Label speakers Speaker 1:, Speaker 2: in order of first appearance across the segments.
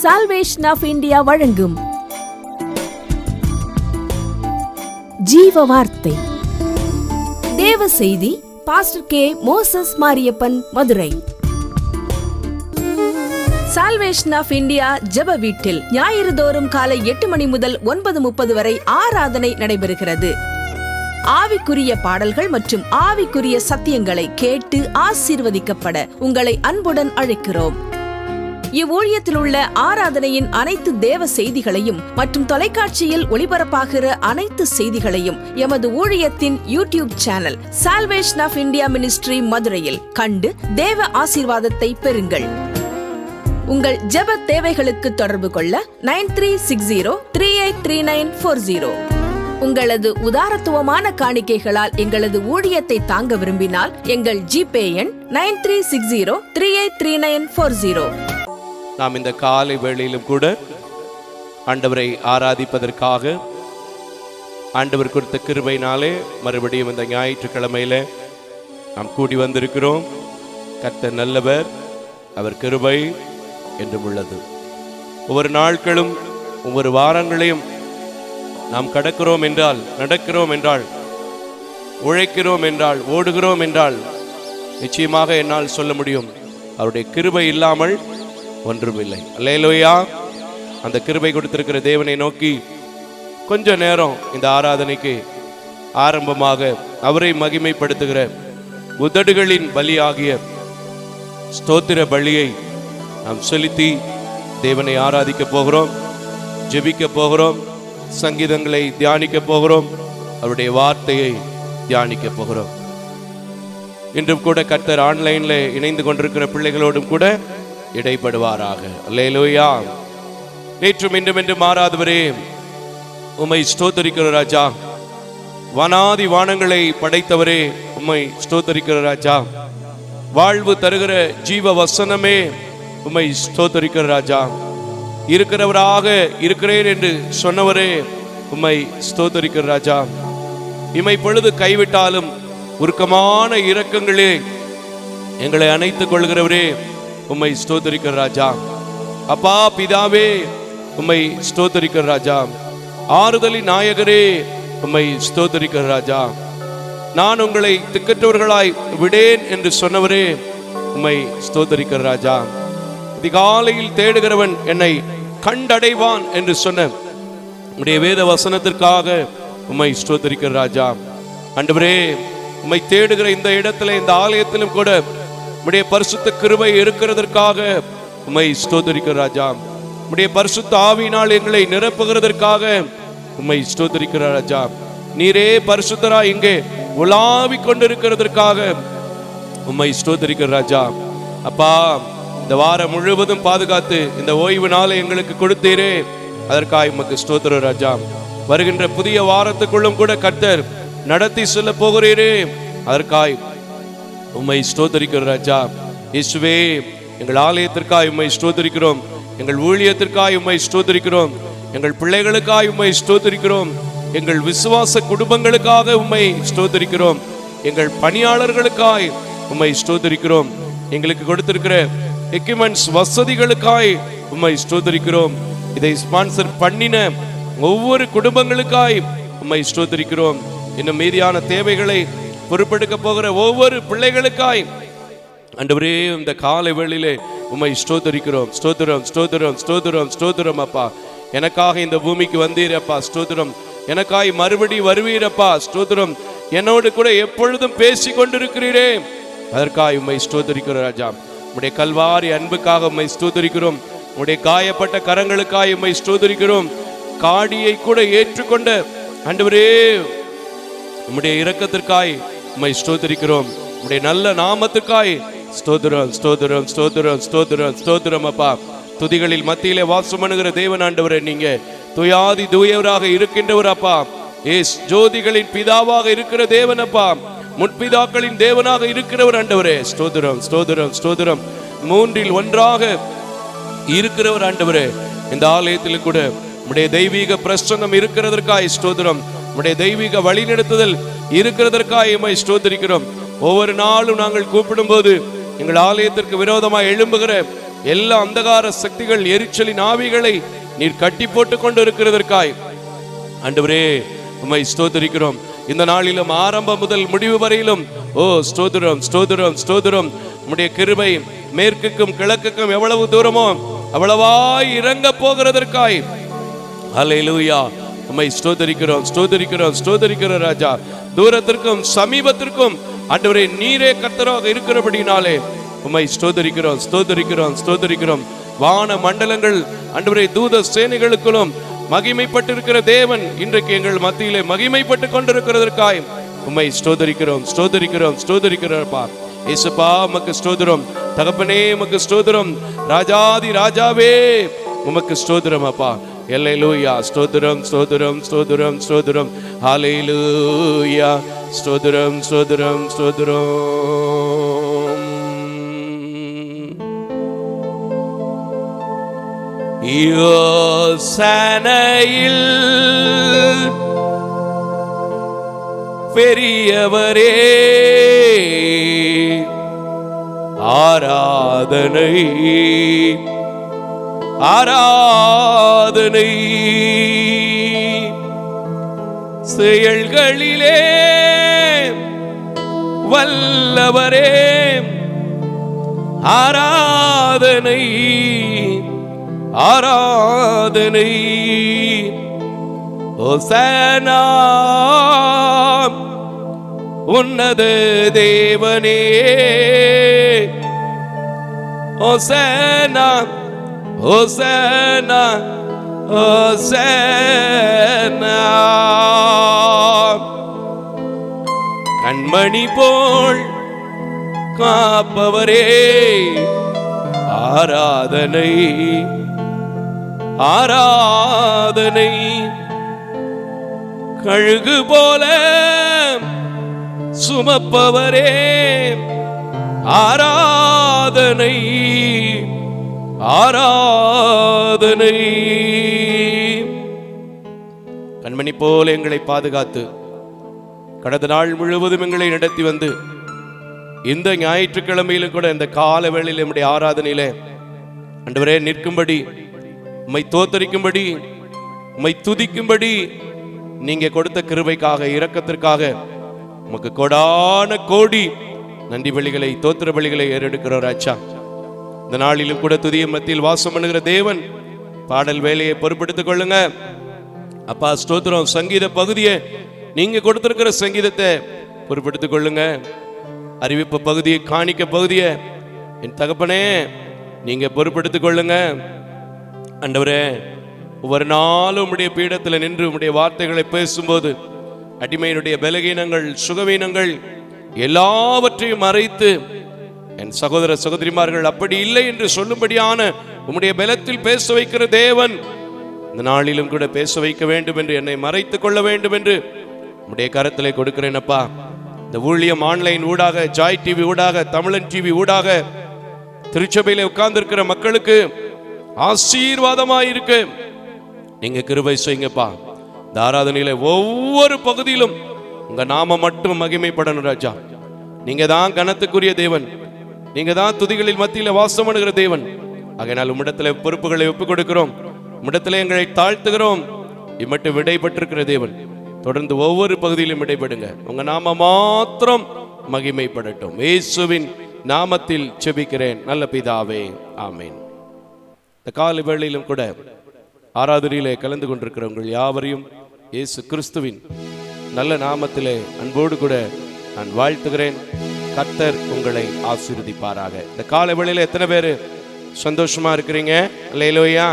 Speaker 1: Salvation of India வழங்கும் ஜீவ வார்த்தை தேவ செய்தி. Pastor K. Moses Mariappan, Madurai. Salvation of India ஜெப வீட்டில் ஞாயிறு தோறும் காலை 8 மணி முதல் 9:30 வரை ஆராதனை நடைபெறுகிறது. ஆவிக்குரிய பாடல்கள் மற்றும் ஆவிக்குரிய சத்தியங்களை கேட்டு ஆசீர்வதிக்கப்பட உங்களை அன்புடன் அழைக்கிறோம். இவ்வூழியத்தில் உள்ள ஆராதனையின் அனைத்து தேவ செய்திகளையும் மற்றும் தொலைக்காட்சியில் ஒளிபரப்பாகிற அனைத்து செய்திகளையும் எமது ஊழியத்தின் YouTube channel salvation of India ministry மதுரையில் கண்டு தேவ ஆசீர்வாதத்தை பெறுங்கள். உங்கள் ஜெப தேவைகளுக்கு தொடர்பு கொள்ள 9360383940. உங்களது உதாரத்துவமான காணிக்கைகளால் எங்களது ஊழியத்தை தாங்க விரும்பினால் எங்கள் ஜிபே எண் 9360383940.
Speaker 2: நாம் இந்த காலை வேளையிலும் கூட ஆண்டவரை ஆராதிப்பதற்காக ஆண்டவர் கொடுத்த கிருபையினாலே மறுபடியும் இந்த ஞாயிற்றுக்கிழமையில நாம் கூடி வந்திருக்கிறோம். கர்த்தர் நல்லவர், அவர் கிருபை என்றும் உள்ளது. ஒவ்வொரு நாட்களும் ஒவ்வொரு வாரங்களையும் நாம் கடக்கிறோம் என்றால், நடக்கிறோம் என்றால், உழைக்கிறோம் என்றால், ஓடுகிறோம் என்றால் நிச்சயமாக என்னால் சொல்ல முடியும், அவருடைய கிருபை இல்லாமல் ஒன்றுமில்லை. அல்லேலூயா. அந்த கிருபை கொடுத்திருக்கிற தேவனை நோக்கி கொஞ்ச நேரம் இந்த ஆராதனைக்கு ஆரம்பமாக அவரை மகிமைப்படுத்துகிற உதடுகளின் பலியாகிய ஸ்தோத்திர பலியை நாம் செலுத்தி தேவனை ஆராதிக்க போகிறோம், ஜெபிக்க போகிறோம், சங்கீதங்களை தியானிக்க போகிறோம், அவருடைய வார்த்தையை தியானிக்க போகிறோம். இன்றும் கூட கர்த்தர் ஆன்லைன்ல இணைந்து கொண்டிருக்கிற பிள்ளைகளோடும் கூட இடைப்படுவாராக. அல்லேலூயா. நேற்றும் இன்றும் என்று மாறாதவரே, உம்மை ஸ்தோத்தரிக்கிற ராஜா. வானாதி வானங்களை படைத்தவரே, உம்மை ஸ்தோத்தரிக்கிற ராஜா. வாழ்வு தருகிற ஜீவ வசனமே, உம்மை ஸ்தோத்தரிக்கிற ராஜா. இருக்கிறவராக இருக்கிறேன் என்று சொன்னவரே, உம்மை ஸ்தோத்தரிக்கிற ராஜா. இம்மை பொழுது கைவிட்டாலும் உருக்கமான இரக்கங்களே எங்களை அணைத்துக் கொள்கிறவரே, உம்மை ஸ்தோத்தரிக்கிற ராஜா. அப்பா பிதாவே, உம்மை ஸ்தோத்தரிக்கிற ராஜா. ஆறுதலின் நாயகரே, உம்மை ஸ்தோத்தரிக்கிற ராஜா. நான் உங்களை திக்கற்றவர்களாய் விடேன் என்று சொன்னவரே, உம்மை ஸ்தோத்தரிக்கிற ராஜா. அதிகாலையில் தேடுகிறவன் என்னை கண்டடைவான் என்று சொன்ன உம்முடைய வேத வசனத்திற்காக உம்மை ஸ்தோத்தரிக்கிற ராஜா. ஆண்டவரே, உம்மை தேடுகிற இந்த இடத்துல, இந்த ஆலயத்திலும் கூட உம்முடைய பரிசுத்த கிருபை இருக்கிறதற்காக உம்மை ஸ்தோத்தரிக்கிற ராஜா. உம்முடைய பரிசுத்த ஆவியினால் எங்களை நிரப்புகிறதற்காக உம்மை ஸ்தோத்தரிக்கிற ராஜா. நீரே பரிசுத்தராய் இங்கே உலாவிக் கொண்டிருக்கிறதற்காக உம்மை ஸ்தோத்தரிக்கிற ராஜா. அப்பா, இந்த வாரம் முழுவதும் பாதுகாத்து இந்த ஓய்வு நாளை எங்களுக்கு கொடுத்தீரே, அதற்காக உமக்கு ஸ்தோத்திர ராஜா. வருகின்ற புதிய வாரத்துக்குள்ளும் கூட கர்த்தர் நடத்தி செல்ல போகிறீரே, அதற்காய் உம்மை ஸ்தோத்தரிக்கிற ராஜா. இயேசுவே, எங்கள் ஆலயத்திற்காய் உம்மை ஸ்தோத்தரிக்கிறோம், எங்கள் ஊழியத்திற்காய் உம்மை ஸ்தோத்தரிக்கிறோம், எங்கள் பிள்ளைகளுக்காய் உம்மை ஸ்தோத்தரிக்கிறோம், எங்கள் விசுவாச குடும்பங்களுக்காக உம்மை ஸ்தோத்தரிக்கிறோம், எங்கள் பணியாளர்களுக்காய் உம்மை ஸ்தோத்தரிக்கிறோம், எங்களுக்கு கொடுத்திருக்கிற எக்யூப்மெண்ட்ஸ் வசதிகளுக்காய் உம்மை ஸ்தோத்தரிக்கிறோம், இதை ஸ்பான்சர் பண்ணின ஒவ்வொரு குடும்பங்களுக்காய் உம்மை ஸ்தோத்தரிக்கிறோம், இன்னும் மீதியான தேவைகளை பொறுப்பெடுக்க போகிற ஒவ்வொரு பிள்ளைகளுக்காய் ஆண்டவரே இந்த காலை வேளையிலே உம்மை ஸ்தோத்தரிக்கிறோம். ஸ்தோத்திரம், ஸ்தோத்திரம், ஸ்தோத்திரம், ஸ்தோத்திரம். அப்பா, எனக்காக இந்த பூமிக்கு வந்தீரப்பா, ஸ்தோத்திரம். எனக்காய் மறுபடி வருவீரப்பா, ஸ்தோத்திரம். என்னோடு கூட எப்பொழுதும் பேசி கொண்டிருக்கிறீரே, அதற்காக உம்மை ஸ்தோத்தரிக்கிற ராஜா. உம்முடைய கல்வாரி அன்புக்காக உம்மை ஸ்தோத்தரிக்கிறோம், உம்முடைய காயப்பட்ட கரங்களுக்காய் உம்மை ஸ்தோத்தரிக்கிறோம், காடியை கூட ஏற்றுக்கொண்ட ஆண்டவரே உம்முடைய இரக்கத்திற்காய் உம்மை ஸ்தோத்தரிக்கிறோம், உம்முடைய நல்ல நாமத்துக்காய் ஸ்தோத்திரம், ஸ்தோத்திரம், ஸ்தோத்திரம், ஸ்தோத்திரம், ஸ்தோத்திரம். அப்பா, துதிகளில் மத்தியிலே வாசம் பண்ணுகிற தேவன் ஆண்டவரே, நீங்க துயாதி தூயவராக இருக்கின்றவர் அப்பா. ஏஸ் ஜோதிகளின் பிதாவாக இருக்கிற தேவன் அப்பா, முற்பிதாக்களின் தேவனாக இருக்கிறவர் ஆண்டவரே. ஸ்தோத்திரம், ஸ்தோத்திரம், ஸ்தோத்திரம். மூன்றில் ஒன்றாக இருக்கிறவர் ஆண்டவரே. இந்த ஆலயத்தில் கூட உம்முடைய தெய்வீக பிரசன்னம் இருக்கிறதற்காய் ஸ்தோத்திரம், உம்முடைய தெய்வீக வழிநடத்துதல் இருக்கிறதற்காக உம்மை ஸ்தோத்திரிக்கிறோம். ஒவ்வொரு நாளும் நாங்கள் கூப்பிடும் போது எங்கள் ஆலயத்திற்கு விரோதமாக எழும்புகிற எல்லா அந்தகார சக்திகள், எரிச்சலின் ஆவிகளை நீர் கட்டி போட்டு கொண்டு இருக்கிறதற்காய் ஆண்டவரே உம்மை ஸ்தோத்திரிக்கிறோம். இந்த நாளிலும் ஆரம்பம் முதல் முடிவு வரையிலும் ஸ்தோத்திரம் ஸ்தோத்திரம் ஸ்தோத்திரம். உம்முடைய கிருபை மேற்குக்கும் கிழக்குக்கும் எவ்வளவு தூரமோ அவ்வளவாய் இறங்க போகிறதற்காய் அல்லேலூயா உம்மை ஸ்தோத்திரிக்கிறோம் ஸ்தோத்திரிக்கிறோம் ஸ்தோத்திரிக்கிறோம் ராஜா. தூரத்திற்கும் சமீபத்திற்கும் ஆண்டவரே நீரே கர்த்தராக இருக்கிறபடினாலே உம்மை ஸ்தோத்திரிக்கிறோம் ஸ்தோத்திரிக்கிறோம் ஸ்தோத்திரிக்கிறோம். வான மண்டலங்கள் ஆண்டவரே தூத சேனைகளுக்குள்ளும் மகிமைப்பட்டிருக்கிற தேவன் இன்றைக்கு எங்கள் மத்தியிலே மகிமைப்பட்டு கொண்டிருக்கிறதற்காய் உம்மை ஸ்தோத்திரிக்கிறோம் ஸ்தோத்திரிக்கிறோம் ஸ்தோத்திரிக்கிறோம்ப்பா. இயேசுப்பா உமக்கு ஸ்தோத்திரம். தகப்பனே உமக்கு ஸ்தோத்திரம். ராஜாதி ராஜாவே உமக்கு ஸ்தோத்திரம் அப்பா. அல்லேலூயா ஸ்தோத்திரம் ஸ்தோத்திரம் ஸ்தோத்திரம் ஸ்தோத்திரம். ஹல்லேலூயா ஸ்தோத்திரம் ஸ்தோத்திரம் ஸ்தோத்திரம். யோசனையில் பெரியவரே ஆராதனை ஆராதனை. செயல்களிலே வல்லவரே ஆராதனை ஆராதனை. ஹோசனா உன்னத தேவனே ஹோசனா ஹோசனா ஹோசனா. கண்மணி போல் காப்பவரே ஆராதனை ஆராதனை. கழுகு போல சுமப்பவரே ஆராதனை ஆராதனை. கண்மணி போல எங்களை பாதுகாத்து கடந்த நாள் முழுவதும் எங்களை நடத்தி வந்து இந்த ஞாயிற்றுக்கிழமையில கூட இந்த கால வேளையில் நம்முடைய ஆராதனையில ஆண்டவரே நிற்கும்படி, உம்மை தோத்தரிக்கும்படி, உம்மை துதிக்கும்படி நீங்க கொடுத்த கிருபைக்காக இரக்கத்திற்காக உமக்கு கோடான கோடி நன்றி பலிகளை தோத்திர பலிகளை ஏறெடுக்கிறோம் ராஜா. இந்த நாளிலும் கூட துதிய மத்தியில் வாசம் பண்ணுகிற தேவன் பாடல் வேலையை பொறுப்பெடுத்துக் கொள்ளுங்க அப்பா. ஸ்தோத்திரம். சங்கீத பகுதியை நீங்க கொடுத்திருக்கிற சங்கீதத்தை பொறுப்பெடுத்துக் கொள்ளுங்க. அறிவிப்பு பகுதியை, காணிக்க பகுதியை என் தகப்பனே நீங்க பொறுப்பெடுத்துக் கொள்ளுங்க ஆண்டவரே. ஒவ்வொரு நாளும் உம்முடைய பீடத்தில் நின்று உம்முடைய வார்த்தைகளை பேசும்போது அடிமையினுடைய பலகீனங்கள், சுகவீனங்கள் எல்லாவற்றையும் மறைத்து என் சகோதர சகோதரிமார்கள் அப்படி இல்லை என்று சொல்லும்படியான உம்முடைய பலத்தில் பேச வைக்கிற தேவன் இந்த நாளிலும் கூட பேச வைக்க வேண்டும் என்று, என்னை மறைத்துக் கொள்ள வேண்டும் என்று உம்முடைய கரத்திலே கொடுக்கிறேன் அப்பா. இந்த ஊழியம் ஆன்லைன் ஊடாக, ஜாய் டிவி ஊடாக, தமிழன் டிவி ஊடாக திருச்சபையில உட்கார்ந்து இருக்கிற மக்களுக்கு ஆசீர்வாதமாயிருக்கு. நீங்க கிருபை செய்யுங்கப்பா. இந்த ஆராதனையில ஒவ்வொரு பகுதியிலும் உங்க நாம மட்டும் மகிமைப்படணும் ராஜா. நீங்க தான் கனத்துக்குரிய தேவன், நீங்க தான் துதிகளில் மத்தியில வாசம் பண்ணுகிற தேவன். ஆகையினால் உம்மிடத்துல பொறுப்புகளை ஒப்புக் கொடுக்கிறோம், உம்மிடத்துல எங்களை தாழ்த்துகிறோம். இம்மட்டும் விடைபெற்றிருக்கிற தேவன் தொடர்ந்து ஒவ்வொரு பகுதியிலும் விடைபடுங்க. உங்க நாம மாத்திரம் மகிமைப்படட்டும். இயேசுவின் நாமத்தில் செபிக்கிறேன் நல்ல பிதாவே, ஆமேன். இந்த காலை வேளையிலும் கூட ஆராதனையிலே கலந்து கொண்டிருக்கிற உங்கள் யாவரையும் இயேசு கிறிஸ்துவின் நல்ல நாமத்திலே அன்போடு கூட நான் வாழ்த்துகிறேன். கர்த்தர் உங்களை ஆசீர்வதிப்பாராக. இந்த காலை வேளையில எத்தனை பேர் சந்தோஷமா இருக்கிறீங்க? அல்லேலூயா.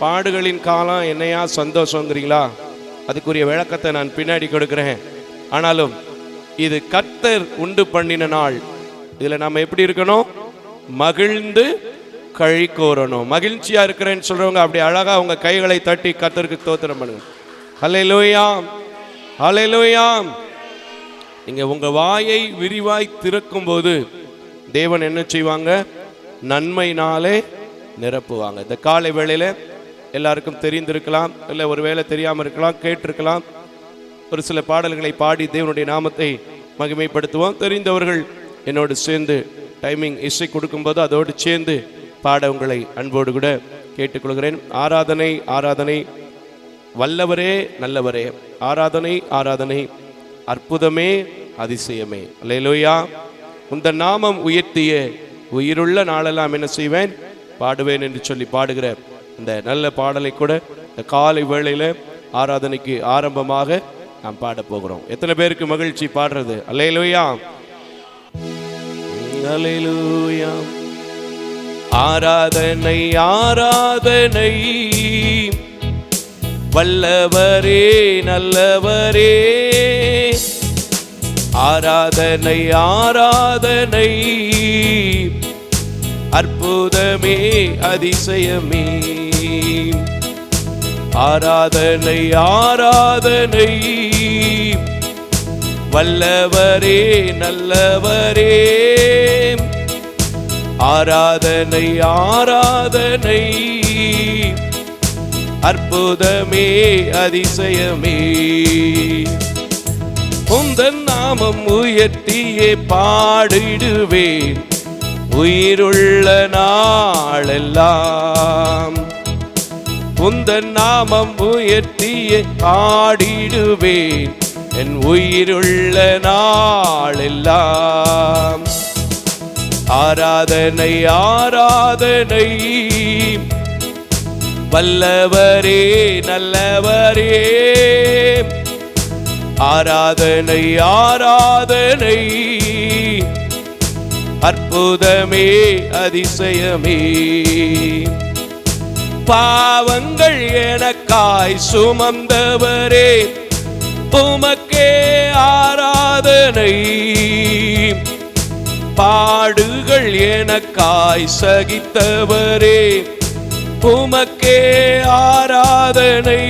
Speaker 2: பாடுகளின் காலம் என்னையா சந்தோஷங்கிறீங்களா? அதுக்குரிய விளக்கத்தை நான் பின்னாடி கொடுக்கிறேன். ஆனாலும் இது கர்த்தர் உண்டு பண்ணின நாள். இதுல நாம எப்படி இருக்கணும்? மகிழ்ந்து கழி கோரணும். மகிழ்ச்சியா இருக்கிறேன்னு சொல்றவங்க அப்படி அழகா உங்க கைகளை தட்டி கர்த்தருக்கு ஸ்தோத்திரம் பண்ணுங்க. ஹல்லேலூயா ஹல்லேலூயா. நீங்க உங்க வாயை விரிவாய் திறக்கும் போது தேவன் என்ன செய்வாங்க? நன்மையினாலே நிரப்புவாங்க. இந்த காலை வேளையில எல்லாருக்கும் தெரிந்திருக்கலாம், இல்லை ஒருவேளை தெரியாம இருக்கலாம், கேட்டிருக்கலாம். ஒரு சில பாடல்களை பாடி தேவனுடைய நாமத்தை மகிமைப்படுத்துவோம். தெரிந்தவர்கள் என்னோடு சேர்ந்து டைமிங் இசை கொடுக்கும்போது அதோடு சேர்ந்து பாட உங்களை அன்போடு கூட கேட்டுக்கொள்கிறேன். ஆராதனை ஆராதனை வல்லவரே நல்லவரே, ஆராதனை ஆராதனை அற்புதமே அதிசயமே. அல்லேலூயா. உந்த நாமம் உயர்த்திய உயிருள்ள நாளெல்லாம் என்ன செய்வேன், பாடுவேன் என்று சொல்லி பாடுகிற இந்த நல்ல பாடலை கூட இந்த காலை வேளையில ஆராதனைக்கு ஆரம்பமாக நாம் பாட போகிறோம். எத்தனை பேருக்கு மகிழ்ச்சி பாடுறது? அல்லேலூயா அல்லேலூயா. ஆராதனை ஆராதனை வல்லவரே நல்லவரே, ஆராதனை ஆராதனை அற்புதமே அதிசயமே. ஆராதனை ஆராதனை வல்லவரே நல்லவரே, ஆராதனை ஆராதனை அற்புதமே அதிசயமே. உந்தன் நாமம் உயர்த்தியே பாடிடுவேன் உயிருள்ள நாளெல்லாம். உந்தன் நாமம் உயர்த்தியே பாடிடுவேன் என் உயிருள்ள நாளெல்லாம். ஆராதனை ஆராதனை வல்லவரே நல்லவரே, ஆராதனை ஆராதனை அற்புதமே அதிசயமே. பாவங்கள் எனக்காய் சுமந்தவரே உமக்கே ஆராதனை. பாடுகள் எனக்காய் சகித்தவரே உமக்கே ஆராதனை.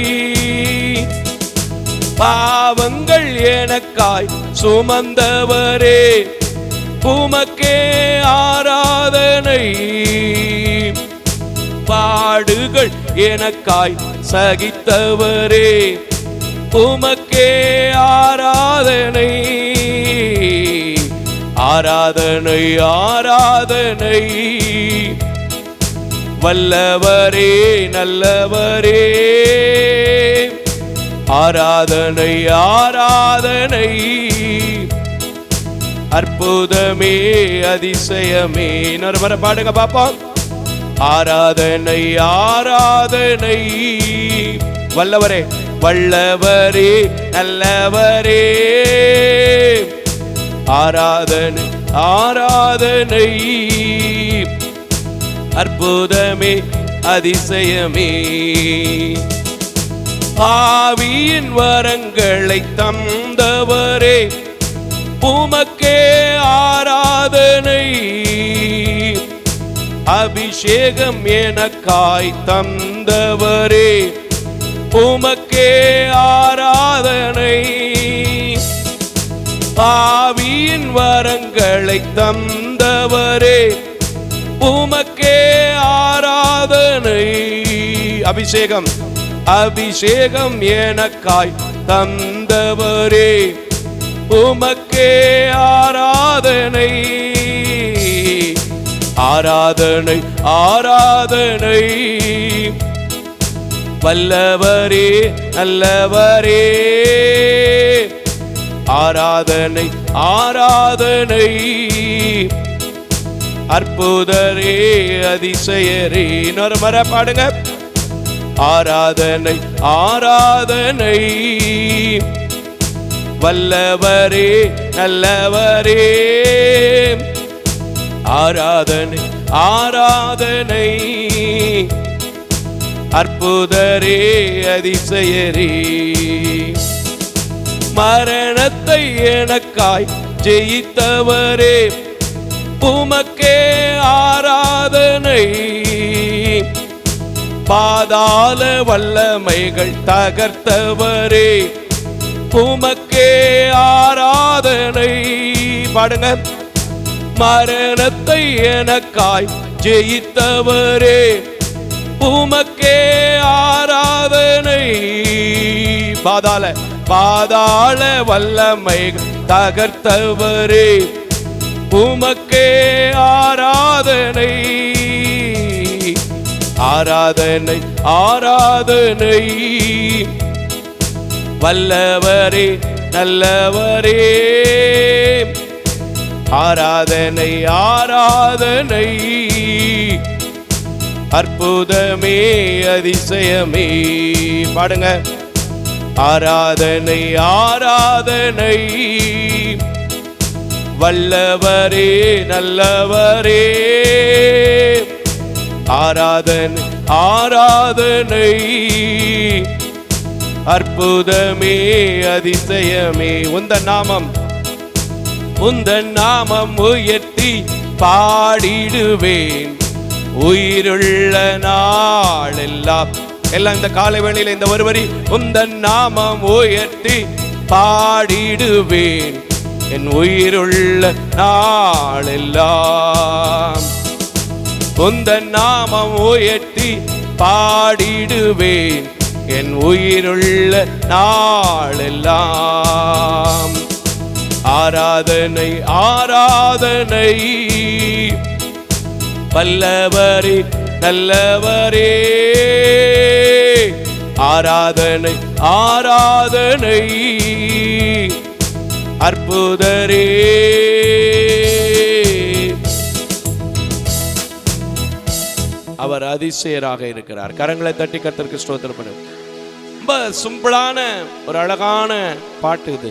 Speaker 2: பாவங்கள் எனக்காய் சுமந்தவரே உமக்கே ஆராதனை. பாடுகள் எனக்காய் சகித்தவரே உமக்கே ஆராதனை. ஆராதனை ஆராதனை வல்லவரே நல்லவரே, ஆராதனை ஆராதனை அற்புதமே அதிசயமே. இன்னொரு முறை பாடுங்க பாப்போம். ஆராதனை ஆராதனை வல்லவரே வல்லவரே நல்லவரே, ஆராதனை ஆராதனை அற்புதமே அதிசயமே. ஆவியின் வரங்களை தந்தவரே உமக்கே ஆராதனை. அபிஷேகம் எனக்காய் தந்தவரே உமக்கே ஆராதனை. ஆவியின் வரங்களை தந்தவரே உமக்கே ஆராதனை. அபிஷேகம் அபிஷேகம் எனக்காய் தந்தவரே உமக்கே ஆராதனை. ஆராதனை ஆராதனை வல்லவரே நல்லவரே, ஆராதனை ஆராதனை அற்புதரே அதிசயரே. இன்னொரு முறை பாடுங்க. ஆராதனை ஆராதனை வல்லவரே நல்லவரே, ஆராதனை ஆராதனை அற்புதரே அதிசயரே. மரணத்தை எனக்காய் ஜெயித்தவரே உமக்கே ஆராதனை. பாதாள வல்லமைகள் தகர்த்தவரே உமக்கே ஆராதனை. பாடுங்க. மரணத்தை எனக்காய் ஜெயித்தவரே உமக்கே ஆராதனை. பாதாள வல்லமைகள் தகர்த்தவரே உமக்கே ஆராதனை. ஆராதனை ஆராதனை. வல்லவரே நல்லவரே, ஆராதனை ஆராதனை. அற்புதமே அதிசயமே. பாடுங்க. ஆராதனை ஆராதனை. வல்லவரே நல்லவரே, ஆராதனை ஆராதனை. அற்புதமே அதிசயமே. உந்தன் நாமம் உயர்த்தி பாடிடுவேன் உயிருள்ள நாளெல்லாம். எல்லாம் இந்த காலை வேளையில இந்த ஒரு வரி. உந்தன் நாமம் உயர்த்தி பாடிடுவேன் என் உயிருள்ள நாளெல்லாம். உந்தன் நாமம் உயர்த்தி பாடிடுவேன் என் உயிருள்ள நாளெல்லாம். ஆராதனை ஆராதனை. வல்லவரே நல்லவரே, ஆராதனை ஆராதனை. அற்புதரே. அவர் அதிசயராக இருக்கிறார். கரங்களை தட்டி கர்த்தருக்கு ஸ்தோத்திரம் பண்ணுங்க. ரொம்ப சிம்பிளான ஒரு அழகான பாட்டு இது.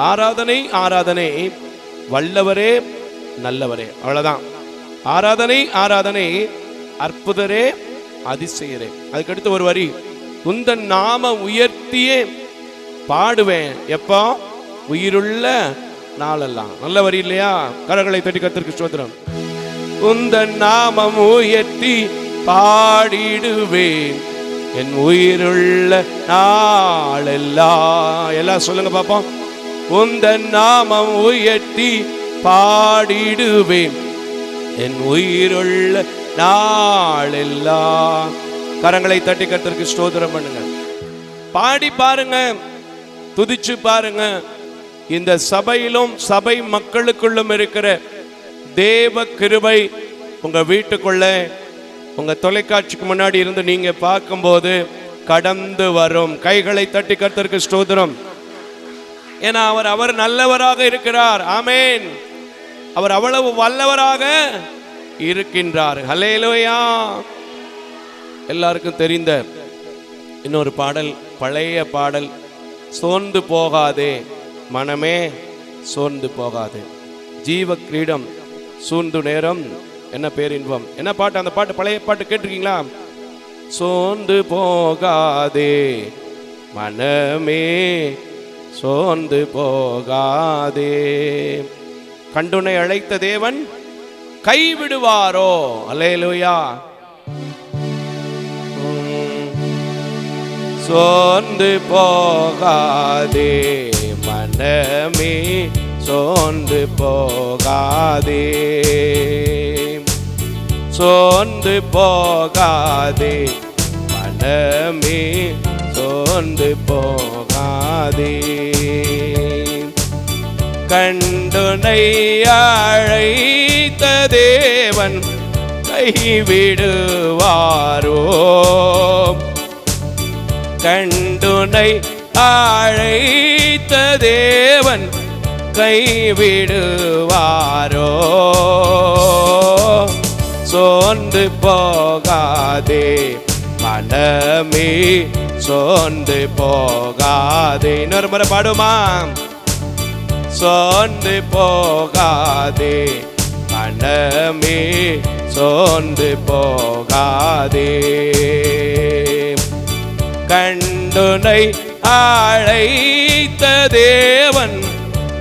Speaker 2: ஆராதனை ஆராதனை. வல்லவரே நல்லவரே, அவ்வளவுதான். ஆராதனை ஆராதனை. அற்புதரே அதிசயரே. அதுக்கடுத்து ஒரு வரி. உந்தன் நாம உயர்த்தியே பாடுவேன் எப்போ? உயிருள்ள நாளெல்லாம். நல்ல வரி இல்லையா? கரங்களை தட்டி கர்த்தருக்கு ஸ்தோத்திரம். உந்தன் நாமம் உயர்த்தி பாடிடுவேன் என் உயிருள்ள நாளெல்லாம். எல்லாம் சொல்லுங்க பாப்போம். உந்தன் நாமம் உயர்த்தி பாடிடுவேன் என் உயிருள்ள நாளெல்லாம். கரங்களை தட்டி கர்த்தருக்கு ஸ்தோத்திரம் பண்ணுங்க. பாடி பாருங்க, துதிச்சு பாருங்க. இந்த சபையிலும் சபை மக்களுக்குள்ளும் இருக்கிற தேவ கிருபை உங்க வீட்டுக்குள்ள, உங்க தொலைக்காட்சிக்கு முன்னாடி இருந்து நீங்க பார்க்கும்போது கடந்து வரும். கைகளை தட்டி கர்த்தருக்கு ஸ்தோத்திரம். ஏன்னா அவர் நல்லவராக இருக்கிறார். ஆமென். அவர் அவ்வளவு வல்லவராக இருக்கின்றார். ஹல்லேலூயா. எல்லாருக்கும் தெரிந்த இன்னொரு பாடல், பழைய பாடல். சோர்ந்து போகாதே மனமே, சோர்ந்து போகாதே. ஜீவ கிரீடம் சூழ்ந்து நேரம் என்ன பேரின்பம். என்ன பாட்டு? அந்த பாட்டு பழைய பாட்டு கேட்டிருக்கீங்களா? சோர்ந்து போகாதே மனமே, சோர்ந்து போகாதே. கண்டுனை அழைத்த தேவன் கைவிடுவாரோ? அல்லேலூயா. சோர்ந்து போகாதே மனமே, சோர்ந்து போகாதே. சோர்ந்து போகாதே மனமே, சோர்ந்து போகாதே. கண்டுனை அழைத்த தேவன் கைவிடுவாரோ? கண்டுனை அழைத்த தேவன் கைவிடுவாரோ? சோர்ந்து போகாதே மனமே, சோர்ந்து போகாதே. இன்னொரு முறை பாடுமா? சோர்ந்து போகாதே மனமே, சோர்ந்து போகாதே. கண்டுனை அழைத்த தேவன்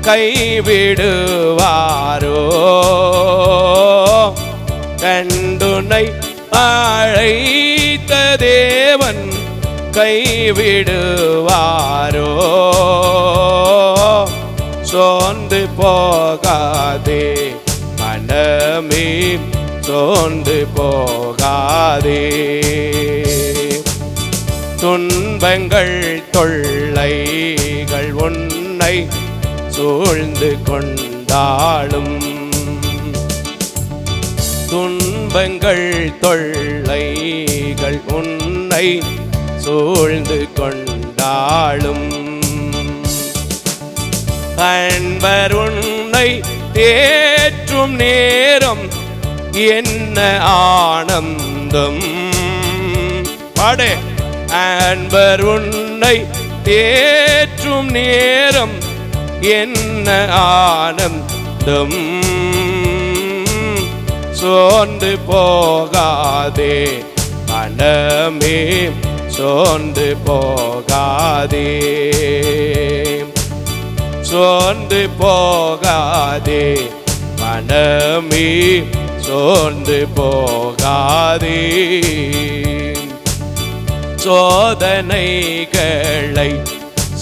Speaker 2: கைவிடுவாரோ? கண்டுனை அழைத்த தேவன் கைவிடுவாரோ? சோர்ந்து போகாதே மனமே, சோர்ந்து போகாதே. துன்பங்கள் தொல்லைகள் உன்னை சூழ்ந்து கொண்டாலும், துன்பங்கள் துன்பங்கள் தொல்லைகள் உன்னை சூழ்ந்து கொண்டாளும் அன்பர் உன்னை தேற்றும் நேரம் என்ன ஆனந்தம். பாடு. அன்பர் உன்னை தேற்றும் நேரம் என்ன ஆனந்தம். சோர்ந்து போகாதே மனமே, சோர்ந்து போகாதே, சோர்ந்து போகாதே மனமே, சோர்ந்து போகாதே. சோதனைகளை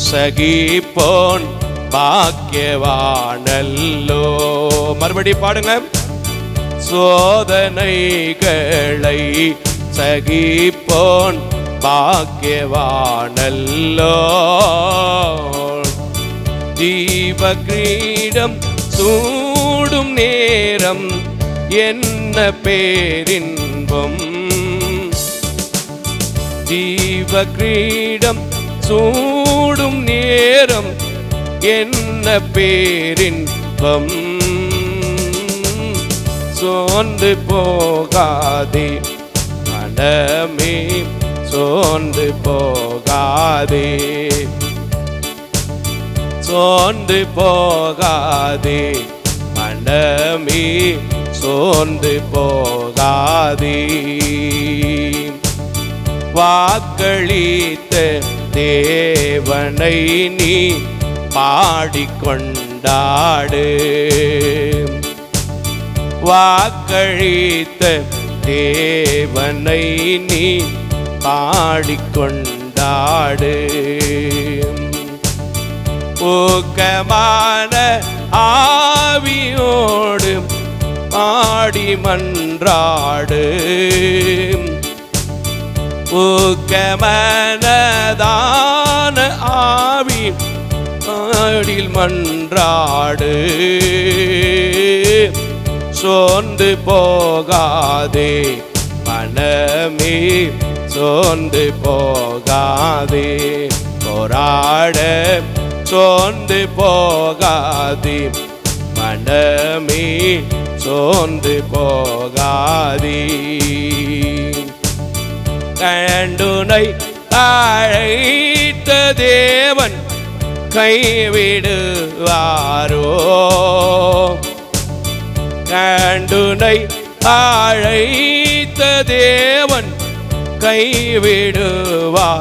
Speaker 2: சகிப்போன் பாக்கியவானல்லோ. மறுபடி பாடுங்க. சோதனைகளை சகிப்போன் பாக்கியவானல்லோ. ஜீவ கிரீடம் சூடும் நேரம் என்ன பேரின்பம். ஜீவ கிரீடம் சூடும் நேரம் என்ன பேரின்பம். சோர்ந்து போகாதே மனமே, சோர்ந்து போகாதே, சோர்ந்து போகாதே மனமே, சோர்ந்து போகாதே. வாக்களித்த தேவனை நீ பாடிக்கொண்டாடு. வாக்களித்த தேவனை நீ பாடிக்கொண்டாடு. ஊக்கமான ஆவியோடு பாடி மன்றாடு. ஊக்கமனதான ஆவி பாடில் மன்றாடு. சோர்ந்து போகாதே மனமே, சோர்ந்து போகாதே. போராட சோர்ந்து போகாதே மனமே, சோர்ந்து போகாதே. கண்டுனை அழைத்த தேவன் கைவிடுவாரோ. கண்டுனை அழைத்த தேவன் கைவிடுவாரோ.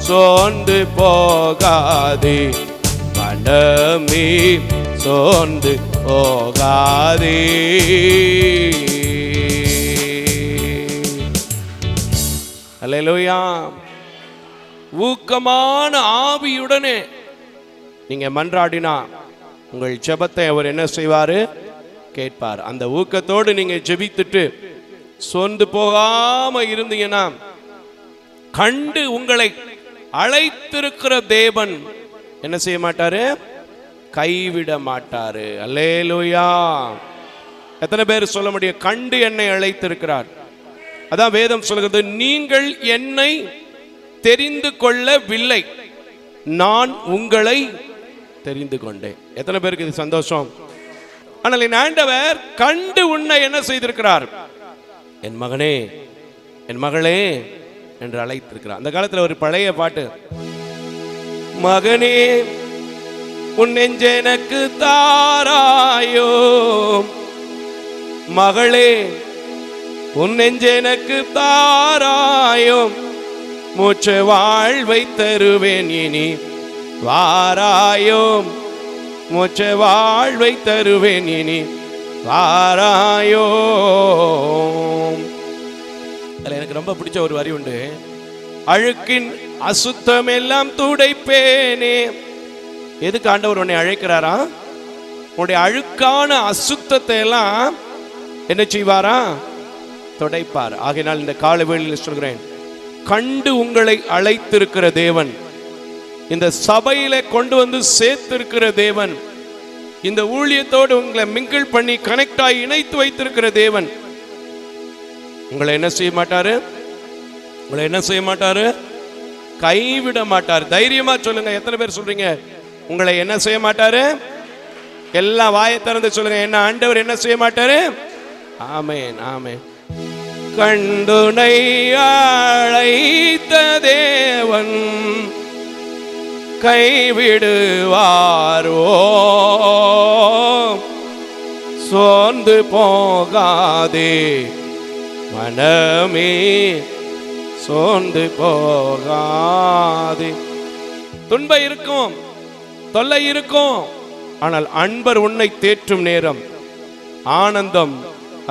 Speaker 2: சோர்ந்து போகாதே மனமே, சோர்ந்து போகாதே. அல்லேலூயா. ஊக்கமான ஆவியுடனே நீங்க மன்றாடினா உங்கள் ஜெபத்தை அவர் என்ன செய்வாரு? கேட்பார். அந்த ஊக்கத்தோடு நீங்க ஜெபித்துட்டு சோர்ந்து போகாம இருந்தீங்கன்னா கண்டு உங்களை அழைத்திருக்கிற தேவன் என்ன செய்ய மாட்டாரு? கைவிட மாட்டாரு. அல்லேலூயா. எத்தனை பேர் சொல்ல முடியும்? கண்டு என்னை அழைத்திருக்கிறார். அதான் வேதம் சொல்கிறது, நீங்கள் என்னை தெரிந்து கொள்ளவில்லை, நான் உங்களை தெரிந்து கொண்டேன். எத்தனை பேருக்கு இது சந்தோஷம்? ஆனால் என் ஆண்டவர் கண்டு உன்னை என்ன செய்திருக்கிறார்? என் மகனே, என் மகளே என்று அழைத்திருக்கிறார். அந்த காலத்தில் ஒரு பழைய பாட்டு, மகனே உன் நெஞ்ச எனக்கு தாராயோ, மகளே உன் நெஞ்ச எனக்கு தாராயோ, மூச்ச வாழ்வை தருவேன் இனி வாராயோ, மூச்ச வாழ்வை தருவேன் இனி வாராயோ. அதுல எனக்கு ரொம்ப பிடிச்ச ஒரு வரி உண்டு, அழுக்கின் அசுத்தம் எல்லாம் துடைப்பேனே. எதுக்கு ஆண்டவர் உன்னை அழைக்கிறாரா? உன்னுடைய அழுக்கான அசுத்தத்தை எல்லாம் என்ன செய்வாரா? துடைப்பார். ஆகையினால் இந்த கால வேளையில் சொல்கிறேன், கண்டு உங்களை அழைத்திருக்கிற தேவன், இந்த சபையில கொண்டு வந்து சேர்த்திருக்கிற தேவன், இந்த ஊழியத்தோடு உங்களை மிங்கிள் பண்ணி கனெக்ட் ஆகி இணைத்து வைத்திருக்கிற தேவன் உங்களை என்ன செய்ய மாட்டாரு? உங்களை என்ன செய்ய மாட்டாரு? கைவிட மாட்டார். தைரியமா சொல்லுங்க. எத்தனை பேர் சொல்றீங்க உங்களை என்ன செய்ய மாட்டாரு? எல்லாம் வாயை திறந்து சொல்லுங்க, என்ன ஆண்டவர் என்ன செய்ய மாட்டாரு? ஆமென், ஆமென். கண்டுனை அழைத்த தேவன் கைவிடுவாரோ? சோர்ந்து போகாதே மனமே, சோர்ந்து போகாதே. துன்பம் இருக்கும், தொல்லை இருக்கும், ஆனால் அன்பர் உன்னை தேற்றும் நேரம் ஆனந்தம்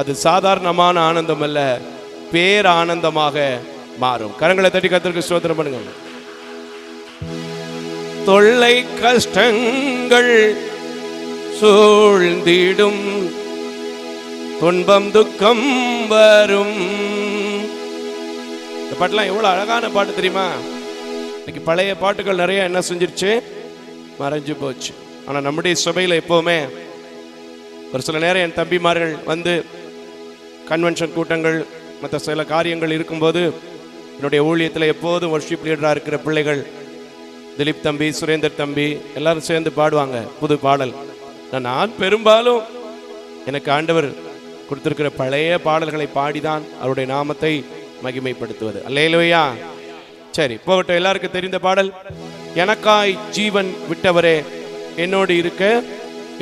Speaker 2: அது சாதாரணமான ஆனந்தம் அல்ல, பேர் ஆனந்தமாக மாறும். கரங்களை தட்டி கர்த்தருக்கு ஸ்தோத்திரம் பண்ணுங்க. தொல்லை கஷ்டங்கள் சூழ்ந்திடும், துன்பம் துக்கம் வரும். இந்த பாட்டுலாம் எவ்வளவு அழகான பாட்டு தெரியுமா? இன்னைக்கு பழைய பாட்டுகள் நிறைய என்ன செஞ்சிருச்சு? மறைஞ்சு போச்சு. ஆனா நம்முடைய சபையில எப்பவுமே ஒரு சில நேரம் என் தம்பிமார்கள் வந்து கன்வென்ஷன் கூட்டங்கள் மற்ற சில காரியங்கள் இருக்கும்போது என்னுடைய ஊழியத்தில் எப்போதும் வர்ஷிப் லீடராக இருக்கிற பிள்ளைகள் திலீப் தம்பி, சுரேந்தர் தம்பி எல்லாரும் சேர்ந்து பாடுவாங்க புது பாடல். நான் பெரும்பாலும் எனக்கு ஆண்டவர் கொடுத்திருக்கிற பழைய பாடல்களை பாடிதான் அவருடைய நாமத்தை மகிமைப்படுத்துவது. அல்லேலூயா. சரி, போகட்டும். எல்லாருக்கும் தெரிந்த பாடல், எனக்காய் ஜீவன் விட்டவரே, என்னோடு இருக்க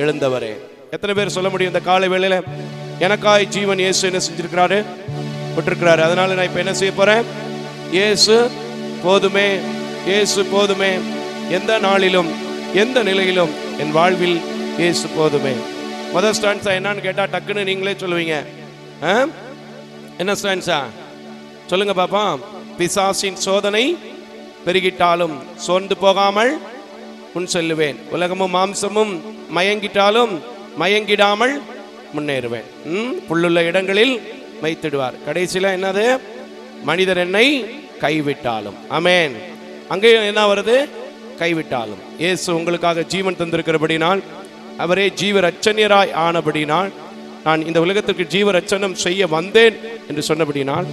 Speaker 2: எழுந்தவரே. எத்தனை பேர் சொல்ல முடியும் இந்த காலை வேளையில எனக்காய் ஜீவன் இயேசு என்ன செஞ்சிருக்கிறாரு? விட்டிருக்கிறாரு. அதனால நான் இப்ப என்ன செய்ய போறேன்? இயேசு போதுமே, இயேசு போதுமே. எந்த நாளிலும் எந்த நிலையிலும் என் வாழ்வில் இயேசு போதுமே. முதல் ஸ்டான்ஸா என்னன்னு கேட்டா டக்குன்னு நீங்களே சொல்லுவீங்க. என்ன ஸ்டான்ஸா சொல்லுங்க பாப்பா. பிசாசின் சோதனை பெருகிட்டாலும் சோர்ந்து போகாமல் முன் செல்லுவேன், உலகமும் மாம்சமும் மயங்கிட்டாலும் மயங்கிடாமல் முன்னேறுவேன், புல்லுள்ள இடங்களில் வைத்திடுவார். கடைசியில என்னது? மனிதர் என்னை கைவிட்டாலும். ஆமென். அங்கேயும் என்ன வருது? கைவிட்டாலும். இயேசு உங்களுக்காக ஜீவன் தந்திருக்கிறபடினால், அவரே ஜீவ ரட்சணியராய் ஆனபடினால், நான் இந்த உலகத்திற்கு ஜீவ ரட்சணம் செய்ய வந்தேன் என்று சொன்னபடினால்,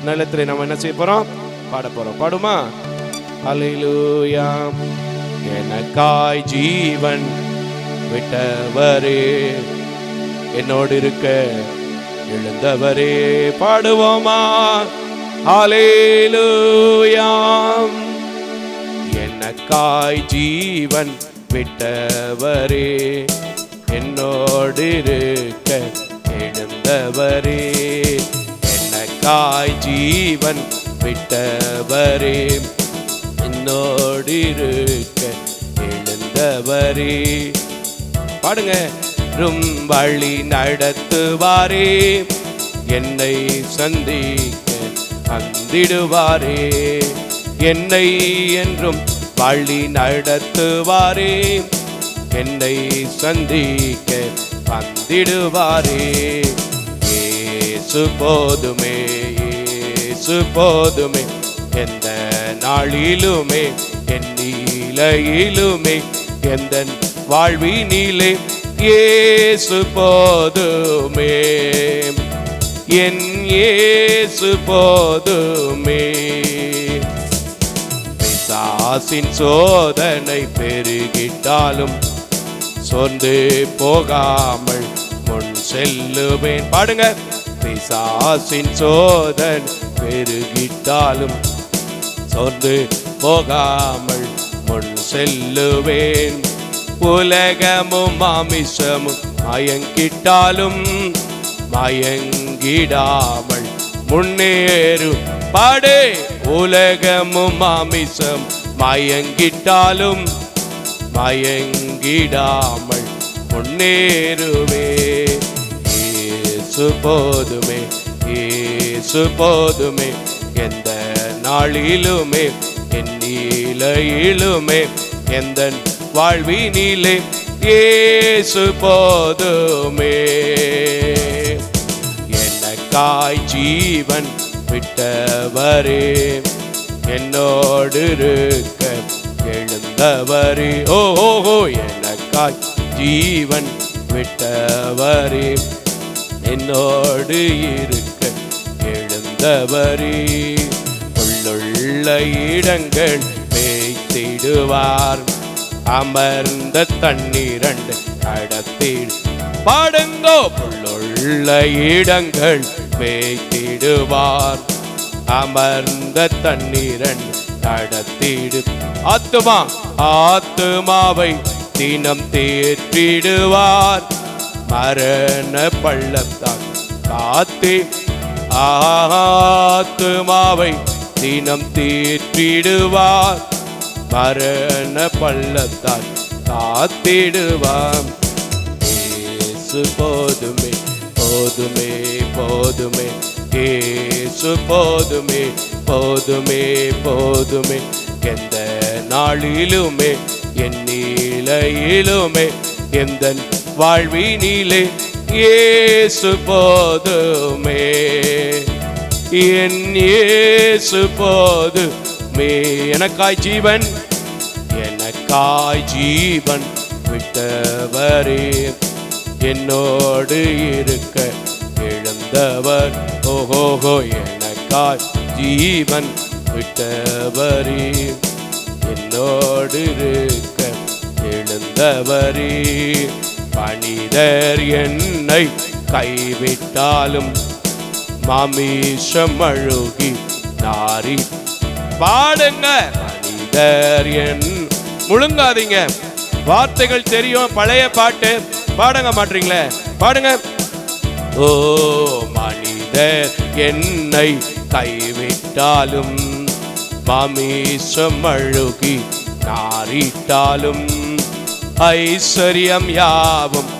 Speaker 2: நிலத்தில் நம்ம என்ன செய்ய போறோம்? பாட போறோம். பாடுமா? அல்லேலூயா. எனக்காய் ஜீவன் விட்டவரே, என்னோடு இருக்க எழுந்தவரே. பாடுவோமா? அல்லேலூயா. எனக்காய் ஜீவன் விட்டவரே, என்னோடு இருக்க எழுந்தவரே. எனக்காய் ஜீவன் விட்டவரே, என்னோடு இருக்க எழுந்தவரே. பாடுங்க. வழி நடத்துவாரே, என்னை சந்திக்க வந்திடுவாரே. என்னை என்றும் வழி நடத்துவாரே, என்னை சந்திக்க வந்திடுவாரே. இயேசு போதுமே, இயேசு போதுமே. எந்த நாளிலுமே என் நிலையிலுமே எந்த வாழ்வினிலே இயேசு போதுமே, என் இயேசு போதுமே. பிசாசின் சோதனை பெருகிட்டாலும் சோர்ந்து போகாமல் முன் செல்லுவேன். பாடுங்க. பிசாசின் சோதனை பெருகிட்டாலும் சோர்ந்து போகாமல் முன் செல்லுவேன். உலகமும் மாமிசமும் மயங்கிட்டாலும் மயங்கிடாமல் முன்னேறு. பாடு. உலகமும் மாமிசம் மயங்கிட்டாலும் மயங்கிடாமல் முன்னேறுவே. இயேசு போதுமே, இயேசு போதுமே. எந்த நாளிலுமே என் நிலையிலுமே எந்த வாழ்வினிலே இயேசு போதுமே. எனக்காய் ஜீவன் விட்டவரே, என்னோடு இருக்க எழுந்தவரே. ஓஹோ. எனக்காய் ஜீவன் விட்டவரே, என்னோடு இருக்க எழுந்தவரே, உள்ளுள்ள இடங்கள் மேய்த்திடுவார், அமர்ந்த தண்ணீரண்டு கடத்திடு. பாடுங்கோ, உள்ளுள்ள இடங்கள் மேய்த்திடுவார், அமர்ந்த தண்ணீரன் நடத்திடு. ஆத்துமாவை தினம் தேற்றிடுவார், மரண பள்ளத்தால் காத்தே. ஆத்துமாவை தினம் தேற்றிடுவார், மரண பள்ளத்தால் காத்திடுவார். இயேசு போதுமே போதுமே போதுமே, இயேசு போதுமே போதுமே போதுமே, எந்த நாளிலுமே என் நிலையிலுமே எந்த வாழ்வினிலே இயேசு போதுமே, என் இயேசு போதுமே. எனக்காய் ஜீவன் விட்டவரே, என்னோடு இருக்க எழுந்தவர். ஓஹோஹோ, எனக்காய் ஜீவன் விட்டவரே, என்னோடு இருக்க எழுந்தவரே. மனிதர் என்னை கைவிட்டாலும் மாமிசம் அழுகி நாரி. பாடுங்க, மனிதர் முழுங்காதீங்க, வார்த்தைகள் தெரியும், பழைய பாட்டு பாடுங்க மாட்டீங்களே, பாடுங்க. ஓ, மனிதர் என்னை கைவிட்டாலும் மாமிசம் அழுகி நாரிட்டாலும், ஐஸ்வர்யம் யாவும்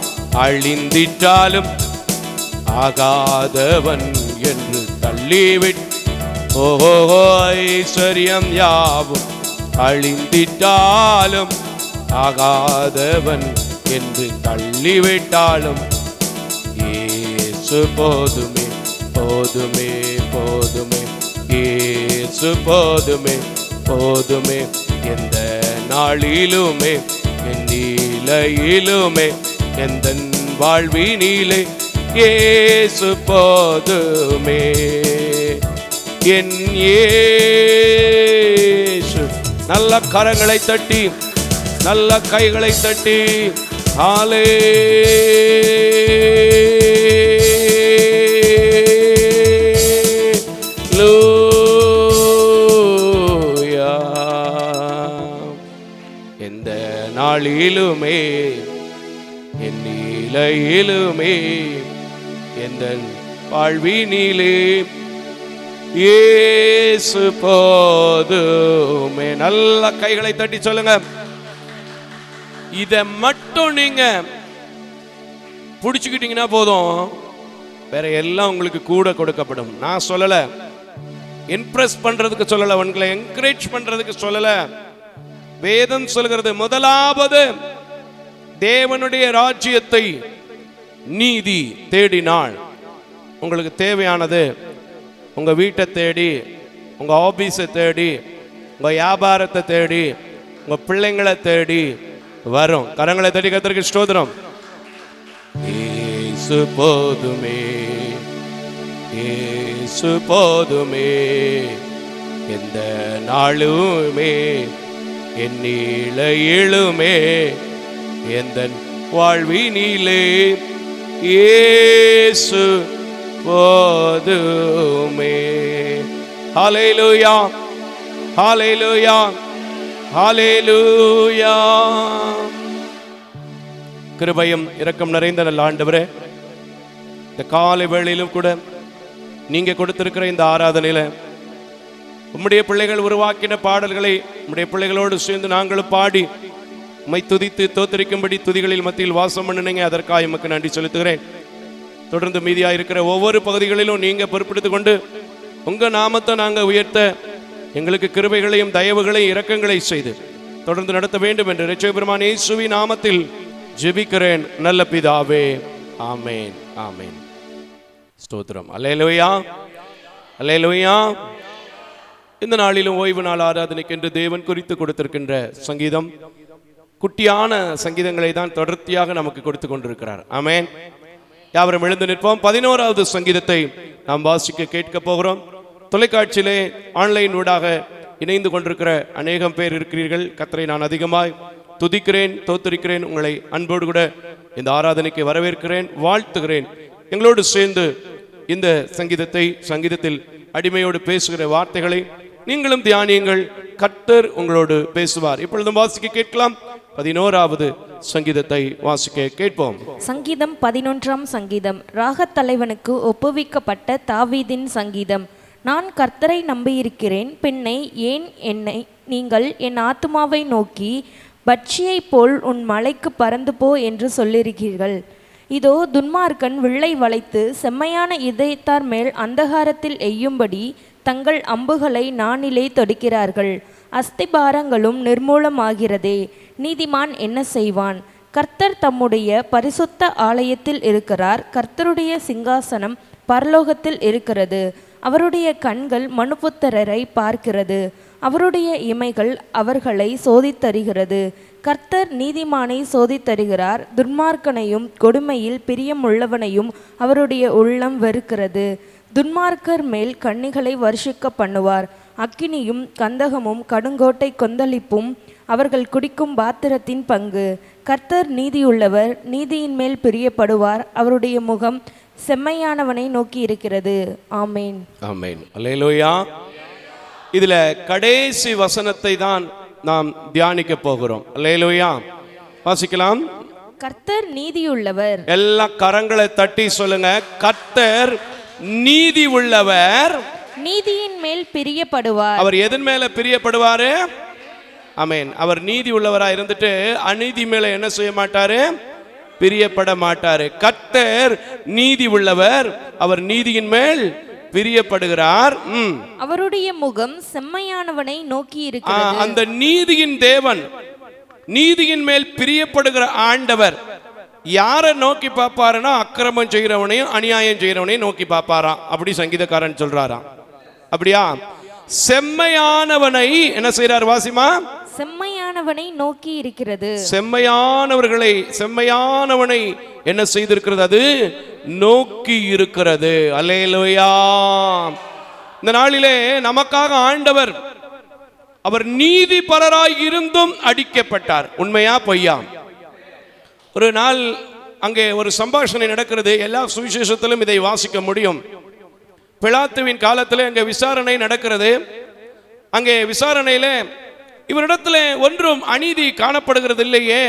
Speaker 2: அழிந்திட்டாலும் ஆகாதவன் என்று தள்ளிவிட். ஓஹோ, ஐஸ்வர்யம் யாவும் அழிந்திட்டாலும் ஆகாதவன் என்று தள்ளிவிட்டாலும் இயேசு போதுமே போதுமே போதுமே, இயேசு போதுமே போதுமே, எந்த நாளிலுமே என் நிலையிலுமே எந்த வாழ்வினிலே இயேசு போதுமே, என் இயேசு. நல்ல கரங்களை தட்டி, நல்ல கைகளை தட்டி, ஹல்லேலூயா. எந்த நாளிலுமே என் நிலையிலுமே எந்த வாழ்வினிலே இயேசு போதுமே. நல்ல கைகளை தட்டி சொல்லுங்க. இத மட்டும் நீங்க புடிச்சுக்கிட்டீங்கன்னா போதும், வேற எல்லாம் உங்களுக்கு கூட கொடுக்கப்படும். நான் சொல்லல, இம்ப்ரெஸ் பண்றதுக்கு சொல்லல, உங்களை என்கரேஜ் பண்றதுக்கு சொல்லல. வேதம் சொல்கிறது, முதலாவது தேவனுடைய ராஜ்யத்தை நீதி தேடினாள். உங்களுக்கு தேவையானது உங்க வீட்டை தேடி, உங்க ஆபீஸை தேடி, உங்க வியாபாரத்தை தேடி, உங்க பிள்ளைங்களை தேடி வரும். கரங்களை தட்டி கர்த்தருக்கு ஸ்தோத்திரம். இயேசு போதுமே, இயேசு போதுமே, எந்த நாளுமே என் நிலையிலுமே எந்த வாழ்வினிலே இயேசு போதுமே. ஹல்லேலூயா, ஹல்லேலூயா, ஹல்லேலூயா. கிருபையும் இரக்கம் நிறைந்த நல்ல ஆண்டவரே, இந்த காலை வேளையிலும் கூட நீங்க கொடுத்திருக்கிற இந்த ஆராதனையில உம்முடைய பிள்ளைகள் உருவாக்கின பாடல்களை உம்முடைய பிள்ளைகளோடு சேர்ந்து நாங்களும் பாடி உம்மை துதித்து தோத்தரிக்கும்படி துதிகளில் மத்தியில் வாசம் பண்ணினீங்க. அதற்காக எமக்கு நன்றி செலுத்துகிறேன். தொடர்ந்து மீதியாக இருக்கிற ஒவ்வொரு பகுதிகளிலும் நீங்க பொறுப்பெடுத்துக் கொண்டு உங்க நாமத்தை நாங்கள் உயர்த்த எங்களுக்கு கிருபைகளையும் தயவுகளையும் இரக்கங்களை செய்து தொடர்ந்து நடத்த வேண்டும் என்று இரட்சகர் பெருமான் இயேசுவின் நாமத்தில் ஜெபிக்கிறேன் நல்ல பிதாவே. ஆமேன், ஆமேன். ஸ்தோத்திரம். அல்லேலூயா, அல்லேலூயா. இந்த நாளிலும் ஓய்வு நாள் ஆராதனைக்கு என்று தேவன் குறித்து கொடுத்திருக்கின்ற சங்கீதம் குட்டியான சங்கீதங்களை தான் தொடர்ச்சியாக நமக்கு கொடுத்து கொண்டிருக்கிறார். ஆமென். யாவரும் எழுந்து நிற்போம். 11வது சங்கீதத்தை நாம் வாசிக்க கேட்க போகிறோம். தொலைக்காட்சியிலே ஆன்லைன் ஊடாக இணைந்து கொண்டிருக்கிற அநேகம் பேர் இருக்கிறீர்கள். கர்த்தரை நான் அதிகமாய் துதிக்கிறேன், தோத்தரிக்கிறேன். உங்களை அன்போடு கூட இந்த ஆராதனைக்கு வரவேற்கிறேன், வாழ்த்துகிறேன். எங்களோடு சேர்ந்து இந்த சங்கீதத்தில் அடிமையோடு பேசுகிற வார்த்தைகளை நீங்களும் தியானியுங்கள். கர்த்தர் உங்களோடு பேசுவார். இப்பொழுதும் வாசிக்க கேட்கலாம். 11வது சங்கீதத்தை வாசிக்க கேட்போம்.
Speaker 3: சங்கீதம் 11ஆம் சங்கீதம். ராகத் தலைவனுக்கு ஒப்புவிக்கப்பட்ட தாவீதின் சங்கீதம். நான் கர்த்தரை நம்பியிருக்கிறேன், பின்னை ஏன் என்னை நீங்கள் என் ஆத்துமாவை நோக்கி பட்சியைப் போல் உன் மலைக்கு பறந்து போ என்று சொல்லியிருக்கிறீர்கள். இதோ துன்மார்க்கன் வில்லை வளைத்து செம்மையான இதயத்தார் மேல் அந்தகாரத்தில் எய்யும்படி தங்கள் அம்புகளை நானிலே தொடுக்கிறார்கள். அஸ்திபாரங்களும் நிர்மூலமாகிறதே. நீதிமான் என்ன செய்வான்? கர்த்தர் தம்முடைய பரிசுத்த ஆலயத்தில் இருக்கிறார். கர்த்தருடைய சிங்காசனம் பரலோகத்தில் இருக்கிறது. அவருடைய கண்கள் மனுபுத்திரரை பார்க்கிறது. அவருடைய இமைகள் அவர்களை சோதித்தருகிறது. கர்த்தர் நீதிமானை சோதித்தருகிறார். துன்மார்க்கனையும் கொடுமையில் பிரியமுள்ளவனையும் அவருடைய உள்ளம் வெறுக்கிறது. துன்மார்க்கர் மேல் கண்ணிகளை வருஷிக்க பண்ணுவார். அக்கினியும் கந்தகமும் கடுங்கோட்டை கொந்தளிப்பும் அவர்கள் குடிக்கும் பாத்திரத்தின் பங்கு. கர்த்தர் நீதியுள்ளவர், நீதியின் மேல் பிரியப்படுவார். அவருடைய முகம் செம்மையானவனை நோக்கி இருக்கிறது. ஆமேன்.
Speaker 2: ஆமேன். அல்லேலூயா. இதுல கடைசி வசனத்தை தான் நாம் தியானிக்க போகிறோம். அல்லேலூயா. வாசிக்கலாம்.
Speaker 3: கர்த்தர் நீதியுள்ளவர்.
Speaker 2: எல்லா கரங்களை தட்டி சொல்லுங்க. கர்த்தர் நீதி உள்ளவர்,
Speaker 3: நீதியின் மேல் பிரியப்படுவார்.
Speaker 2: அவர் எதன் மேல பிரியப்படுவாரு? ஆமென். அவர் நீதி உள்ளவரா இருந்துட்டு அநீதி மேல என்ன செய்ய மாட்டாரு? பிரியப்பட மாட்டாரு. கர்த்தர் நீதி உள்ளவர், அவர் நீதியின் மேல் பிரியப்படுகிறார்.
Speaker 3: அவருடைய முகம் செம்மையானவனை நோக்கி இருக்கிறது.
Speaker 2: அந்த நீதியின் தேவன், நீதியின் மேல் பிரியப்படுகிற ஆண்டவர் யாரை நோக்கி பார்ப்பாருன்னா அக்கிரமம் செய்கிறவனையும் அநியாயம் செய்கிறவனையும் நோக்கி பார்ப்பாராம். அப்படி சங்கீதக்காரன் சொல்றாராம். அப்படியா? செம்மையானவனை என்ன செய்யறார்? வாசிமா.
Speaker 3: செம்மையானவனை நோக்கி இருக்கிறது.
Speaker 2: செம்மையானவனை என்ன செய்திருக்கிறது? அது நோக்கி இருக்கிறது. அல்லேலூயா. இந்த நாளிலே நமக்காக ஆண்டவர், அவர் நீதிபரராய் இருந்தும் அடிக்கப்பட்டார். உண்மையா பொய்யா? ஒரு நாள் அங்கே ஒரு சம்பாஷணை நடக்கிறது. எல்லா சுவிசேஷத்திலும் இதை வாசிக்க முடியும். பிலாத்துவின் காலத்தில் அங்கே விசாரணை நடக்கிறது. அங்கே விசாரணையில இவரிடத்துல ஒன்றும் அநீதி காணப்படுகிறது இல்லையே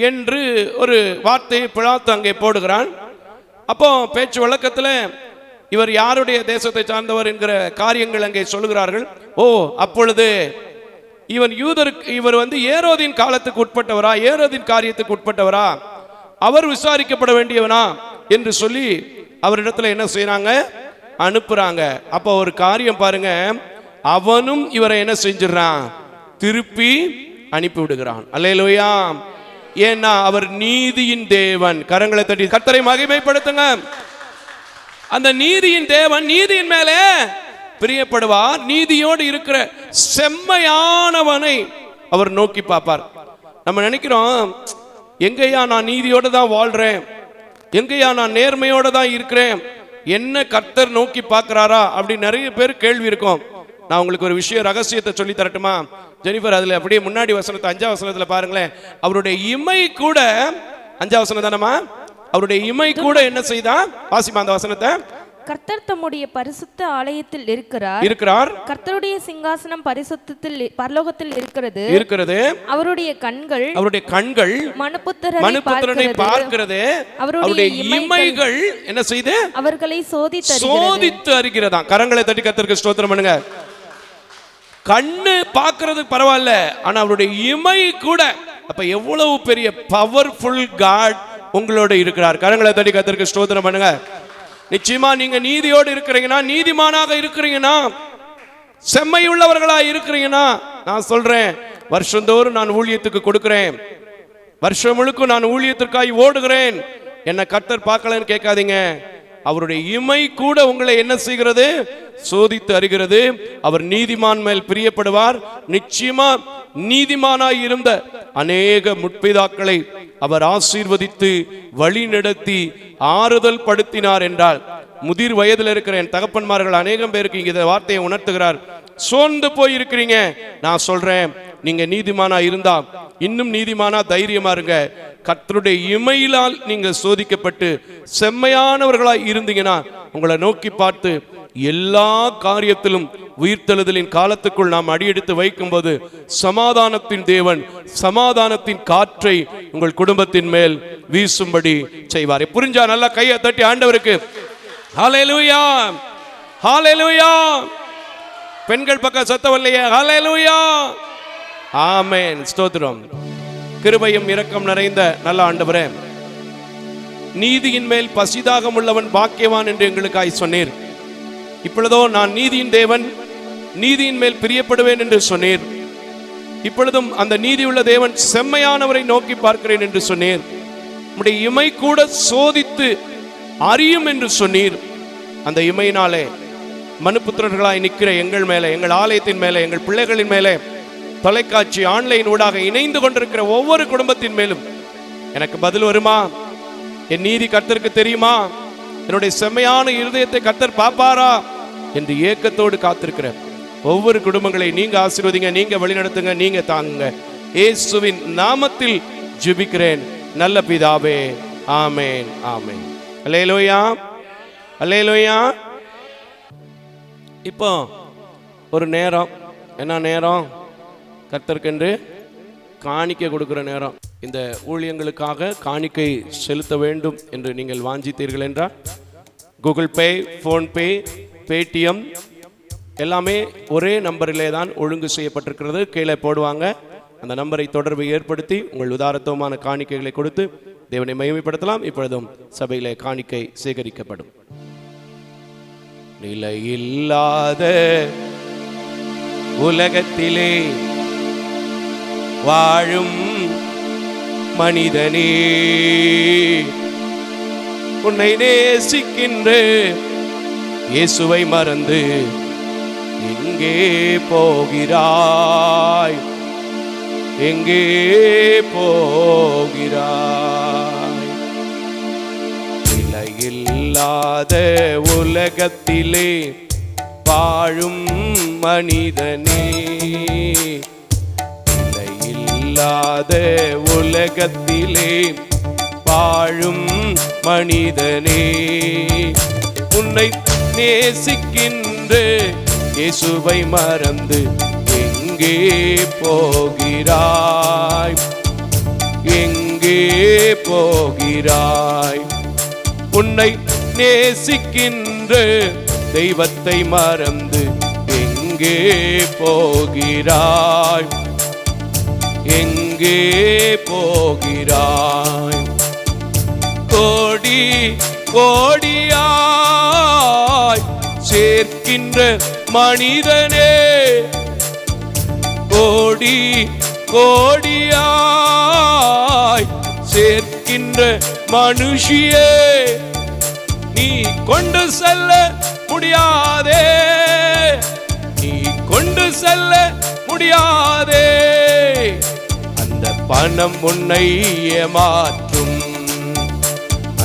Speaker 2: என்று ஒரு வார்த்தையை பிலாத்து அங்கே போடுகிறான். அப்போ பேச்சு வழக்கத்தில் இவர் யாருடைய தேசத்தை சார்ந்தவர் என்கிற காரியங்கள் அங்கே சொல்லுகிறார்கள். அப்பொழுது இவர் ஏரோதின் காலத்துக்கு உட்பட்டவரா, ஏரோதின் காரியத்துக்கு உட்பட்டவரா, அவர் விசாரிக்கப்பட வேண்டியவனா என்று சொல்லி அவரிடத்துல என்ன செய்யறாங்க? அனுப்புறாங்க. அப்போ ஒரு காரியம் பாருங்க, அவனும் இவரை என்ன செஞ்சிடறான்? திருப்பி அனுப்பி விடுகிறான். அல்லேலூயா. ஏன்னா அவர் நீதியின் தேவன். கரங்களை தட்டி கர்த்தரை மகிமைப்படுத்துங்க. அந்த நீதியின் தேவன் நீதியின் மேலே பிரியப்படுவார். நீதியோடு இருக்கிற செம்மையானவனை அவர் நோக்கி பார்ப்பார். நம்ம நினைக்கிறோம், எங்கேயா நான் நீதியோடு தான் வாழ்றேன், எங்கேயா நான் நேர்மையோடு தான் இருக்கிறேன், என்ன கர்த்தர் நோக்கி பார்க்கிறாரா அப்படி நிறைய பேர் கேள்வி இருக்கும். நான் உங்களுக்கு ஒரு விஷயம் ரகசியத்தை சொல்லி தரட்டுமா ஜெனிஃபர்? அதுல அப்படியே முன்னாடி வசனத்தை 5ஆம் வசனத்துல பாருங்களேன். அவருடைய இமை கூட, 5ஆம் வசனம் தானமா, அவருடைய இமை கூட என்ன செய்தா? வாசிமா அந்த வசனத்தை.
Speaker 3: கர்த்தர் தம்முடைய பரிசுத்த ஆலயத்தில் இருக்கிறார். கர்த்தருடைய சிங்காசனம் பரிசுத்தத்தில் பரலோகத்தில் இருக்கிறது. அவருடைய கண்கள் மனுபுத்திரரை பார்க்கிறது. அவருடைய இமைகள் என்ன செய்து? அவர்களை சோதித்து அறிகிறதா. கரங்களை தட்டி கர்த்தருக்கு ஸ்தோத்திரம் பண்ணுங்க.
Speaker 2: கண்ணு பார்க்கிறது பரவாயில்ல, ஆனா அவருடைய இமை கூட. அப்ப எவ்வளவு பெரிய பவர்ஃபுல் காட் உங்களோட இருக்கிறார். கரங்களை தட்டி கர்த்தருக்கு ஸ்தோத்திரம் பண்ணுங்க. நிச்சயமா நீங்க நீதியோடு இருக்கிறீங்கன்னா, நீதிமானாக இருக்கிறீங்கன்னா, செம்மையுள்ளவர்களா இருக்கிறீங்கன்னா, நான் சொல்றேன், வருஷந்தோறும் நான் ஊழியத்துக்கு கொடுக்கிறேன், வருஷம் முழுக்க நான் ஊழியத்திற்காய் ஓடுகிறேன், என்ன கர்த்தர் பார்க்கலன்னு கேட்காதீங்க. அவருடைய இமை கூட உங்களை என்ன செய்கிறது? சோதித்து அறிகிறது. அவர் நீதிமான் மேல் பிரியப்படுவார். நிச்சயமா நீதிமானாய் இருந்த அநேக முற்பிதாக்களை அவர் ஆசீர்வதித்து வழி நடத்தி ஆறுதல் படுத்தினார் என்றால், முதிர் வயதில் இருக்கிற என் தகப்பன்மார்கள் அநேகம் பேருக்கு இங்க இந்த வார்த்தையை உணர்த்துகிறார். சோர்ந்து போய் இருக்கிறீங்க, நான் சொல்றேன், நீங்க நீதிமானா இருந்தா இன்னும் நீதிமானா தைரியமா இருங்க. கர்த்தருடைய இமையிலால் நீங்க சோதிக்கப்பட்டு செம்மையானவர்களாய் இருந்தீங்கன்னா உங்களை நோக்கி பார்த்து எல்லா காரியத்திலும் உயிர்த்தெழுதலின் காலத்துக்குள் நாம் அடியெடுத்து வைக்கும்போது சமாதானத்தின் தேவன் சமாதானத்தின் காற்றை உங்கள் குடும்பத்தின் மேல் வீசும்படி செய்வார். புரிஞ்சா நல்லா கையை தட்டி ஆண்டவருக்கு ஹல்லேலூயா, ஹல்லேலூயா. பெண்கள் பக்கம் சத்தம் இல்லையா? ஹல்லேலூயா, ஆமென், ஸ்தோத்திரம். கிருபையும் இரக்கம் நிறைந்த நல்ல ஆண்டவரே, நீதியின் மேல் பசிதாகம் உள்ளவன் பாக்கியவான் என்று எங்களுக்காய் சொன்னீர். இப்பொழுதோ நான் நீதியின் தேவன், நீதியின் மேல் பிரியப்படுவேன் என்று சொன்னீர். இப்பொழுதும் அந்த நீதியுள்ள தேவன் செம்மையானவரை நோக்கி பார்க்கிறேன் என்று சொன்னீர். உம்முடைய இமை கூட சோதித்து அறியும் என்று சொன்னீர். அந்த இமையினாலே மனுபுத்திரர்களாய் நிற்கிற எங்கள் மேலே, எங்கள் ஆலயத்தின் மேலே, எங்கள் பிள்ளைகளின் மேலே, தொலைக்காட்சி ஆன்லைன் ஊடாக இணைந்து கொண்டிருக்கிற ஒவ்வொரு குடும்பத்தின் மேலும் எனக்கு பதில் வருமா? என் நீதி கர்த்தருக்கு தெரியுமா? என்னுடைய செம்மையான இருதயத்தை கர்த்தர் பாப்பாரா என்று ஏக்கத்தோடு காத்திருக்கிற ஒவ்வொரு குடும்பங்களை நீங்க ஆசீர்வதிங்க, நீங்க வழிநடத்துங்க, நீங்க தாங்குங்க. இயேசுவின் நாமத்தில் ஜெபிக்கிறேன் நல்ல பிதாவே, ஆமென், ஆமென். அல்லேலூயா, அல்லேலூயா. இப்போ ஒரு நேரம், என்ன நேரம்? கர்த்தருக்கென்று காணிக்கை கொடுக்கிற நேரம். இந்த ஊழியங்களுக்காக காணிக்கை செலுத்த வேண்டும் என்று நீங்கள் வாஞ்சித்தீர்கள் என்றால் கூகுள் பே, ஃபோன்பே, பேடிஎம் எல்லாமே ஒரே நம்பரிலே தான் ஒழுங்கு செய்யப்பட்டிருக்கிறது. கீழே போடுவாங்க. அந்த நம்பரை தொடர்பு ஏற்படுத்தி உங்கள் உதாரத்துவமான காணிக்கைகளை கொடுத்து தேவனை மகிமைப்படுத்தலாம். இப்பொழுதும் சபையிலே காணிக்கை சேகரிக்கப்படும். நிலையில்லாத உலகத்திலே வாழும் மனிதனே, உன்னை நேசிக்கின்ற இயேசுவை மறந்து எங்கே போகிறாய்? எங்கே போகிறாய்? நிலையில்லாத உலகத்திலே வாழும் மனிதனே, நிலையில்லாத உலகத்திலே வாழும் மனிதனே, உன்னை நேசிக்கின்ற இயேசுவை மறந்து எங்கே போகிறாய்? எங்கே போகிறாய்? உன்னை நேசிக்கின்ற தெய்வத்தை மறந்து எங்கே போகிறாய்? எங்கே போகிறாய்? கோடி கோடியாய் சேர்க்கின்ற மனிதனே, கோடி கோடியாய் சேர்க்கின்ற மனுஷியே, நீ கொண்டு செல்ல முடியாதே, நீ கொண்டு செல்ல முடியாதே. அந்த பணம் உன்னை ஏமாற்றும்,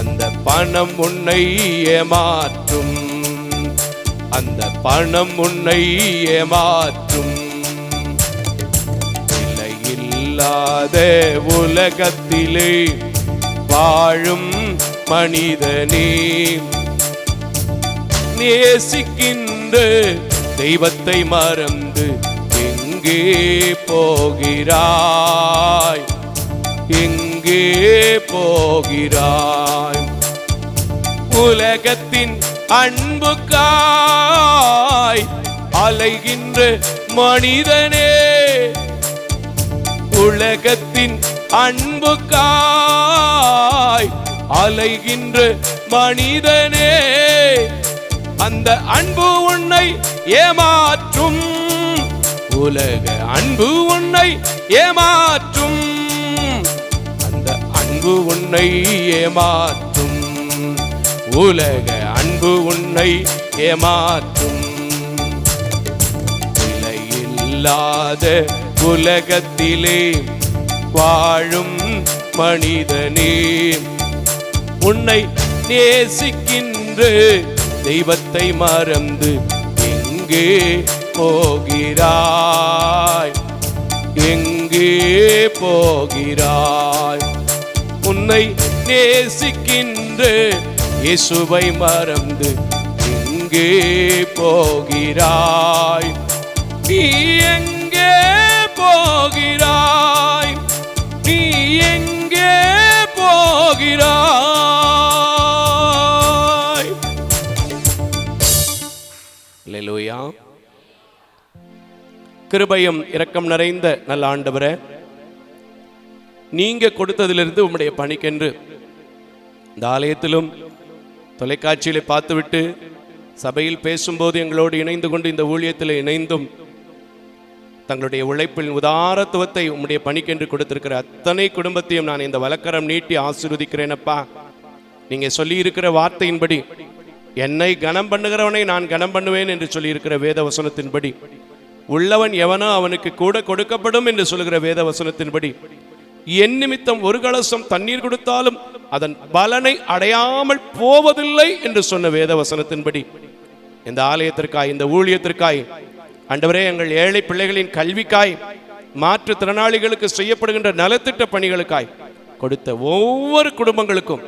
Speaker 2: அந்த பணம் உன்னை ஏமாற்றும், அந்த பணம் உன்னை ஏமாற்றும். நிலையில்லாத உலகத்திலே வாழும் மனிதனே, நேசிக்கின்ற தெய்வத்தை மறந்து எங்கே போகிறாய்? எங்கே போகிறாய்? உலகத்தின் அன்புக்காய் அலைகின்ற மனிதனே, உலகத்தின் அன்புக்காய் அலைகின்ற மனிதனே, அந்த அன்பு உன்னை ஏமாற்றும், உலக அன்பு உன்னை ஏமாற்றும், அந்த அன்பு உன்னை ஏமாற்றும், உலக அன்பு உன்னை ஏமாற்றும். நிலையில்லாத உலகத்திலே வாழும் மனிதனே, உன்னை நேசிக்கின்ற தெய்வத்தை மறந்து எங்கே போகிறாய்? எங்கே போகிறாய்? உன்னை நேசிக்கின்ற இயேசுவை மறந்து எங்கே போகிறாய்? நீ எங்கே போகிறாய்? நீ எங்கே போகிறாய்? அல்லேலூயா. கிருபையும் இரக்கம் நிறைந்த நல்ல ஆண்டவரே, நீங்க கொடுத்ததிலிருந்து உம்முடைய பணிக்கென்று இந்த ஆலயத்திலும் தொலைக்காட்சியிலே பார்த்துவிட்டு சபையில் பேசும்போது எங்களோடு இணைந்து கொண்டு இந்த ஊழியத்தில் இணைந்தும் தங்களுடைய உழைப்பின் உதாரத்துவத்தை உம்முடைய பணிக்கென்று கொடுத்திருக்கிற அத்தனை குடும்பத்தையும் நான் இந்த வலக்கரம் நீட்டி ஆசீர்வதிக்கிறேனப்பா. நீங்க சொல்லி இருக்கிற வார்த்தையின்படி, என்னை கனம் பண்ணுகிறவனை நான் கனம் பண்ணுவேன் என்று சொல்லி இருக்கிற வேத வசனத்தின்படி, உள்ளவன் எவனோ அவனுக்கு கூட கொடுக்கப்படும் என்று சொல்லுகிற வேத வசனத்தின்படி, என் நிமித்தம் ஒரு கலசம் தண்ணீர் கொடுத்தாலும் அதன் பலனை அடையாமல் போவதில்லை என்று சொன்ன வேத வசனத்தின்படி இந்த ஆலயத்திற்காய், இந்த ஊழியத்திற்காய் ஆண்டவரே, எங்கள் ஏழை பிள்ளைகளின் கல்விக்காய், மாற்றுத்திறனாளிகளுக்கு செய்யப்படுகின்ற நலத்திட்ட பணிகளுக்காய் கொடுத்த ஒவ்வொரு குடும்பங்களுக்கும்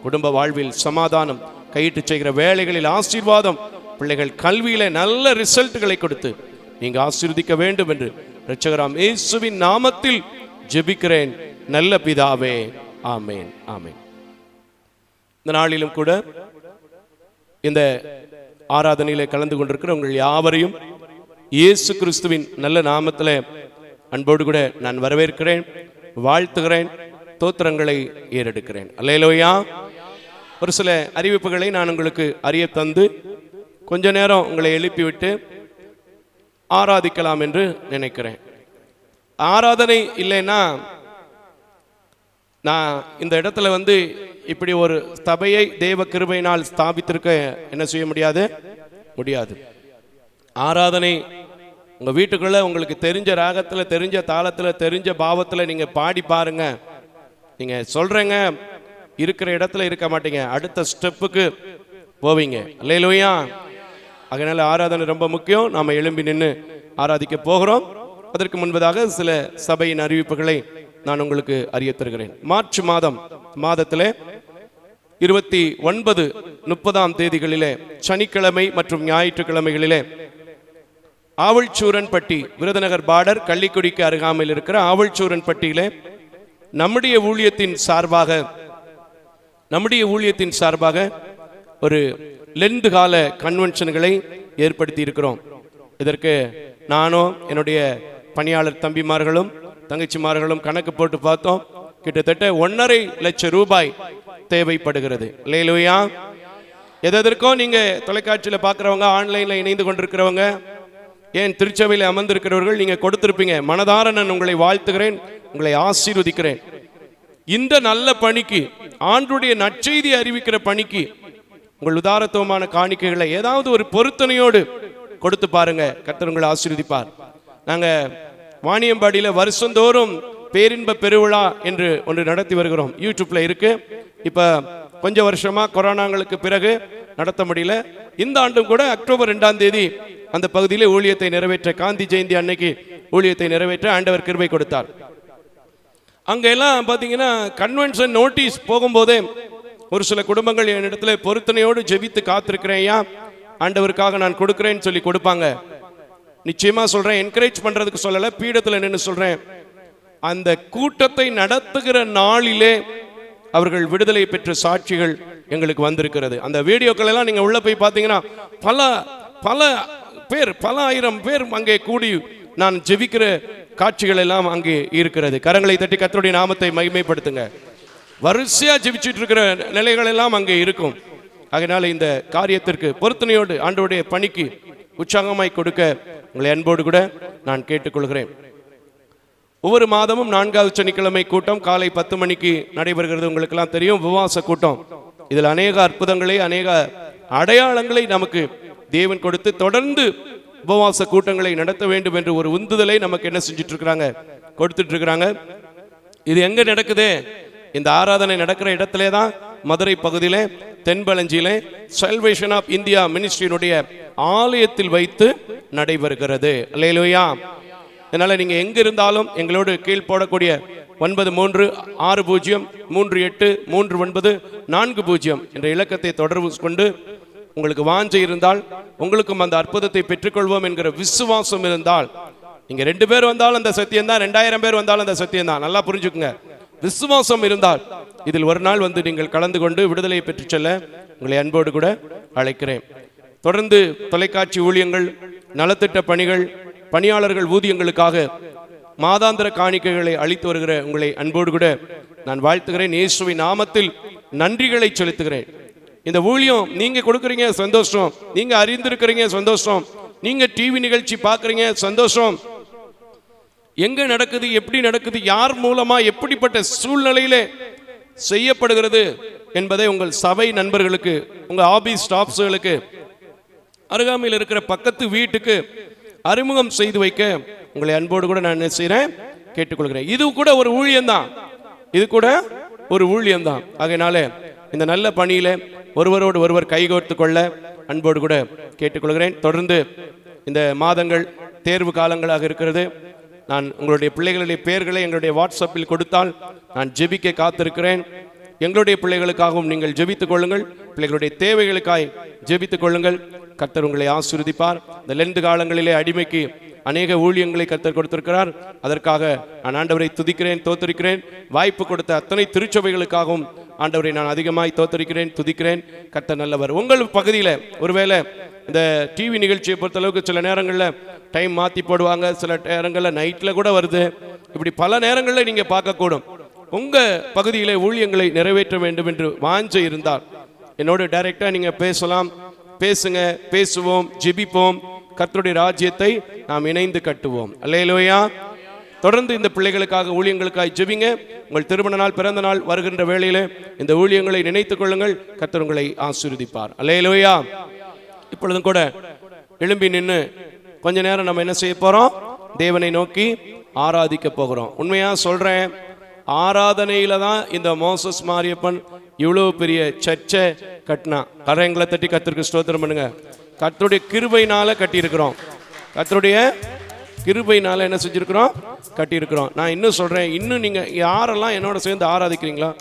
Speaker 2: குடும்ப வாழ்வில் சமாதானம், கையிட்டு செய்கிற வேலைகளில் ஆசீர்வாதம், பிள்ளைகள் கல்வியில நல்ல ரிசல்ட்டுகளை கொடுத்து நீங்க ஆசீர்வதிக்க வேண்டும் என்று இரட்சகராம் இயேசுவின் நாமத்தில் ஜெபிக்கிறேன் நல்ல பிதாவே. ஆமேன், ஆமேன். இந்த நாளிலும் கூட இந்த ஆராதனையிலே கலந்து கொண்டிருக்கிற உங்கள் யாவரையும் இயேசு கிறிஸ்துவின் நல்ல நாமத்தில் அன்போடு கூட நான் வரவேற்கிறேன், வாழ்த்துகிறேன், தோத்திரங்களை ஏறெடுக்கிறேன். அல்லேலூயா. ஒரு சில அறிவிப்புகளை நான் உங்களுக்கு அறிய தந்து கொஞ்ச நேரம் உங்களை எழுப்பிவிட்டு ஆராதிக்கலாம் என்று நினைக்கிறேன். ஆராதனை இல்லைன்னா நான் இந்த இடத்துல இப்படி ஒரு சபையை தேவ கிருபையினால் ஸ்தாபித்திருக்க என்ன செய்ய முடியாது? ஆராதனை உங்க வீட்டுக்குள்ள உங்களுக்கு தெரிஞ்ச ராகத்துல, தெரிஞ்ச தாளத்துல, தெரிஞ்ச பாவத்துல நீங்க பாடி பாருங்க. நீங்க சொல்றீங்க, இருக்கிற இடத்துல இருக்க மாட்டீங்க, அடுத்த ஸ்டெப்புக்கு போவீங்க. அல்லேலூயா. அதனால ஆராதனை ரொம்ப முக்கியம். நாம எழும்பி நின்று ஆராதிக்க போகிறோம். அதற்கு முன்பதாக சில சபையின் அறிவிப்புகளை நான் உங்களுக்கு அறிய தருகிறேன். மார்ச் மாதத்திலே 29, 30 தேதிகளிலே சனிக்கிழமை மற்றும் ஞாயிற்றுக்கிழமைகளிலே ஆவல்சூரன்பட்டி, விருதுநகர் பார்டர், கள்ளிக்குடிக்கு அருகாமையில் இருக்கிற ஆவல்சூரன்பட்டியிலே நம்முடைய ஊழியத்தின் சார்பாக ஒரு லெண்ட் கால கன்வென்ஷன்களை ஏற்படுத்தி இருக்கிறோம். இதற்கு நானும் என்னுடைய பணியாளர் தம்பிமார்களும் தங்கச்சிமார்களும் கணக்கு போட்டு பார்த்தோம். கிட்டத்தட்ட 1.5 லட்சம் ரூபாய் தேவைப்படுகிறது. அல்லேலூயா. எதற்கும் நீங்க தொலைக்காட்சியில் பார்க்குறவங்க, ஆன்லைன்ல இணைந்து கொண்டிருக்கிறவங்க, ஏன் திருச்சபையில் அமர்ந்திருக்கிறவர்கள் நீங்க கொடுத்திருப்பீங்க. மனதார நான் உங்களை வாழ்த்துகிறேன், உங்களை ஆசீர்வதிக்கிறேன். இந்த நல்ல பணிக்கு, ஆண்டுடைய நற்செய்தி அறிவிக்கிற பணிக்கு உங்கள் உதாரத்துவமான காணிக்கைகளை ஏதாவது ஒரு பொருத்தனையோடு கொடுத்து பாருங்க. கர்த்தர் உங்களை ஆசீர்வதிப்பார். நாங்க வாணியம்பாடியில் வருஷந்தோறும் பேரின்ப பெருவிழா என்று ஒன்று நடத்தி வருகிறோம். யூடியூப்ல இருக்கு. இப்ப கொஞ்ச வருஷமா கொரோனாங்களுக்கு பிறகு நடத்த முடியல. இந்த ஆண்டும் கூட அக்டோபர் 2ஆம் தேதி அந்த பகுதியில் ஊழியத்தை நிறைவேற்ற, காந்தி ஜெயந்தி அன்னைக்கு ஊழியத்தை நிறைவேற்ற ஆண்டவர் கிருபை கொடுத்தார். அங்க எல்லாம் பாத்தீங்கன்னா கன்வென்ஷன் நோட்டீஸ் போகும்போதே ஒரு சில குடும்பங்கள் என்னிடத்துல பொருத்தனையோடு ஜெபித்து காத்திருக்கிறேன், ஆண்டவருக்காக நான் கொடுக்கிறேன்னு சொல்லி கொடுப்பாங்க. நிச்சயமா சொல்றேன், என்கரேஜ் பண்றதுக்கு சொல்லல, பீடத்துல நின்று சொல்றேன், அந்த கூட்டத்தை நடத்துகிற நாளிலே அவர்கள் விடுதலை பெற்ற சாட்சிகள் எங்களுக்கு வந்திருக்கிறது. அந்த வீடியோக்கள் எல்லாம் நீங்க உள்ள போய் பார்த்தீங்கன்னா பல பேர், பல ஆயிரம் பேர் அங்கே கூடி நான் ஜெபிக்கிற காட்சிகள் எல்லாம் அங்கே இருக்கிறது. கரங்களை தட்டி கர்த்தருடைய நாமத்தை மகிமைப்படுத்துங்க. வரிசையா ஜெபிச்சுட்டு இருக்கிற நிலைகள் எல்லாம் அங்கே இருக்கும். அதனால இந்த காரியத்திற்கு பொருத்தனையோடு ஆண்டவருடைய பணிக்கு உற்சாகமாய் கொடுக்க உங்களை அன்போடு கூட நான் கேட்டுக்கொள்கிறேன். ஒவ்வொரு மாதமும் 4வது சனிக்கிழமை கூட்டம் காலை 10 மணிக்கு நடைபெறுகிறது. உங்களுக்கு எல்லாம் தெரியும், உபவாச கூட்டம். இதில் அநேக அற்புதங்களை, அநேக அடையாளங்களை நமக்கு தேவன் கொடுத்து தொடர்ந்து உபவாச கூட்டங்களை நடத்த வேண்டும் என்று ஒரு உந்துதலை நமக்கு என்ன செஞ்சுட்டு இருக்கிறாங்க, கொடுத்துட்டு இருக்கிறாங்க. இது எங்க நடக்குது? இந்த ஆராதனை நடக்கிற இடத்திலே தான் மதுரை பகுதியிலே தென்பழஞ்சியிலே சல்வேஷன் ஆஃப் இந்தியா மினிஸ்ட்ரியினுடைய ஆலயத்தில் வைத்து நடைபெறுகிறது. அல்லேலூயா. அதனால நீங்க எங்க இருந்தாலும் எங்களோடு கீழ் போடக்கூடிய 9360383940 என்ற இலக்கத்தை தொடர்பு கொண்டு உங்களுக்கு வாஞ்சை இருந்தால், உங்களுக்கும் அந்த அற்புதத்தை பெற்றுக்கொள்வோம் என்கிற விசுவாசம் இருந்தால், நீங்க 2 பேர் வந்தாலும் அந்த சத்தியம் தான், 2000 பேர் வந்தாலும் அந்த சத்தியம் தான். நல்லா புரிஞ்சுக்குங்க. விசுவாசம் இருந்தால் இதில் ஒரு நாள் வந்து நீங்கள் கலந்து கொண்டு விடுதலையை பெற்று செல்ல உங்களை அன்போடு கூட அழைக்கிறேன். தொடர்ந்து தொலைக்காட்சி ஊழியங்கள், நலத்திட்ட பணிகள், பணியாளர்கள் ஊதியங்களுக்காக மாதாந்திர காணிக்கைகளை அளித்து வருகிற உங்களை அன்போடு கூட நான் வாழ்த்துகிறேன். இயேசுவின் நாமத்தில் நன்றிகளை செலுத்துகிறேன். இந்த ஊழியம் நீங்க கொடுக்குறீங்க, சந்தோஷம். நீங்க அறிந்திருக்கிறீங்க, சந்தோஷம். நீங்க டிவி நிகழ்ச்சி பார்க்குறீங்க, சந்தோஷம். எங்க நடக்குது, எப்படி நடக்குது, யார் மூலமா, எப்படிப்பட்ட சூழ்நிலையிலே செய்யப்படுகிறது என்பதை உங்கள் சபை நண்பர்களுக்கு, உங்க ஆபீஸ் ஸ்டாஃப்ஸ்களுக்கு, அருகாமையில் இருக்கிற பக்கத்து வீட்டுக்கு அறிமுகம் செய்து வைக்க உங்களை அன்போடு கூட நான் என்ன செய்கிறேன், கேட்டுக்கொள்கிறேன். இது கூட ஒரு ஊழியம்தான், இது கூட ஒரு ஊழியம்தான். ஆகையினால இந்த நல்ல பணியில ஒருவரோடு ஒருவர் கைகோர்த்து கொள்ள அன்போடு கூட கேட்டுக்கொள்கிறேன். தொடர்ந்து இந்த மாதங்கள் தேர்வு காலங்களாக இருக்கிறது. நான் உங்களுடைய பிள்ளைகளுடைய பெயர்களை எங்களுடைய வாட்ஸ்அப்பில் கொடுத்தால் நான் ஜெபிக்க காத்திருக்கிறேன். எங்களுடைய பிள்ளைகளுக்காகவும் நீங்கள் ஜெபித்துக் கொள்ளுங்கள். பிள்ளைகளுடைய தேவைகளுக்காய் ஜெபித்துக் கொள்ளுங்கள். கர்த்தர் உங்களை ஆசீர்வதிப்பார். இந்த லெந்து காலங்களிலே அடிமைக்கு அநேக ஊழியங்களை கர்த்தர் கொடுத்திருக்கிறார். அதற்காக நான் ஆண்டவரை துதிக்கிறேன், தோத்தரிக்கிறேன். வாய்ப்பு கொடுத்த அத்தனை திருச்சபைகளுக்காகவும் ஆண்டவரை நான் அதிகமாய் தோத்தரிக்கிறேன், துதிக்கிறேன். கர்த்தர் நல்லவர். உங்கள் பகுதியில் ஒருவேளை இந்த டிவி நிகழ்ச்சியை பொறுத்தளவுக்கு சில நேரங்களில் டைம் மாற்றி போடுவாங்க, சில நேரங்களில் நைட்டில் கூட வருது. இப்படி பல நேரங்களில் நீங்கள் பார்க்கக்கூடும். உங்கள் பகுதியில் ஊழியங்களை நிறைவேற்ற வேண்டும் என்று வாஞ்சை இருந்தால் என்னோடு டைரெக்டாக நீங்கள் பேசலாம். பேசுங்க, பேசுவோம், ஜெபிப்போம். கர்த்தருடைய ராஜ்யத்தை நாம் இணைந்து கட்டுவோம். அல்லேலூயா. தொடர்ந்து இந்த பிள்ளைகளுக்காக, ஊழியங்களுக்காக ஜெபிங்க. உங்கள் திருமண நாள், பிறந்த நாள் வருகின்ற வேளையிலே இந்த ஊழியங்களை நினைத்துக் கொள்ளுங்கள். கர்த்தர் உங்களை ஆசீர்வதிப்பார். அல்லேலூயா. இப்பொழுதும் கூட எழும்பி நின்று கொஞ்ச நேரம் நம்ம என்ன செய்ய போறோம்? தேவனை நோக்கி ஆராதிக்க போகிறோம். உண்மையா சொல்றேன், ஆராதனையில தான் இந்த மோசஸ் மாரியப்பன் இவ்வளவு பெரிய சர்ச்சை கட்டினா. கரங்களை தட்டி கர்த்தருக்கு ஸ்தோத்திரம் பண்ணுங்க. கர்த்தருடைய கிருபையினால கட்டியிருக்கிறோம். கர்த்தருடைய கிருபையினால என்ன செஞ்சிருக்கிறோம்? கட்டியிருக்கிறோம். நான் இன்னும் சொல்றேன், இன்னும் நீங்க யாரெல்லாம் என்னோட சேர்ந்து ஆராதிக்கிறீங்களா,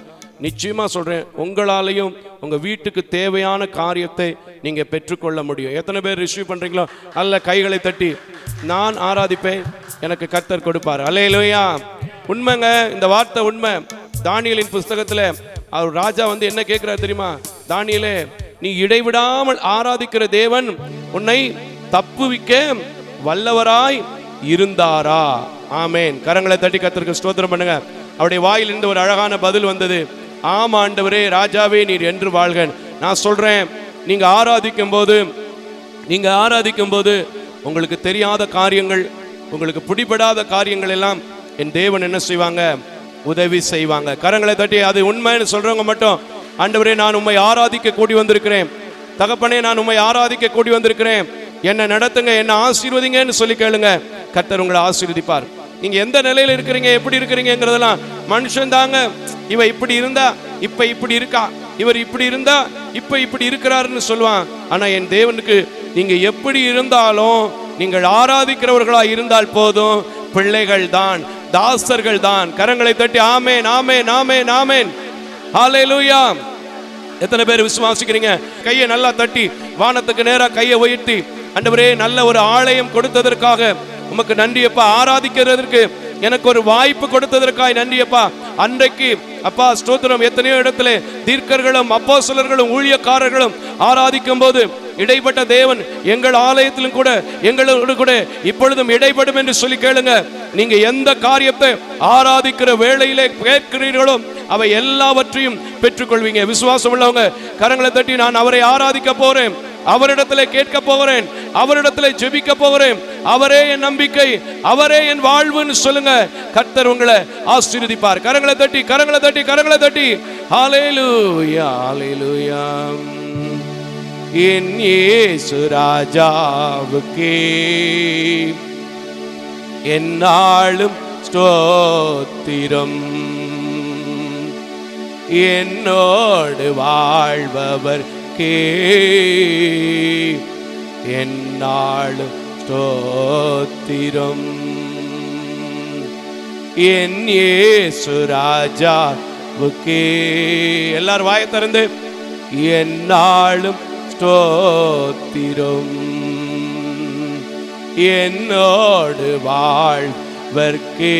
Speaker 2: நிச்சயமா சொல்றேன், உங்களாலையும் உங்க வீட்டுக்கு தேவையான காரியத்தை நீங்க பெற்றுக்கொள்ள முடியும். எத்தனை பேர் ரிசீவ் பண்றீங்களோ அல்ல கைகளை தட்டி நான் ஆராதிப்பேன், எனக்கு கர்த்தர் கொடுப்பார். அல்லேலூயா. உண்மைங்க, இந்த வார்த்தை உண்மை. தானியேலின் புஸ்தகத்துல அவர் ராஜா வந்து என்ன கேட்கிறார் தெரியுமா? தானியேலே, நீ இடைவிடாமல் ஆராதிக்கிற தேவன் உன்னை தப்புவிக்க வல்லவராய் இருந்தாரா? ஆமேன். கரங்களை தட்டி கர்த்தருக்கு ஸ்தோத்திரம் பண்ணுங்க. அவருடைய வாயிலிருந்து ஒரு அழகான பதில் வந்தது. ஆமா ஆண்டவரே, ராஜாவே நீர் என்று வாழ்க. நான் சொல்றேன், நீங்க ஆராதிக்கும் போது உங்களுக்கு தெரியாத காரியங்கள், உங்களுக்கு பிடிபடாத காரியங்கள் எல்லாம் என் தேவன் என்ன செய்வாங்க? உதவி செய்வாங்க. கரங்களை தட்டி அது உண்மைன்னு சொல்றவங்க மட்டும், ஆண்டவரே நான் உம்மை ஆராதிக்க கூடி வந்திருக்கிறேன், தகப்பனே நான் உம்மை ஆராதிக்க கூடி வந்திருக்கிறேன், என்ன நடத்துங்க, என்ன ஆசீர்வதிங்கன்னு சொல்லி கேளுங்க. கர்த்தர் உங்களை ஆசீர்வதிப்பார். நீங்க எந்த நிலையில இருக்கிறீங்க, எப்படி இருக்கிறீங்கிறதெல்லாம் மனுஷன் தாங்க. இவ இப்படி இருந்தா இப்ப இப்படி இருக்கா, இவர் இப்படி இருந்தா இப்ப இப்படி இருக்கிறாருன்னு சொல்லுவான். ஆனா என் தேவனுக்கு நீங்க எப்படி இருந்தாலும் நீங்கள் ஆராதிக்கிறவர்களா இருந்தால் போதும். பிள்ளைகள் தான், தாசர்கள் தான். கரங்களை தட்டி ஆமேன், ஆமேன், ஆமேன், ஆமேன். ஹல்லேலூயா. எத்தனை பேர் விசுவாசிக்கிறீங்க? கையை நல்லா தட்டி வானத்துக்கு நேரா கையை உயர்த்தி, ஆண்டவரே நல்ல ஒரு ஆலயம் கொடுத்ததற்காக உமக்கு நன்றியப்பா, ஆராதிக்கிறதற்கு எனக்கு ஒரு வாய்ப்பு கொடுத்ததற்காக நன்றியப்பா. அன்றைக்கு அப்பா ஸ்தோத்திரம், எத்தனையோ இடத்துல தீர்க்கர்களும் அப்போஸ்தலர்களும் ஊழியக்காரர்களும் ஆராதிக்கும் போது இடைப்பட்ட தேவன் எங்கள் ஆலயத்திலும் கூட எங்களோடு கூட இப்பொழுதும் இடைப்படும் என்று சொல்லி கேளுங்க. நீங்க எந்த காரியத்தை ஆராதிக்கிற வேளையிலே கேட்கிறீர்களோ அவை எல்லாவற்றையும் பெற்றுக்கொள்வீங்க. விசுவாசம் உள்ளவங்க கரங்களை தட்டி நான் அவரை ஆராதிக்க போறேன், அவரிடத்துல கேட்க போகிறேன், அவரிடத்துல ஜெபிக்க போகிறேன், அவரே என் நம்பிக்கை, அவரே என் வாழ்வுன்னு சொல்லுங்க. கர்த்தர் உங்களை ஆசீர்வதிப்பார். கரங்களை தட்டி கரங்களை தட்டி கரங்களை தட்டி ஹல்லேலூயா, ஹல்லேலூயா. என் இயேசு ராஜாவுக்கே என்னாலும் ஸ்தோத்திரம். என்னோடு வாழ்பவர்க்கே என்னாலும் ஸ்தோத்திரம். என் இயேசு ராஜாவுக்கே, எல்லாரும் வாயை திறந்து, என்னாலும் ஸ்தோத்திரம். என்னோடு வாழ்வர்க்கே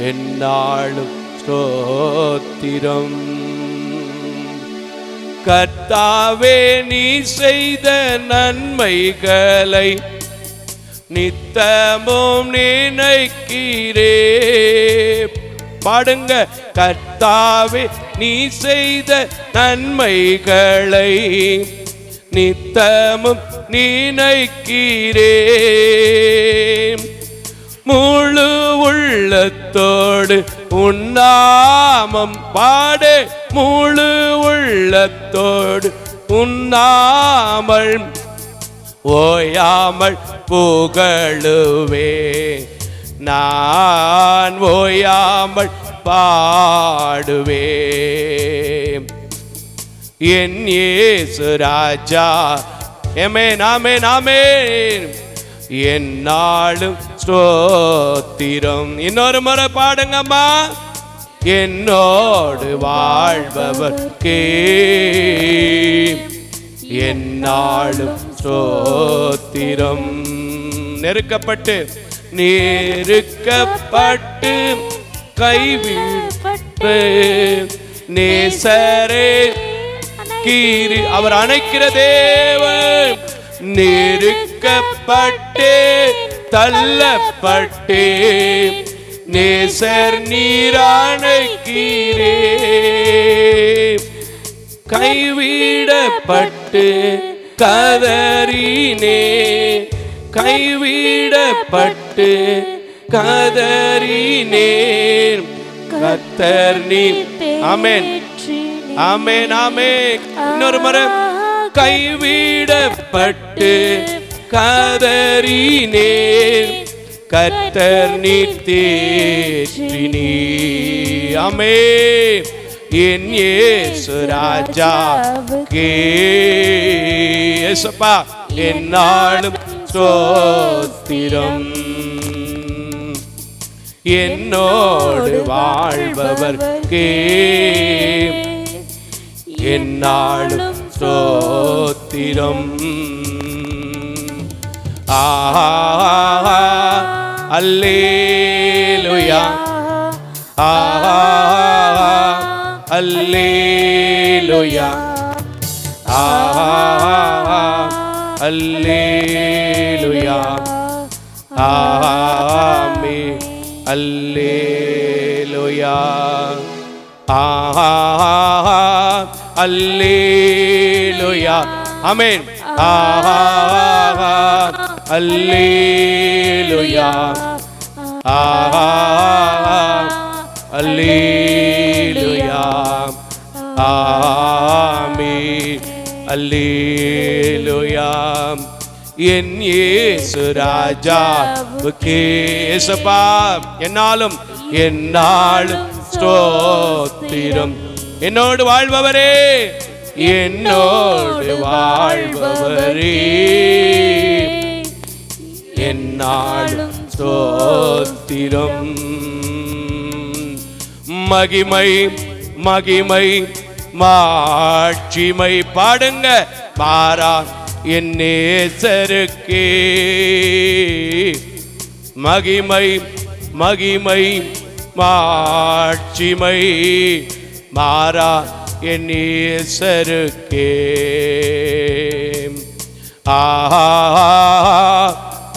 Speaker 2: என்னாலும் ஸ்தோத்திரம். கர்த்தாவே, நீ செய்த நன்மைகளை நித்தமும் நினைக்கிறே. பாடுங்க. கர்த்தாவே, நீ செய்த நன்மைகளை நித்தமும் நினைக்கிறே. முழு உள்ளத்தோடு உன்னாமம் பாடு, முழு உள்ளத்தோடு உன்னாமல் ஓயாமல் புகழுவே. நான் ஓயாமல் பாடுவே. என் இயேசு ராஜா, ஆமென் ஆமென் ஆமென், என்னாலும் ஸ்தோத்திரம். இன்னொரு முறை பாடுங்கம்மா. என்னோடு வாழ்பவர்க்கே என்னாலும் ஸ்தோத்திரம். நெருக்கப்பட்டு கைவிட்டு நேசரே கீறி, அவர் அணைக்கிற தேவன். நெருக்கப்பட்டே தள்ளப்பட்டே நேசர் நீராணைக்கீரே. கைவிடப்பட்டு கதறினே, கைவிடப்பட்டு கதறினே. கர்த்தர் நீ, ஆமென் ஆமென் ஆமென். இன்னொரு முறை. கைவிடப்பட்டு கதறினே, கர்த்தர் நீ தேற்றினீ. ஆமென். என் இயேசு ராஜாவுக்கே இயேசுப்பா என்னாலும் ஸ்தோத்திரம். என்னோடு வாழ்பவர்க்கே என்னாலும் ஸ்தோத்திரம். அல்லேலூயா, அல்லேலூயா, அல்லேலூயா, ஆமென், அல்லேலூயா, அல்லேலூயா, ஆமென், அல்லேலூயா, அல்லேலூயா, ஆமென், அல்லேலூயா. என் இயேசு ராஜாவுக்கே இயேசுப்பா என்னாலும் என்னாலும் ஸ்தோத்திரம். என்னோடு வாழ்பவரே, என்னோடு வாழ்பவரே, என்னாலும் ஸ்தோத்திரம். மகிமை மகிமை மாட்சிமை பாடுங்க. மாறா என் நேசருக்கே மகிமை மகிமை மாட்சிமை மாறா என் நேசருக்கே.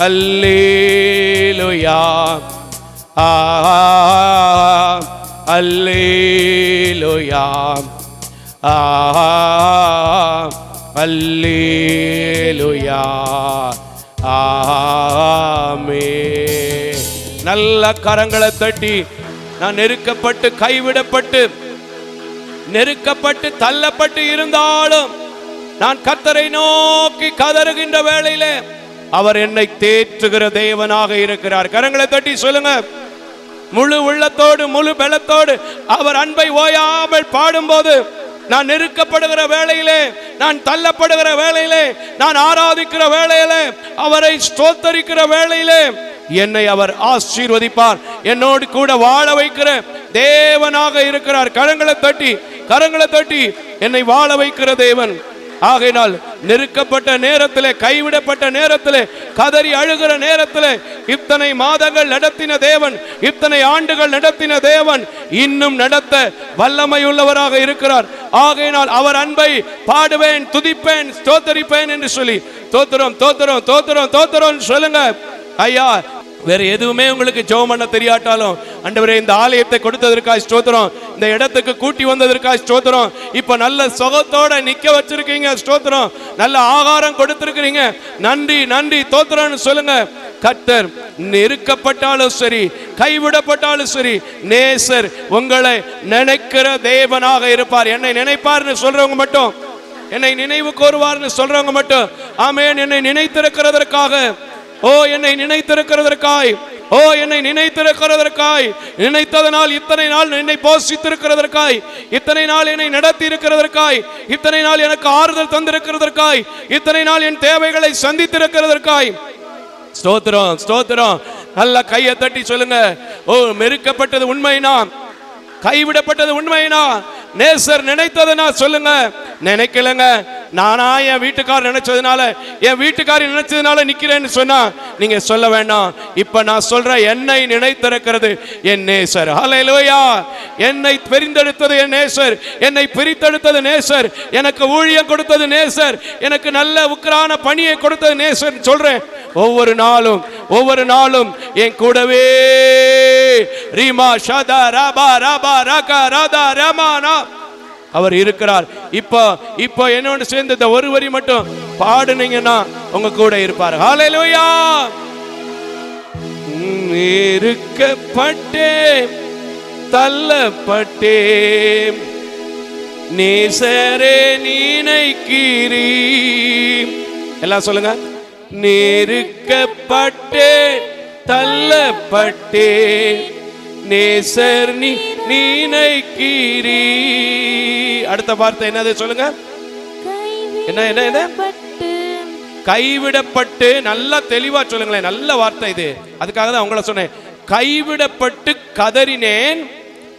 Speaker 2: அல்லேலூயா, அல்லேலூயா, அல்லேலூயா, ஆமென். நல்ல கரங்களை தட்டி, நான் நெருக்கப்பட்டு கைவிடப்பட்டு நெருக்கப்பட்டு தள்ளப்பட்டு இருந்தாலும் நான் கர்த்தரை நோக்கி கதறுகின்ற வேளையிலே அவர் என்னை தேற்றுகிற தேவனாக இருக்கிறார். கரங்களை தட்டி சொல்லுங்க. முழு உள்ளத்தோடு முழு பலத்தோடு அவர் அன்பை ஓயாமல் பாடும்போது, நான் நெருக்கப்படுகிற வேளையிலே, நான் தள்ளப்படுகிற வேளையிலே, நான் ஆராதிக்கிற வேளையிலே, அவரை ஸ்தோத்தரிக்கிற வேளையிலே என்னை அவர் ஆசீர்வதிப்பார். என்னோடு கூட வாழ வைக்கிற தேவனாக இருக்கிறார். கரங்களை தட்டி என்னை வாழ வைக்கிற தேவன். ஆகையினால் நெருக்கப்பட்ட நேரத்திலே, கைவிடப்பட்ட நேரத்திலே, கதறி அழுகிற நேரத்திலே, இத்தனை மாதங்கள் நடத்தின தேவன், இத்தனை ஆண்டுகள் நடத்தின தேவன் இன்னும் நடத்த வல்லமை உள்ளவராக இருக்கிறார். ஆகையினால் அவர் அன்பை பாடுவேன், துதிப்பேன், ஸ்தோத்தரிப்பேன் என்று சொல்லி தோத்திரம் தோத்திரம் தோத்திரம் தோத்திரம் சொல்லுங்க. ஐயா, வேற எதுவுமே உங்களுக்கு ஜெபம் பண்ண தெரியாட்டாலும், ஆண்டவரே இந்த ஆலயத்தை கொடுத்ததற்காக ஸ்தோத்திரம், இந்த இடத்துக்கு கூட்டி வந்ததற்காக ஸ்தோத்திரம், இப்ப நல்ல சுகத்தோட நிக்க வச்சிருக்கீங்க ஸ்தோத்திரம், நல்ல ஆகாரம் கொடுத்திருக்கிறீங்க, நன்றி நன்றி தோத்திரம்னு சொல்லுங்க. கர்த்தர் நெருக்கப்பட்டாலும் சரி, கைவிடப்பட்டாலும் சரி, நேசர் உங்களை நினைக்கிற தேவனாக இருப்பார். என்னை நினைப்பார்னு சொல்றவங்க மட்டும், என்னை நினைவு கோருவார்னு சொல்றவங்க மட்டும் ஆமென். என்னை நினைத்திருக்கிறதற்காக, ஓ என்னை நினைத்திருக்கிறதற்காய், ஓ என்னை நினைத்திருக்கிறதற்காய், நினைத்ததனால் இத்தனை நாள் என்னை போஷித்திருக்கிறதற்காய், இத்தனை நாள் என்னை நடத்தி இருக்கிறதற்காய், இத்தனை நாள் எனக்கு ஆறுதல் தந்திருக்கிறதற்காய், இத்தனை நாள் என் தேவைகளை சந்தித்திருக்கிறதற்காய் ஸ்தோத்திரம் ஸ்தோத்திரம். நல்ல கையை தட்டி சொல்லுங்க. ஓ, மெருக்கப்பட்டது உண்மைனா, கைவிடப்பட்டது உண்மைனா, நேசர் நினைத்ததுனா சொல்லுங்க. நினைக்கலங்க, நானா என் வீட்டுக்காரர் நினைச்சதுனால, என் வீட்டுக்காரி நினைச்சதுனால நிக்கிறேன்னு சொன்னா நீங்க சொல்ல வேண்டாம். இப்ப நான் சொல்றேன், என்னை நினைத்திருக்கிறது என் நேசர். ஹல்லேலூயா. என்னை தெரிந்தெடுத்தது என் நேசர், என்னை பிரித்தெடுத்தது நேசர், எனக்கு ஊழியம் கொடுத்தது நேசர், எனக்கு நல்ல உக்கிரான பணியை கொடுத்தது நேசர் சொல்றேன். ஒவ்வொரு நாளும் என் கூடவே ரீமா ஷதா ரபா ரபா ரகா ரதா ரமானா அவர் இருக்கிறார். இப்போ என்னோட சேர்ந்து இந்த ஒரு வரி மட்டும் பாடுனீங்கன்னா உங்க கூட இருப்பார். ஹல்லேலூயா. நெருக்கப்பட்டே தள்ளப்பட்டே நேசரே நினைக்கிறீ. எல்லாம் சொல்லுங்க. நெருக்கப்பட்டே தள்ளப்பட்டே நேசர் நினைக்கிறீ. அடுத்த வார்த்தை என்னது சொல்லுங்க. என்ன கைவிடப்பட்டு. நல்லா தெளிவா சொல்லுங்களேன், நல்ல வார்த்தை இது. அதுக்காக தான் உங்களை சொன்னேன். கைவிடப்பட்டு கதறினேன்,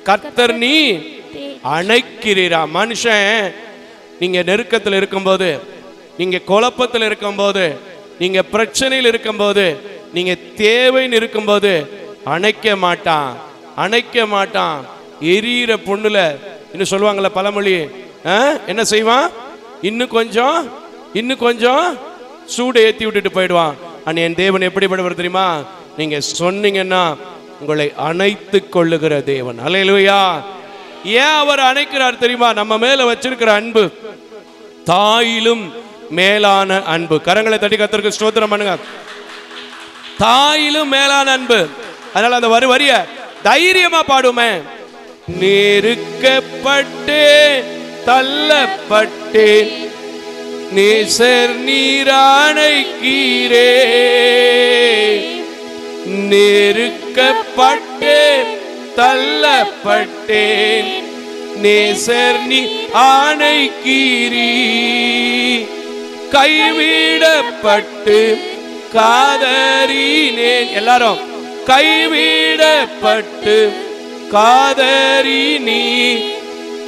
Speaker 2: கர்த்தர் நீ அணைக்கிறீரா. மனுஷன் நீங்க நெருக்கத்தில் இருக்கும்போது, நீங்க குழப்பத்தில் இருக்கும்போது, நீங்க பிரச்சனையில் இருக்கும்போது, நீங்க தேவைன்னு இருக்கும்போது அணைக்க மாட்டான். எரியிற பொண்ணுல இன்னும் சொல்லுவாங்கல்ல பழமொழி, என்ன செய்வான்? இன்னும் கொஞ்சம் சூடு ஏத்தி விட்டுட்டு போயிடுவான். ஆனா என் தேவன் எப்படிப்பட்டவர் தெரியுமா? நீங்க சொன்னீங்கன்னா உங்களை அணைத்து கொள்ளுகிற தேவன். ஹல்லேலூயா. ஏன் அவர் அணைக்கிறார் தெரியுமா? நம்ம மேல வச்சிருக்கிற அன்பு தாயிலும் மேலான அன்பு. கரங்களை தட்டி கர்த்தருக்கு ஸ்தோத்திரம் பண்ணுங்க. தாயிலும் மேலான அன்பு. அதனால அந்த வரிய தைரியமா பாடுமே. நெருக்கப்பட்டே தள்ளப்பட்டே நேசர் நீராணைக்கீரே. நெருக்கப்பட்டே தள்ளப்பட்டே நேசர் நீ ஆணைக்கீரீ. கைவிடப்பட்டு காதறினேன். எல்லாரும் கைவிடப்பட்டு காதறி நீ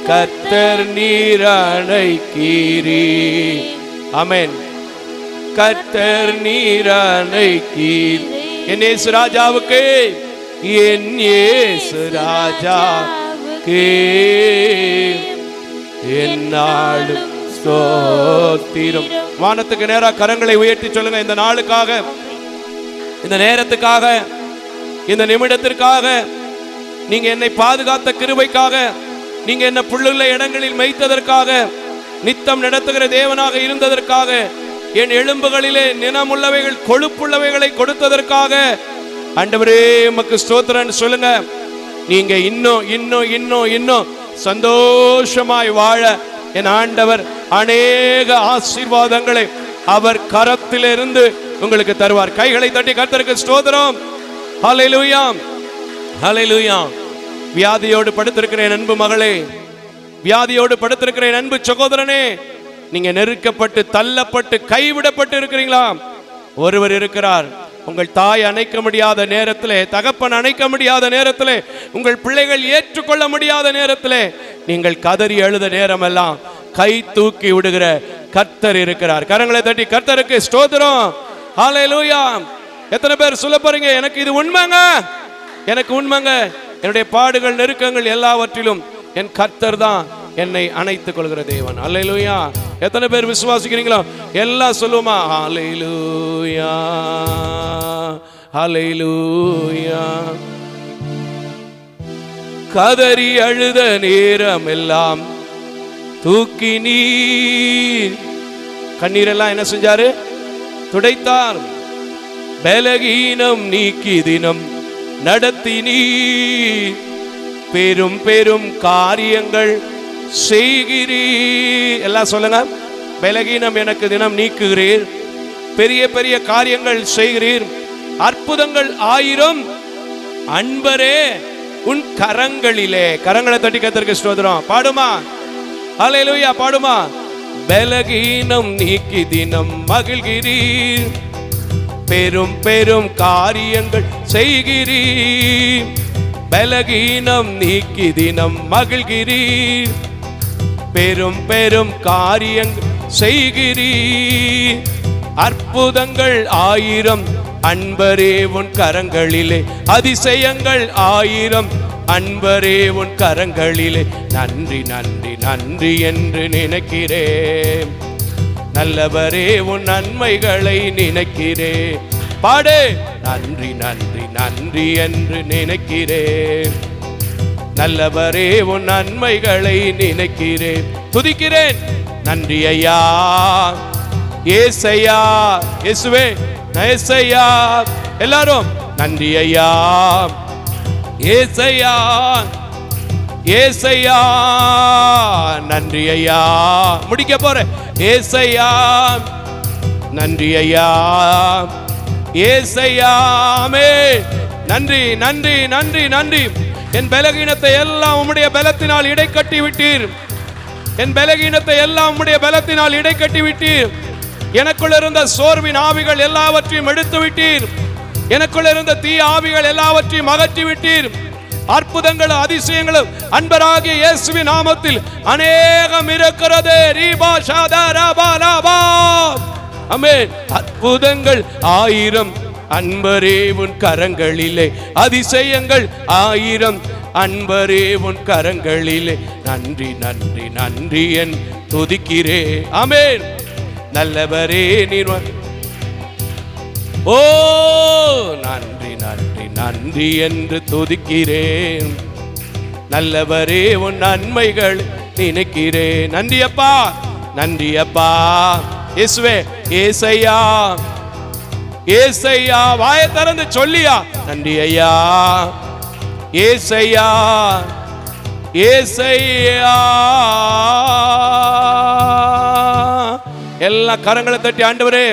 Speaker 2: கர்த்தர் நீராணைக்கீரீ. ஆமென். கர்த்தர் நீராணைக்கீர். என் இயேசு ராஜாவுக்கு, என் இயேசு ராஜாவுக்கு என்னாலும் ஸ்தோத்திரம். வானத்துக்கு நேரா கரங்களை உயர்த்தி சொல்லுங்க. இந்த நாளுக்காக, இந்த நேரத்துக்காக, இந்த நிமிடத்திற்காக, நீங்க என்னை பாதுகாத்த கிருபைக்காக, நீங்க என்ன புல்லுள்ள இடங்களில் மேய்த்ததற்காக, நித்தம் நடத்துகிற தேவனாக இருந்ததற்காக, என் எலும்புகளிலே நினமுள்ளவைகள் கொழுப்புள்ளவைகளை கொடுத்ததற்காக ஆண்டவரே உமக்கு ஸ்தோத்திரம் சொல்லுங்க. நீங்க இன்னும் சந்தோஷமாய் வாழ என் ஆண்டவர் அநேக ஆசீர்வாதங்களை அவர் கரத்திலிருந்து உங்களுக்கு தருவார். கைகளை தட்டி கர்த்தருக்கு ஸ்தோத்திரம். ஹல்லேலூயா, ஹல்லேலூயா. வியாதியோடு படுத்திருக்கிற என் அன்பு மகளே, வியாதியோடு படுத்திருக்கிற என் அன்பு சகோதரனே, நீங்க நெருக்கப்பட்டு தள்ளப்பட்டு கைவிடப்பட்டு இருக்கிறீங்களா? ஒருவர் இருக்கிறார். உங்கள் தாய் அணைக்க முடியாத நேரத்திலே, தகப்பன் அணைக்க முடியாத நேரத்திலே, உங்கள் பிள்ளைகள் ஏற்றுக்கொள்ள முடியாத நேரத்திலே, நீங்கள் கதறி அழுத நேரமெல்லாம் கை தூக்கி விடுகிற கர்த்தர் இருக்கிறார். கரங்களை தட்டி கர்த்தருக்கு ஸ்தோத்திரம். ஹல்லேலூயா. எத்தனை பேர் சொல்ல போறீங்க, எனக்கு இது உண்மைங்க, எனக்கு உண்மைங்க, என்னுடைய பாடுகள் நெருக்கங்கள் எல்லாவற்றிலும் என் கர்த்தர் தான் என்னை அணைத்துக் கொள்கிற தேவன். ஹல்லேலூயா. எத்தனை பேர் விசுவாசிக்கிறீங்களோ எல்லாம் சொல்லுமா? ஹல்லேலூயா, ஹல்லேலூயா. கதறி அழுத நேரம் எல்லாம் தூக்கி நீர் கண்ணீரெல்லாம் என்ன செஞ்சாரு? துடைத்தார். பலகீனம் நீக்கி தினம் நடத்தி நீர் பெரும் பெரும் காரியங்கள் செய்கிறீர். எல்லாம் சொல்லுங்க. பலகீனம் எனக்கு தினம் நீக்குகிறீர், பெரிய பெரிய காரியங்கள் செய்கிறீர், அற்புதங்கள் 1000 அன்பரே உன் கரங்களிலே. கரங்களை தட்டி கர்த்தருக்கு ஸ்தோத்திரம். பாடுமா? ஹல்லேலூயா. பாடுமா? பலகீனம் நீக்கி தினம் மகிழ்கிறீர், பெரும் பெரும் காரியங்கள் செய்கிறீர். பலகீனம் நீக்கி தினம் மகிழ்கிறீர், பெரும் பெரும் காரியங்கள் செய்கிறீர். அற்புதங்கள் 1000 அன்பரே உன் கரங்களிலே, அதிசயங்கள் 1000 அன்பரே உன் கரங்களிலே. நன்றி நன்றி நன்றி என்று நினைக்கிறேன், நல்லவரே உன் நன்மைகளை நினைக்கிறேன். பாடு. நன்றி நன்றி நன்றி என்று நினைக்கிறேன், நல்லவரே உன் நன்மைகளை நினைக்கிறேன். துதிக்கிறேன். நன்றி ஐயா, ஏசையா, இயேசுவே, ஏசையா. எல்லாரும் நன்றி ஐயா, ஏசையா, ஏசையா. நன்றி ஐயா. முடிக்க போறேன். ஏசையா, நன்றி ஐயா, ஏசையாமே. நன்றி நன்றி நன்றி நன்றி. என் பலகீனத்தை எல்லாம் உம்முடைய பலத்தினால் இடை கட்டி விட்டீர். என் பலகீனத்தை எல்லாம் உம்முடைய பலத்தினால் இடை கட்டி விட்டீர். எனக்குள் இருந்த சோர்வின் ஆவிகள் எல்லாவற்றையும் எடுத்து விட்டீர். எனக்குள் இருந்த தீய ஆவிகள் எல்லாவற்றையும் அகற்றி விட்டீர். அற்புதங்களும் அதிசயங்களும் அன்பராகிய இயேசுவின் நாமத்தில் அநேகம் இருக்கிறது. ரீபா ஷாதா ரபா ரபா. ஆமென். அற்புதங்கள் 1000 அன்பரே உன் கரங்களிலே, அதிசயங்கள் 1000 அன்பரே உன் கரங்களிலே. நன்றி நன்றி நன்றி என் துதிக்கிறே. ஆமென். நல்லவரே நீர். ஓ நன்றி நன்றி நன்றி என்று துதிக்கிறேன், நல்லவரே உன் நன்மைகள் நினைக்கிறேன். நன்றி அப்பா, நன்றி அப்பா. இயேசுவே, ஏசையா, ஏசையா. வாயை திறந்து சொல்லியா? நன்றி ஐயா, ஏசையா, ஏசையா. எல்லா கரங்களை தட்டி ஆண்டவரே,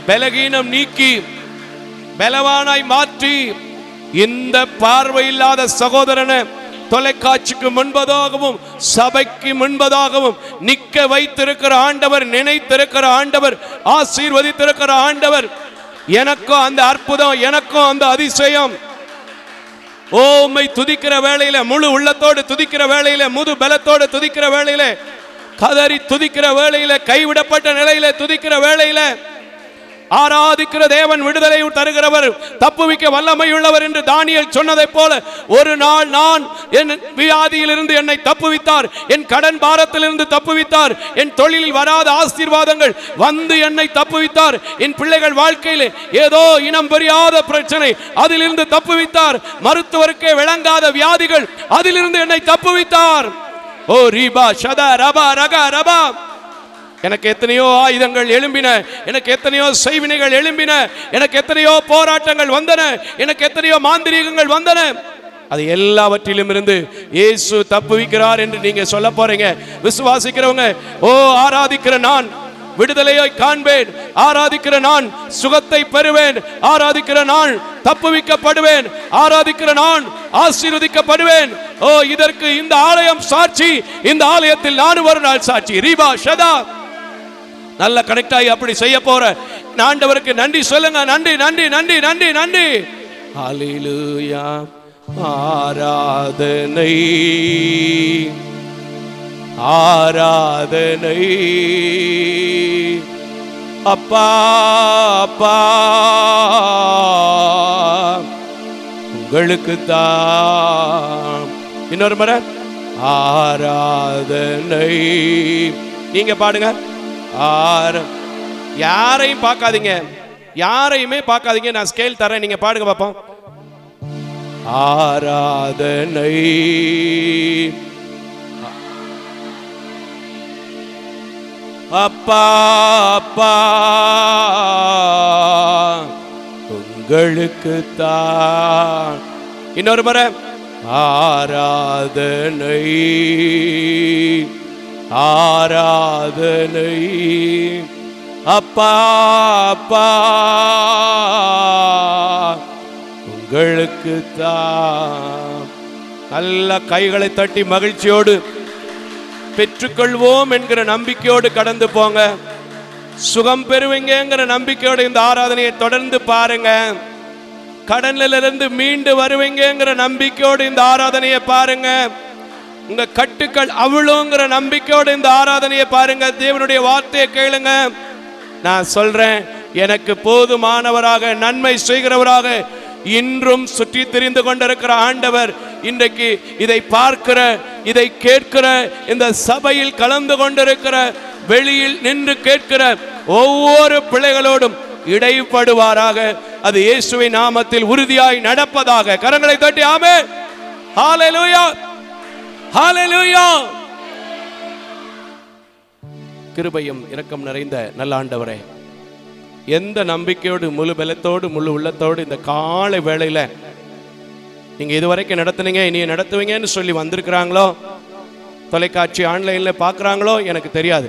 Speaker 2: பலகீனம் நீக்கி பலவானாய் மாற்றி இந்த பார்வையில்லாத சகோதரனை தொலைக்காட்சிக்கு முன்பதாகவும் சபைக்கு முன்பதாகவும் நிக்க வைத்திருக்கிற ஆண்டவர், நினைத்திருக்கிற ஆண்டவர், ஆசீர்வதித்திருக்கிற ஆண்டவர். எனக்கும் அந்த அற்புதம், எனக்கும் அந்த அதிசயம். உம்மை துதிக்கிற வேளையில, முழு உள்ளத்தோடு துதிக்கிற வேளையில, முது பலத்தோடு துதிக்கிற வேளையில, கதறி துதிக்கிற வேளையில, கைவிடப்பட்ட நிலையில துதிக்கிற வேளையில, ஆராதிக்கிற தேவன் விடுதலை தருகிறவர், தப்புவிக்க வல்லமை உள்ளவர் என்று தானியேல் சொன்னதை போல, ஒரு நாள் நான் என் வியாதியிலிருந்து என்னை தப்புவித்தார், என் கடன் பாரத்திலிருந்து தப்புவித்தார், என் தொழிலில் வராத ஆசீர்வாதங்கள் வந்து என்னை தப்புவித்தார், என் பிள்ளைகள் வாழ்க்கையில் ஏதோ இனம் புரியாத பிரச்சனை அதிலிருந்து தப்புவித்தார், மருத்துவருக்கே விளங்காத வியாதிகள் அதிலிருந்து என்னை தப்புவித்தார். ஓ ரீபா ஷதா ரபா ரகா ரபா. எனக்கு எத்தனையோ ஆயுதங்கள் எழும்பின, எனக்கு எத்தனையோ செய்வினைகள் எழும்பின, எனக்கு எத்தனையோ போராட்டங்கள் வந்தன, எனக்கு எத்தனையோ மாந்திரீகங்கள் வந்தன. அது எல்லாவற்றிலும் இருந்து இயேசு தப்புவிக்கிறார் என்று நீங்க சொல்ல போறீங்க. விசுவாசிக்கிறவங்க, ஓ ஆராதிக்கிற நான், விடுதலையை காண்பேன். ஆராதிக்கிற நான் சுகத்தை பெறுவேன். ஆராதிக்கிற நான் தப்புவிக்கப்படுவேன். ஆராதிக்கிற நான் ஆசீர்வதிக்கப்படுவேன். ஓ, இதற்கு இந்த ஆலயம் சாட்சி. இந்த ஆலயத்தில் நான் ஒரு நாள் சாட்சி. ரீபா ஷதா. நல்ல கனெக்ட் ஆகி அப்படி செய்ய போற ஆண்டவருக்கு நன்றி சொல்லுங்க. நன்றி நன்றி நன்றி நன்றி நன்றி. ஹல்லேலூயா. ஆராதனை ஆராதனை அப்பா அப்பா உங்களுக்கு தான். இன்னொரு முறை ஆராதனை. நீங்க பாடுங்க. யாரையும் பார்க்காதீங்க, யாரையுமே பார்க்காதீங்க. நான் ஸ்கேல் தரேன், நீங்க பாடுங்க பாப்போம். ஆராதனை அப்பா அப்பா உங்களுக்கு தான். இன்னொரு முறை ஆராதனை ஆராதனை அப்பா அப்பா உங்களுக்கு தான். நல்ல கைகளை தட்டி மகிழ்ச்சியோடு பெற்றுக்கொள்வோம் என்கிற நம்பிக்கையோடு கடந்து போங்க. சுகம் பெறுவீங்கிற நம்பிக்கையோடு இந்த ஆராதனையை தொடர்ந்து பாருங்க. கடனிலிருந்து மீண்டு வருவீங்கிற நம்பிக்கையோடு இந்த ஆராதனையை பாருங்க. உங்க கட்டுக்கள் அவ்வளோங்கிற நம்பிக்கையோடு இந்த ஆராதனையை பாருங்க. தேவனுடைய வார்த்தையை கேளுங்க. நான் சொல்றேன், எனக்கு போதுமானவராக நன்மை செய்கிறவராக இன்றும் சுற்றி திரிந்து கொண்டிருக்கிற ஆண்டவர் இன்றைக்கு இதை பார்க்கிற, இதை கேட்கிற, இந்த சபையில் கலந்து கொண்டிருக்கிற, வெளியில் நின்று கேட்கிற ஒவ்வொரு பிள்ளைகளோடும் இடைப்படுவாராக. அது இயேசுவின் நாமத்தில் உறுதியாய் நடப்பதாக. கரங்களை தட்டி ஆமென். ஹல்லேலூயா ஹல்லேலூயா. கிருபையும் இரக்கம் நிறைந்த நல்ல ஆண்டவரே, எந்த நம்பிக்கையோடு முழு பலத்தோடு முழு உள்ளத்தோடு இந்த காலை வேளையில நீங்க இதுவரைக்கும் நடத்துனீங்க, இனிய நடத்துவீங்கன்னு சொல்லி வந்திருக்கிறாங்களோ, தொலைக்காட்சி ஆன்லைன்ல பார்க்குறாங்களோ எனக்கு தெரியாது.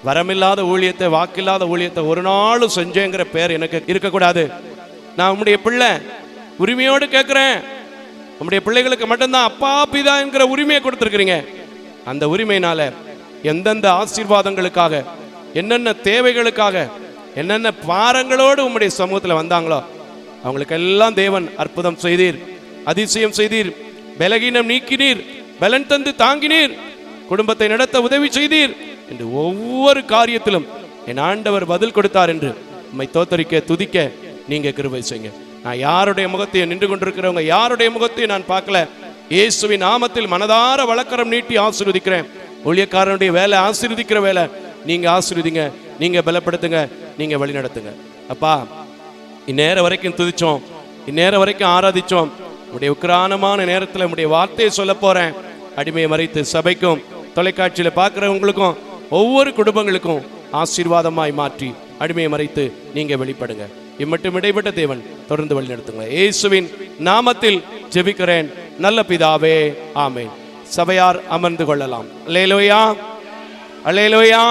Speaker 2: வரமில்லாத ஊழியத்தை, வாக்கில்லாத ஊழியத்தை ஒரு நாளும் செஞ்சேங்கிற பேர் எனக்கு இருக்கக்கூடாது. நான் உம்முடைய பிள்ளை, உரிமையோடு கேட்குறேன். உம்முடைய பிள்ளைகளுக்கு மட்டும்தான் அப்பா பிதா என்கிற உரிமையை கொடுத்துருக்கிறீங்க. அந்த உரிமையினால எந்தெந்த ஆசீர்வாதங்களுக்காக, என்னென்ன தேவைகளுக்காக, என்னென்ன பாரங்களோடு உம்முடைய சமூகத்தில் வந்தாங்களோ அவங்களுக்கெல்லாம் தேவன் அற்புதம் செய்தீர், அதிசயம் செய்தீர், பலகீனம் நீக்கினீர், பலன் தந்து தாங்கினீர், குடும்பத்தை நடத்த உதவி செய்தீர் என்று ஒவ்வொரு காரியத்திலும் என் ஆண்டவர் பதில் கொடுத்தார் என்று உம்மை தோத்தரிக்க துதிக்க நீங்க கிருபை செய்யுங்க. நான் யாருடைய முகத்தையும், நின்று கொண்டிருக்கிறவங்க யாருடைய முகத்தையும் நான் பார்க்கல. இயேசுவின் நாமத்தில் மனதார வழக்கரம் நீட்டி ஆசீர்வதிக்கிறேன். ஊழியக்காரனுடைய வேலை ஆசீர்வதிக்கிற வேலை. நீங்க ஆசீர்வதிங்க, நீங்க பலப்படுத்துங்க, நீங்க வழி நடத்துங்க. அப்பா, இந்நேரம் வரைக்கும் துதிச்சோம், இந்நேரம் வரைக்கும் ஆராதிச்சோம். உடைய உக்கிரானமான நேரத்தில் உடைய வார்த்தையை சொல்ல போறேன். அடிமையை மறைத்து சபைக்கும் தொலைக்காட்சியில பார்க்கிறவங்களுக்கும் ஒவ்வொரு குடும்பங்களுக்கும் ஆசீர்வாதமாய் மாற்றி அடிமையை மறைத்து நீங்க வெளிப்படுங்க. இம்மட்டும் இடைப்பட்ட தேவன் தொடர்ந்து வழி நடத்துங்க. இயேசுவின் நாமத்தில் ஜெபிக்கிறேன் நல்ல பிதாவே, ஆமென். சபையார் அமர்ந்து கொள்ளலாம். அல்லேலூயா அல்லேலூயா.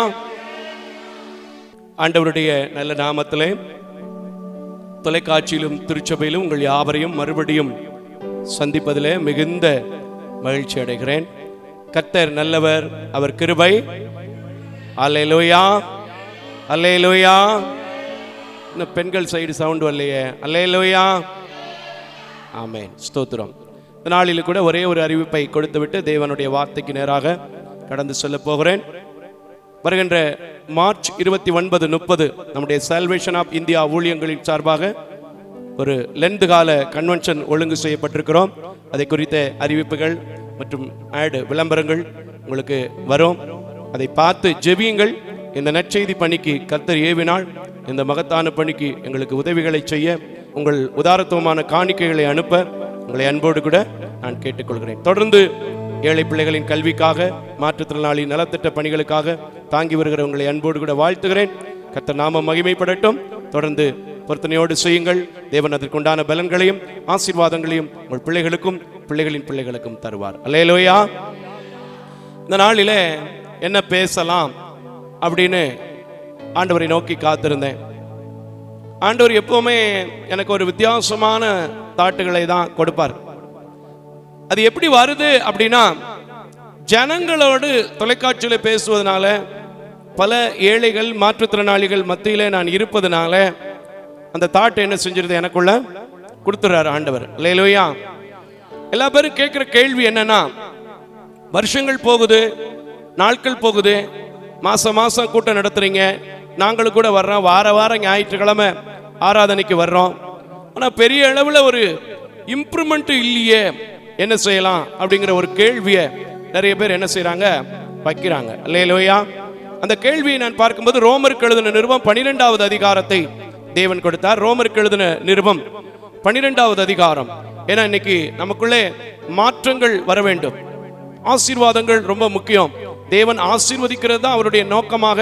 Speaker 2: ஆண்டவருடைய நல்ல நாமத்திலே தொலைக்காட்சியிலும் திருச்சபையிலும் உங்கள் யாவரையும் மறுபடியும் சந்திப்பதிலே மிகுந்த மகிழ்ச்சி அடைகிறேன். கர்த்தர் நல்லவர், அவர் கிருபை. அல்லேலூயா அல்லேலூயா. இன்னும் பெண்கள் சைடு சவுண்ட் வரலையே. அல்லேலூயா ஆமென். ஸ்தோத்திரம். இந்த நாளில் கூட ஒரே ஒரு அறிவிப்பை கொடுத்துவிட்டு தேவனுடைய வார்த்தைக்கு நேராக கடந்து சொல்ல போகிறேன். வருகின்ற மார்ச் 29, 30 நம்முடைய சால்வேஷன் ஆஃப் இந்தியா ஊழியங்களின் சார்பாக ஒரு லென்த் கால கன்வென்ஷன் ஒழுங்கு செய்யப்பட்டிருக்கிறோம். அதை குறித்த அறிவிப்புகள் மற்றும் ஆட் விளம்பரங்கள் உங்களுக்கு வரும். அதை பார்த்து ஜெபியுங்கள். இந்த நற்செய்தி பணிக்கு கர்த்தர் ஏவினால் இந்த மகத்தான பணிக்கு எங்களுக்கு உதவிகளை செய்ய, உங்கள் உதாரத்துவமான காணிக்கைகளை அனுப்ப உங்களை அன்போடு கூட நான் கேட்டுக்கொள்கிறேன். தொடர்ந்து ஏழை பிள்ளைகளின் கல்விக்காக, மாற்றுத்திறனாளி நலத்திட்ட பணிகளுக்காக தாங்கி வருகிற உங்களை அன்போடு கூட வாழ்த்துகிறேன். கர்த்தர் நாமம் மகிமைப்படட்டும். தொடர்ந்து பொருத்தனையோடு செய்யுங்கள். தேவன் அதற்குண்டான பலன்களையும் ஆசீர்வாதங்களையும் உங்கள் பிள்ளைகளுக்கும் பிள்ளைகளின் பிள்ளைகளுக்கும் தருவார். அல்லேலூயா. இந்த நாளிலே என்ன பேசலாம் அப்படின்னு ஆண்டவரை நோக்கி காத்திருந்தேன். ஆண்டவர் எப்பவுமே எனக்கு ஒரு வித்தியாசமான தாட்டுகளை தான் கொடுப்பார். அது எப்படி வருது அப்படின்னா, ஜனங்களோடு தொலைக்காட்சியில் பேசுவதனால, பல ஏழைகள் மாற்றுத்திறனாளிகள் மத்தியிலே நான் இருப்பதனால அந்த தாட் என்ன செஞ்சிருது, எனக்குள்ள கொடுத்துறாரு ஆண்டவர். அல்லேலூயா. எல்லா பேரும் கேட்குற கேள்வி என்னன்னா, வருஷங்கள் போகுது, நாட்கள் போகுது, மாசம் மாசம் கூட்டம் நடத்துறீங்க, நாங்களும் கூட வர்றோம், வார வாரம் ஞாயிற்றுக்கிழமை ஆராதனைக்கு வர்றோம், ஆனால் பெரிய அளவில் ஒரு இம்ப்ரூவ்மெண்ட் இல்லையே, என்ன செய்யலாம் அப்படிங்கிற ஒரு கேள்வியை நிறைய பேர் என்ன செய்யறாங்க, வைக்கிறாங்க. அல்லேலூயா. அந்த கேள்வியை நான் பார்க்கும்போது ரோமருக்கு எழுதின நிருபம் 12வது அதிகாரத்தை தேவன் கொடுத்தார். ரோமருக்கு எழுதின நிருபம் 12வது அதிகாரம். ஏன்னா இன்னைக்கு நமக்குள்ளே மாற்றங்கள் வர வேண்டும், ஆசீர்வாதங்கள் ரொம்ப முக்கியம். தேவன் ஆசீர்வதிக்கிறது தான் அவருடைய நோக்கமாக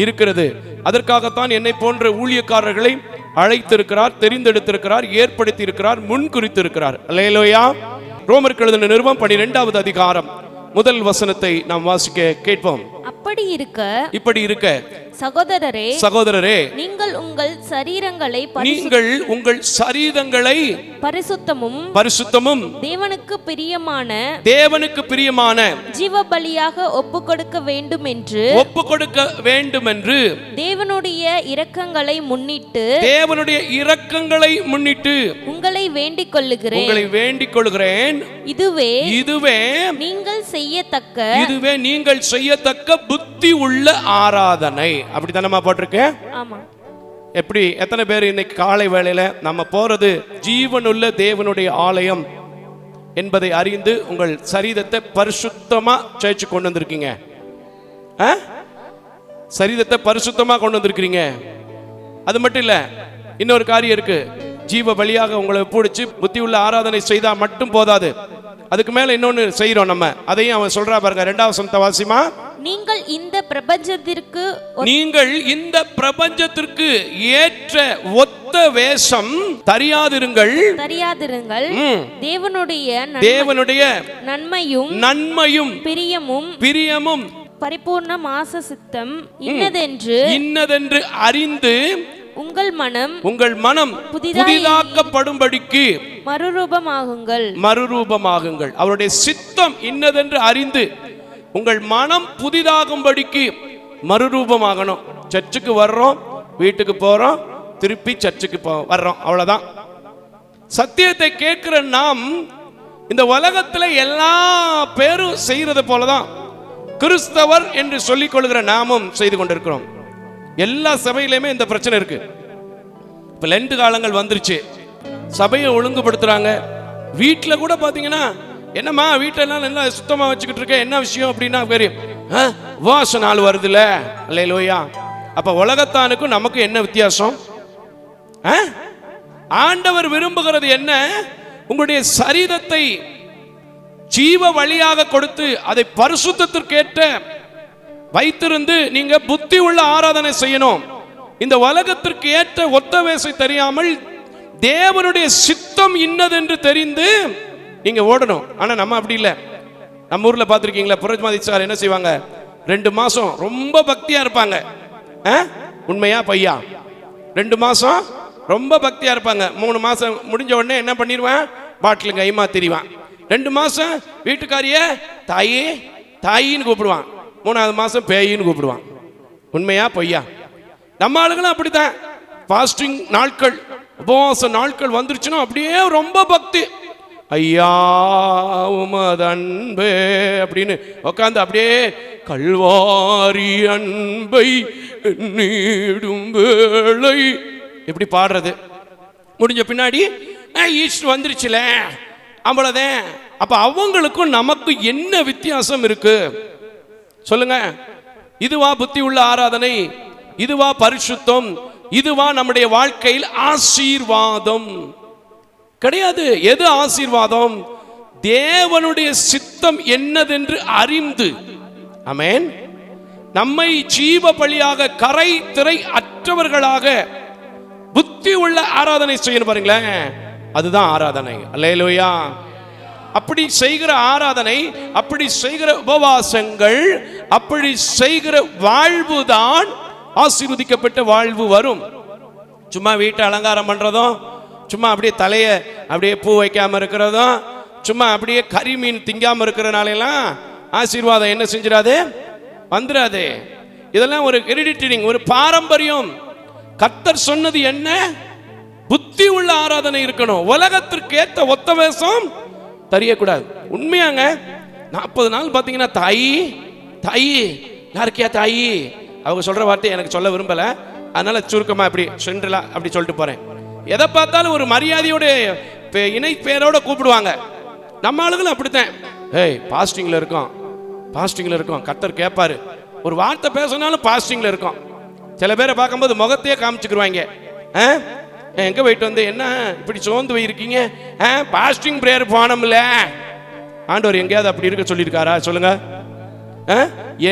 Speaker 2: இருக்கிறது. அதற்காகத்தான் என்னை போன்ற ஊழியக்காரர்களை அழைத்திருக்கிறார், தெரிந்தெடுத்திருக்கிறார், ஏற்படுத்தி இருக்கிறார், முன்குறித்திருக்கிறார். அல்லேலூயா. ரோமருக்கு எழுதின நிருபம் 12வது அதிகாரம் முதல் வசனத்தை நாம் வாசிக்க கேட்போம்.
Speaker 3: இப்படி இருக்க
Speaker 2: சகோதரரே,
Speaker 3: நீங்கள் உங்கள் சரீரங்களை பரிசுத்தமும் தேவனுக்கு பிரியமான ஜீவ பலியாக ஒப்புக்கொடுக்க வேண்டும் என்று தேவனுடைய இரக்கங்களை முன்னிட்டு உங்களை வேண்டிக் கொள்ளுகிறேன். இதுவே நீங்கள் செய்யத்தக்க புத்தி உள்ள ஆராதனை. அப்படித்தானமா போட்டிருக்கேன். எப்படி, எத்தனை பேர் இன்னைக்கு காலை வேளையில நம்ம போறது ஜீவனுள்ள தேவனுடைய ஆலயம் என்பதை அறிந்து உங்கள் சரீரத்தை பரிசுத்தமா சேர்த்து கொண்டு வந்திருக்கீங்க? சரீரத்தை பரிசுத்தமா கொண்டு வந்திருக்கீங்க. அது மட்டும் இல்ல, இன்னொரு காரியம் இருக்கு. ஜீவ பலியாக உங்களை பிடிச்சி புத்தி உள்ள ஆராதனை செய்தா மட்டும் போதாது, அதுக்கு மேல இன்னொன்னு செய்யறோம் நம்ம. அதையும் அவன் சொல்றா பாருங்க. 2வது வசனத்தை வாசிமா. நீங்கள் இந்த பிரபஞ்சத்திற்கு ஏற்ற ஒத்த வேஷம் தரியாதிருங்கள். தேவனுடைய நன்மையும் பிரியமும் பரிபூர்ண மாச சித்தம்
Speaker 2: இன்னதென்று அறிந்து
Speaker 3: உங்கள் மனம்
Speaker 2: புதிதாக்கப்படும்படிக்கு மறுரூபமாகுங்கள். அவருடைய சித்தம் இன்னதென்று அறிந்து உங்கள் மனம் புதிதாகும்படிக்கு மறுரூபமாகணும். சர்ச்சுக்கு வர்றோம், வீட்டுக்கு போறோம், திருப்பி சர்ச்சுக்கு வர்றோம், அவ்வளவுதான். சத்தியத்தை கேட்கிற நாம் இந்த உலகத்துல எல்லா பேரும் செய்யறது போலதான் கிறிஸ்தவர் என்று சொல்லிக் கொள்கிற நாமும் செய்து கொண்டிருக்கிறோம். எல்லா சபையிலுமே இந்த பிரச்சனை இருக்கு. இப்ப லெண்ட் காலங்கள் வந்துருச்சு, சபையை ஒழுங்குபடுத்துறாங்க. வீட்டுல கூட பாத்தீங்கன்னா, என்னம்மா வீட்டெல்லாம் நல்லா சுத்தமா வச்சுக்கிட்டு இருக்க, என்ன விஷயம் அப்படின்னா, வாச நாள் வருதுல. அல்லேலூயா. அப்ப உலகத்தானுக்கும் நமக்கு என்ன வித்தியாசம்? ஆண்டவர் விரும்புகிறது என்ன? உங்களுடைய சரீரத்தை ஜீவ வழியாக கொடுத்து அதை பரிசுத்தத்திற்கேற்ற வைத்திருந்து நீங்க புத்தி உள்ள ஆராதனை செய்யணும். இந்த உலகத்திற்கு ஏற்ற ஒத்த வேஷை தெரியாமல் தேவனுடைய சித்தம் இன்னதென்று தெரிந்து நீங்க ஓடணும். ஆனா நம்ம அப்படி இல்லை. நம்ம ஊர்ல பாத்திருக்கீங்களா, புரஜ்மாதி சார் என்ன செய்வாங்க, 2 மாசம் ரொம்ப பக்தியா இருப்பாங்க. உண்மையா பையா? 2 மாசம் ரொம்ப பக்தியா இருப்பாங்க. 3 மாசம் முடிஞ்ச உடனே என்ன பண்ணிடுவான், பாட்டில் கைமா தெரிவான். 2 மாசம் வீட்டுக்காரிய தாயே தாயின்னு கூப்பிடுவான். 3வது மாசம் பேயின்னு கூப்பிடுவான். உண்மையா பொய்யா? நம்ம ஆளுங்களும் அப்படித்தான். பாஸ்டிங் நாட்கள், உபவாச நாட்கள் வந்துருச்சுன்னா அப்படியே ரொம்ப பக்தி. ஐயா உமது அன்பே அப்படின்னு உட்காந்து அப்படியே கல்வாரி அன்பை நீடும் வேளை எப்படி பாடுறது. முடிஞ்ச பின்னாடி ஈஸ்டர் வந்துருச்சுல, அவ்வளவுதான். அப்ப அவங்களுக்கும் நமக்கு என்ன வித்தியாசம் இருக்கு சொல்லுங்க? இதுவா புத்தி உள்ள ஆராதனை? இதுவா பரிசுத்தம்? இதுவா நம்முடைய வாழ்க்கையில் ஆசீர்வாதம்? கிடையாது. எது ஆசீர்வாதம்? தேவனுடைய சித்தம் என்னதென்று அறிந்து, ஆமென், நம்மை ஜீவ பலியாக கரை திரை அற்றவர்களாக புத்தி உள்ள ஆராதனை செய்யணும் பாருங்களேன். அதுதான் ஆராதனை. அல்லேலூயா. அப்படி செய்கிற ஆராதனை, அப்படி செய்கிற உபவாசங்கள், அப்படி செய்கிற வாழ்வுதான்
Speaker 3: ஆசீர்வதிக்கப்பட்ட வாழ்வு வரும். சும்மா வீட்டை அலங்காரம் பண்றதும், சும்மா அப்படியே தலையை அப்படியே பூ வைக்காம இருக்கிறதும், சும்மா அப்படியே கறி மீன் திங்காம இருக்கிறனாலாம் ஆசீர்வாதம் என்ன செஞ்சிடாது, வந்துடாது. இதெல்லாம் ஒரு ஹெரிடிட்டரி, ஒரு பாரம்பரியம். கர்த்தர் சொன்னது என்ன? புத்தி உள்ள ஆராதனை இருக்கணும். உலகத்திற்கு ஏற்ற ஒத்த வேஷம் தெரியக்கூடாது. உண்மையாங்க 40 நாள் பார்த்தீங்கன்னா தாயி தாயி யாருக்கியா தாயி, அவங்க சொல்ற வார்த்தை எனக்கு சொல்ல விரும்பல, அதனால சுருக்கமா அப்படி சென்றலா அப்படி சொல்லிட்டு போறேன். எதை பார்த்தாலும் ஒரு மரியாதையோட இணை பேரோட கூப்பிடுவாங்க. நம்ம ஆளுகளும் அப்படித்தான். ஏய் பாஸ்டிங்ல இருக்கோம், பாஸ்டிங்ல இருக்கோம், கர்த்தர் கேட்பாரு. ஒரு வார்த்தை பேசினாலும் பாஸ்டிங்ல இருக்கோம். சில பேரை பார்க்கும்போது முகத்தையே காமிச்சுக்குருவாங்க. எங்க போயிட்டு வந்து என்ன இப்படி சோர்ந்து போயிருக்கீங்க? பாஸ்டிங் பிரேயர் போனோம்ல. ஆண்டவர் எங்கேயாவது அப்படி இருக்க சொல்லியிருக்காரா சொல்லுங்க?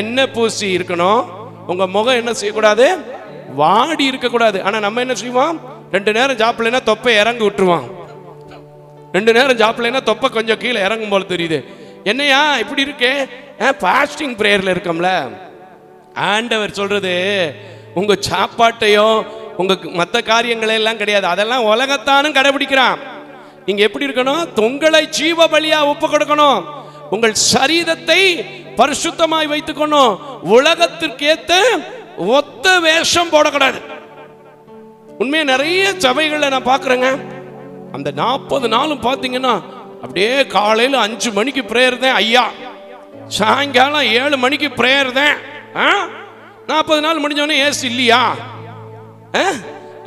Speaker 3: என்ன பூசி இருக்கணும், உங்க முகம் என்ன செய்யக்கூடாது, வாடி இருக்கக்கூடாது. ஆனா நம்ம என்ன செய்வோம், 2 நேரம் ஜாப்பிள்ளைனா தொப்பை இறங்கி விட்டுருவோம். 2 நேரம் ஜாப்பிள்ளைனா தொப்பை கொஞ்சம் கீழே இறங்கும் போல தெரியுது. என்னையா இப்படி இருக்கே? பாஸ்டிங் பிரேயர்ல இருக்கோம்ல. ஆண்டவர் சொல்றது உங்க சாப்பாட்டையோ உங்க மற்ற காரியங்களெல்லாம் கிடையாது, அதெல்லாம் உலகத்தானும் கடைபிடிக்கிறான். நீங்க எப்படி இருக்கணும், உங்களை ஜீவ பலியா ஒப்பு கொடுக்கணும், உங்கள் சரீரத்தை பரிசுத்தமாய் வைத்துக்கணும், உலகத்திற்கேத்த ஒத்த வேஷம் போடக்கூடாது. உண்மையா நிறைய சபைகளை நான் பார்க்குறேங்க, அந்த 40 நாளும் பார்த்தீங்கன்னா அப்படியே காலையில் 5 மணிக்கு பிரேயர் தான் ஐயா, சாயங்காலம் 7 மணிக்கு பிரேயர் தான். 40 நாள் முடிஞ்சவொடனே ஏசு இல்லையா,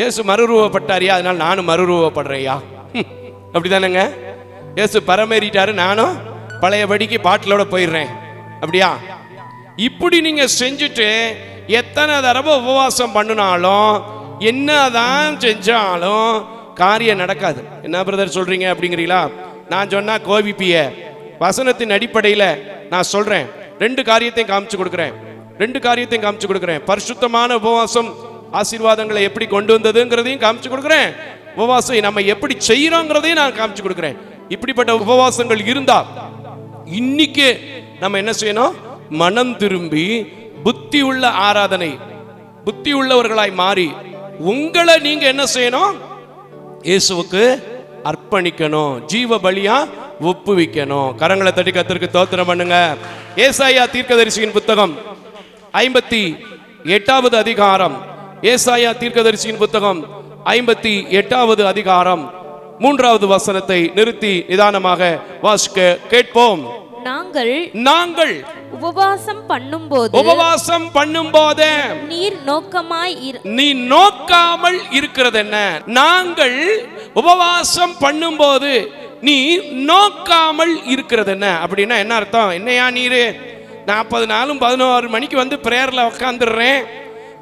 Speaker 3: ஏசு மறுரூபப்பட்டாரியா, அதனால நானும் மறுரூபப்படுறேயா, அப்படிதானேங்க? ஏசு பரமேறிட்டாரு, நானும் பழையபடிக்கு பாட்டிலோட போயிடுறேன், அப்படியா? இப்படி நீங்க செஞ்சுட்டு எத்தனை தடவை உபவாசம் பண்ணினாலும் என்னதான் செஞ்சாலும் காரியம் நடக்காது. என்ன பிரதர் சொல்றீங்க அப்படிங்கிறீங்களா? நான் சொன்னா கோவிப்பிய வசனத்தின் அடிப்படையில் நான் சொல்றேன். 2 காரியத்தையும் காமிச்சு கொடுக்குறேன். பரிசுத்தமான உபவாசம் ஆசீர்வாதங்களை எப்படி கொண்டு வந்ததுங்கிறதையும் காமிச்சு கொடுக்குறேன். உபவாசம் நம்ம எப்படி செய்யறோங்கிறதையும் நான் காமிச்சு கொடுக்குறேன். இப்படிப்பட்ட உபவாசங்கள் இருந்தா இன்னைக்கு நம்ம என்ன செய்யணும், மனம் திரும்பி புத்தி உள்ள ஆராதனை, புத்தி உள்ளவர்களாய் மாறி உங்களை நீங்க என்ன செய்யணும், இயேசுவுக்கு அர்ப்பணிக்கணும், ஜீவ பலியா ஒப்புவிக்கணும். கரங்களை தட்டி கர்த்தருக்கு ஸ்தோத்திரம் பண்ணுங்க. ஏசாயா தீர்க்கதரிசியின் புத்தகம் 58வது அதிகாரம், ஏசாயா தீர்க்கதரிசியின் புத்தகம் 58வது அதிகாரம் 3வது வசனத்தை நிறுத்தி நிதானமாக வாசிக்க கேட்போம். நாங்கள்
Speaker 4: உபவாசம் பண்ணும்போது நீ
Speaker 3: நோக்காமல் இருக்கிறது என்ன? நாங்கள் உபவாசம் பண்ணும்போது நீ நோக்காமல் இருக்கிறது என்ன? அப்படின்னா என்ன அர்த்தம்? என்னையா நீரு 40 நாளும் 11 மணிக்கு வந்து பிரேயர்ல உட்காந்துடுறேன்,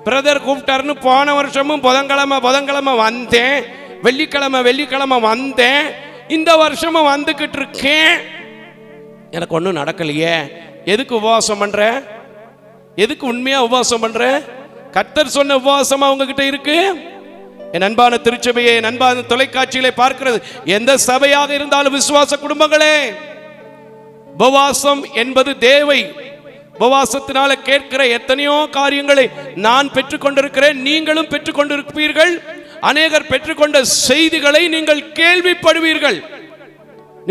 Speaker 3: பிரதர் கூப்பிட்டாருன்னு போன வருஷமும் புதன்கிழமை வந்தேன், வெள்ளிக்கிழமை வந்தேன், இந்த வருஷமும் வந்துகிட்டு இருக்கேன், எனக்கு ஒன்றும் நடக்கலையே. எதுக்கு உபவாசம் பண்ற? எதுக்கு உண்மையா உபவாசம் பண்ற? கர்த்தர் சொன்ன உபவாசமா உங்ககிட்ட இருக்கு? என் அன்பான திருச்சபையை, என் அன்பான தொலைக்காட்சியிலே பார்க்கிறது எந்த சபையாக இருந்தாலும் விசுவாச குடும்பங்களே, உபவாசம் என்பது தேவை. உபவாசத்தினால கேட்கிற எத்தனையோ காரியங்களை நான் பெற்றுக்கொண்டிருக்கிறேன், நீங்களும் பெற்றுக்கொண்டிருப்பீர்கள். அநேகர் பெற்றுக்கொண்ட செய்திகளை நீங்கள் கேள்விப்படுவீர்கள்.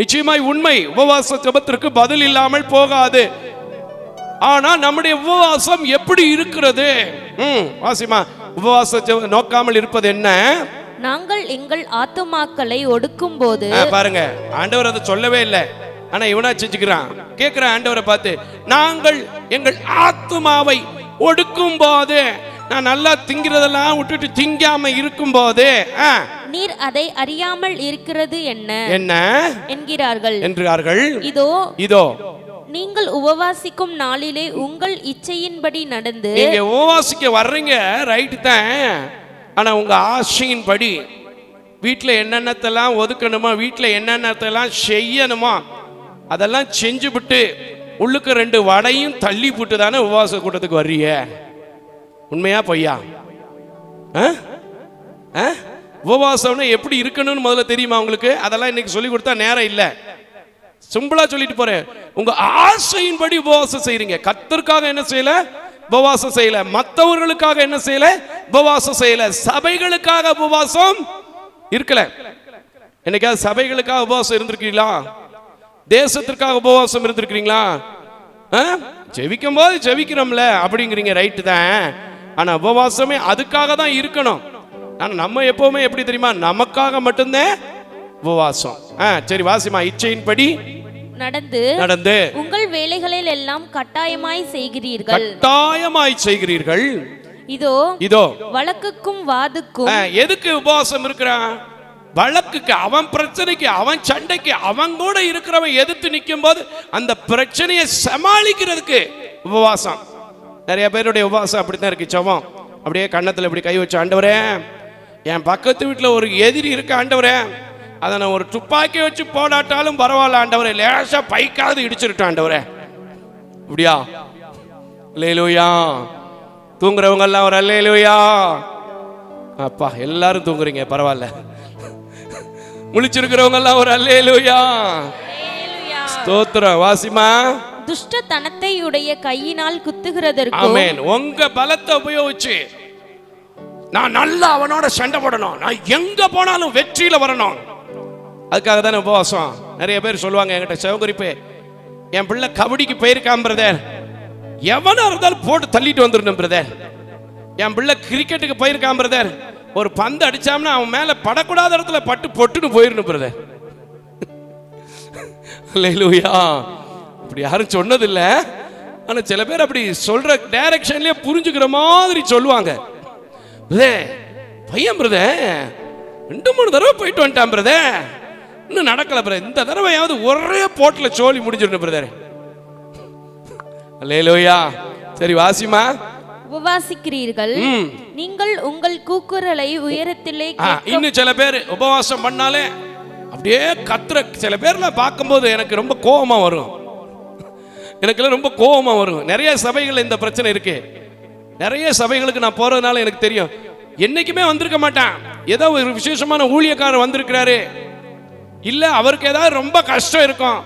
Speaker 3: நிச்சயமாய் உண்மை, உபவாச ஜெபத்திற்கு பதில் இல்லாமல் போகாது. ஆனா நம்முடைய உபவாசம் எப்படி இருக்கிறது? வாசிமா, உபவாச ஜெபம் நோக்காமல் இருப்பது என்ன?
Speaker 4: நாங்கள் எங்கள் ஆத்துமாக்களை ஒடுக்கும் போது.
Speaker 3: பாருங்க, ஆண்டவர் அதை சொல்லவே இல்லை, ஆனா இவனா செஞ்சுக்கிறான். கேட்கிறான் ஆண்டவரை பார்த்து, நாங்கள் எங்கள் ஆத்துமாவை ஒடுக்கும் போது, நான் நல்லா திங்கிறதெல்லாம் விட்டுட்டு திங்காம இருக்கும் போது
Speaker 4: நீர் அதை அறியாமல் இருக்கிறது என்ன என்கிறார்கள். இதோ நீங்கள் உபவாசிக்கும் நாளிலே உங்கள் இச்சையின்படி நடந்து.
Speaker 3: நீங்க உபவாசிக்க வர்றீங்க, ரைட் தான், ஆனா உங்க ஆசையின்படி வீட்டுல என்னென்னத்தெல்லாம் ஒதுக்கணுமோ, வீட்டுல என்னென்னத்தெல்லாம் செய்யணுமோ அதெல்லாம் செஞ்சு விட்டு உள்ளுக்கு 2 வடையும் தள்ளி போட்டு தானே உபவாச கூட்டத்துக்கு வர்றீங்க. உண்மையா பொய்யா? உபவாசம்னா எப்படி இருக்கணும்னு முதல்ல தெரியுமா உங்களுக்கு? அதெல்லாம் இன்னைக்கு சொல்லி கொடுத்தா நேரம் இல்லை, சிம்பிளா சொல்லிட்டு போறேன். உங்க ஆசையின்படி உபவாசம் செய்றீங்க, கர்த்தருக்காக என்ன செய்யல, உபவாசம் செய்யல, மற்றவர்களுக்காக என்ன செய்யல, உபவாசம் செய்யல, சபைகளுக்காக உபவாசம் இருக்கல. என்னைக்காவது சபைகளுக்காக உபவாசம் இருந்திருக்கீங்களா? தேசத்திற்காக உபவாசம் இருந்திருக்கிறீங்களா? ஜெபிக்கும் போது ஜெபிக்கிறோம்ல அப்படிங்கிறீங்க, ரைட்டு தான். ஆனா உபவாசமே அதுக்காக தான் இருக்கணும். ஆனா நம்ம எப்பவுமே எப்படி தெரியுமா, நமக்காக மட்டும்தான் உபவாசம். சரி வாசிமா. இச்சையின்படி நடந்து
Speaker 4: உங்கள் வேலைகளில் எல்லாம் கட்டாயமாய் செய்கிறீர்கள். இதோ வழக்குக்கும் வாதுக்கும்.
Speaker 3: எதுக்கு உபவாசம் இருக்கிறான்? வழக்குக்கு, அவன் பிரச்சனைக்கு, அவன் சண்டைக்கு, அவன் கூட இருக்கிறவன் எதிர்த்து நிற்கும் போது அந்த பிரச்சனையை சமாளிக்கிறதுக்கு உபவாசம். நிறைய பேருடைய உபவாசம் அப்படித்தான் இருக்கு. சவம் அப்படியே கன்னத்துல இப்படி கை வச்சு, ஆண்டவரே என் பக்கத்து வீட்டில் ஒரு எதிரி இருக்கு ஆண்டவரே, அதை நான் ஒரு துப்பாக்கி வச்சு போடாட்டாலும் பரவாயில்ல ஆண்டவரே, லேசா பைக்காவது இடிச்சிருட்டான் ஆண்டவரே. இப்படியா? அல்லேலூயா. தூங்குறவங்க எல்லாம் ஒரு அல்லேலூயா. அப்பா எல்லாரும் தூங்குறீங்க, பரவாயில்ல. முழிச்சிருக்கிறவங்க எல்லாம் ஒரு அல்லேலூயா. ஸ்தோத்திரம். வாசிமா.
Speaker 4: துஷ்டத்தனத்தை உடைய கையினால் குத்துகிறதற்கு.
Speaker 3: ஆமென். உங்க பலத்தை உபயோகிச்சு நான் நல்லா அவனோட சண்டை போடணும், நான் எங்க போனாலும் வெற்றியில வரணும், அதுக்காக தானே உபவாசம். நிறைய பேர் சொல்லுவாங்க என்கிட்ட, சிவகுறிப்பு என் பிள்ளை கபடிக்கு போயிருக்கான் பிரதர், எவனா இருந்தாலும் போட்டு தள்ளிட்டு வந்துடணும் பிரதர். என் பிள்ளை கிரிக்கெட்டுக்கு போயிருக்கான் பிரதர், ஒரு பந்து அடிச்சாம்னா அவன் மேல படக்கூடாத இடத்துல பட்டு பொட்டுன்னு போயிடணும் பிரதர். அல்லேலூயா. அப்படி யாரும் சொன்னதில்ல, ஆனா சில பேர் அப்படி சொல்ற டைரக்ஷன்லயே புரிஞ்சுக்கிற மாதிரி சொல்லுவாங்க. பையன் பிரதர் 2-3 தடவை போயிட்டு வந்துட்டான் பிரதர், இன்னும் நடக்கல பிரதர், இந்த தடவையாவது ஒரே போட்டில் சோழி முடிஞ்சிடணும் பிரதர். அல்லேலூயா. சரி வாசிமா.
Speaker 4: உபவாசிக்கிறீர்கள், நீங்கள் உங்கள் கூக்குரலை உயரத்திலே.
Speaker 3: இன்னும் சில பேர் உபவாசம் பண்ணாலே அப்படியே கத்துற சில பேர்லாம் பார்க்கும்போது எனக்கு ரொம்ப கோபமா வரும். எனக்குலாம் ரொம்ப கோபமா வரும். நிறைய சபைகள் இந்த பிரச்சனை இருக்கு. நிறைய சபைகளுக்கு நான் போறதுனால எனக்கு தெரியும். என்னைக்குமே வந்திருக்க மாட்டான், ஏதோ ஒரு விசேஷமான ஊழியக்காரர் வந்திருக்கிறாரு, இல்ல அவருக்கு ஏதாவது ரொம்ப கஷ்டம் இருக்கும்,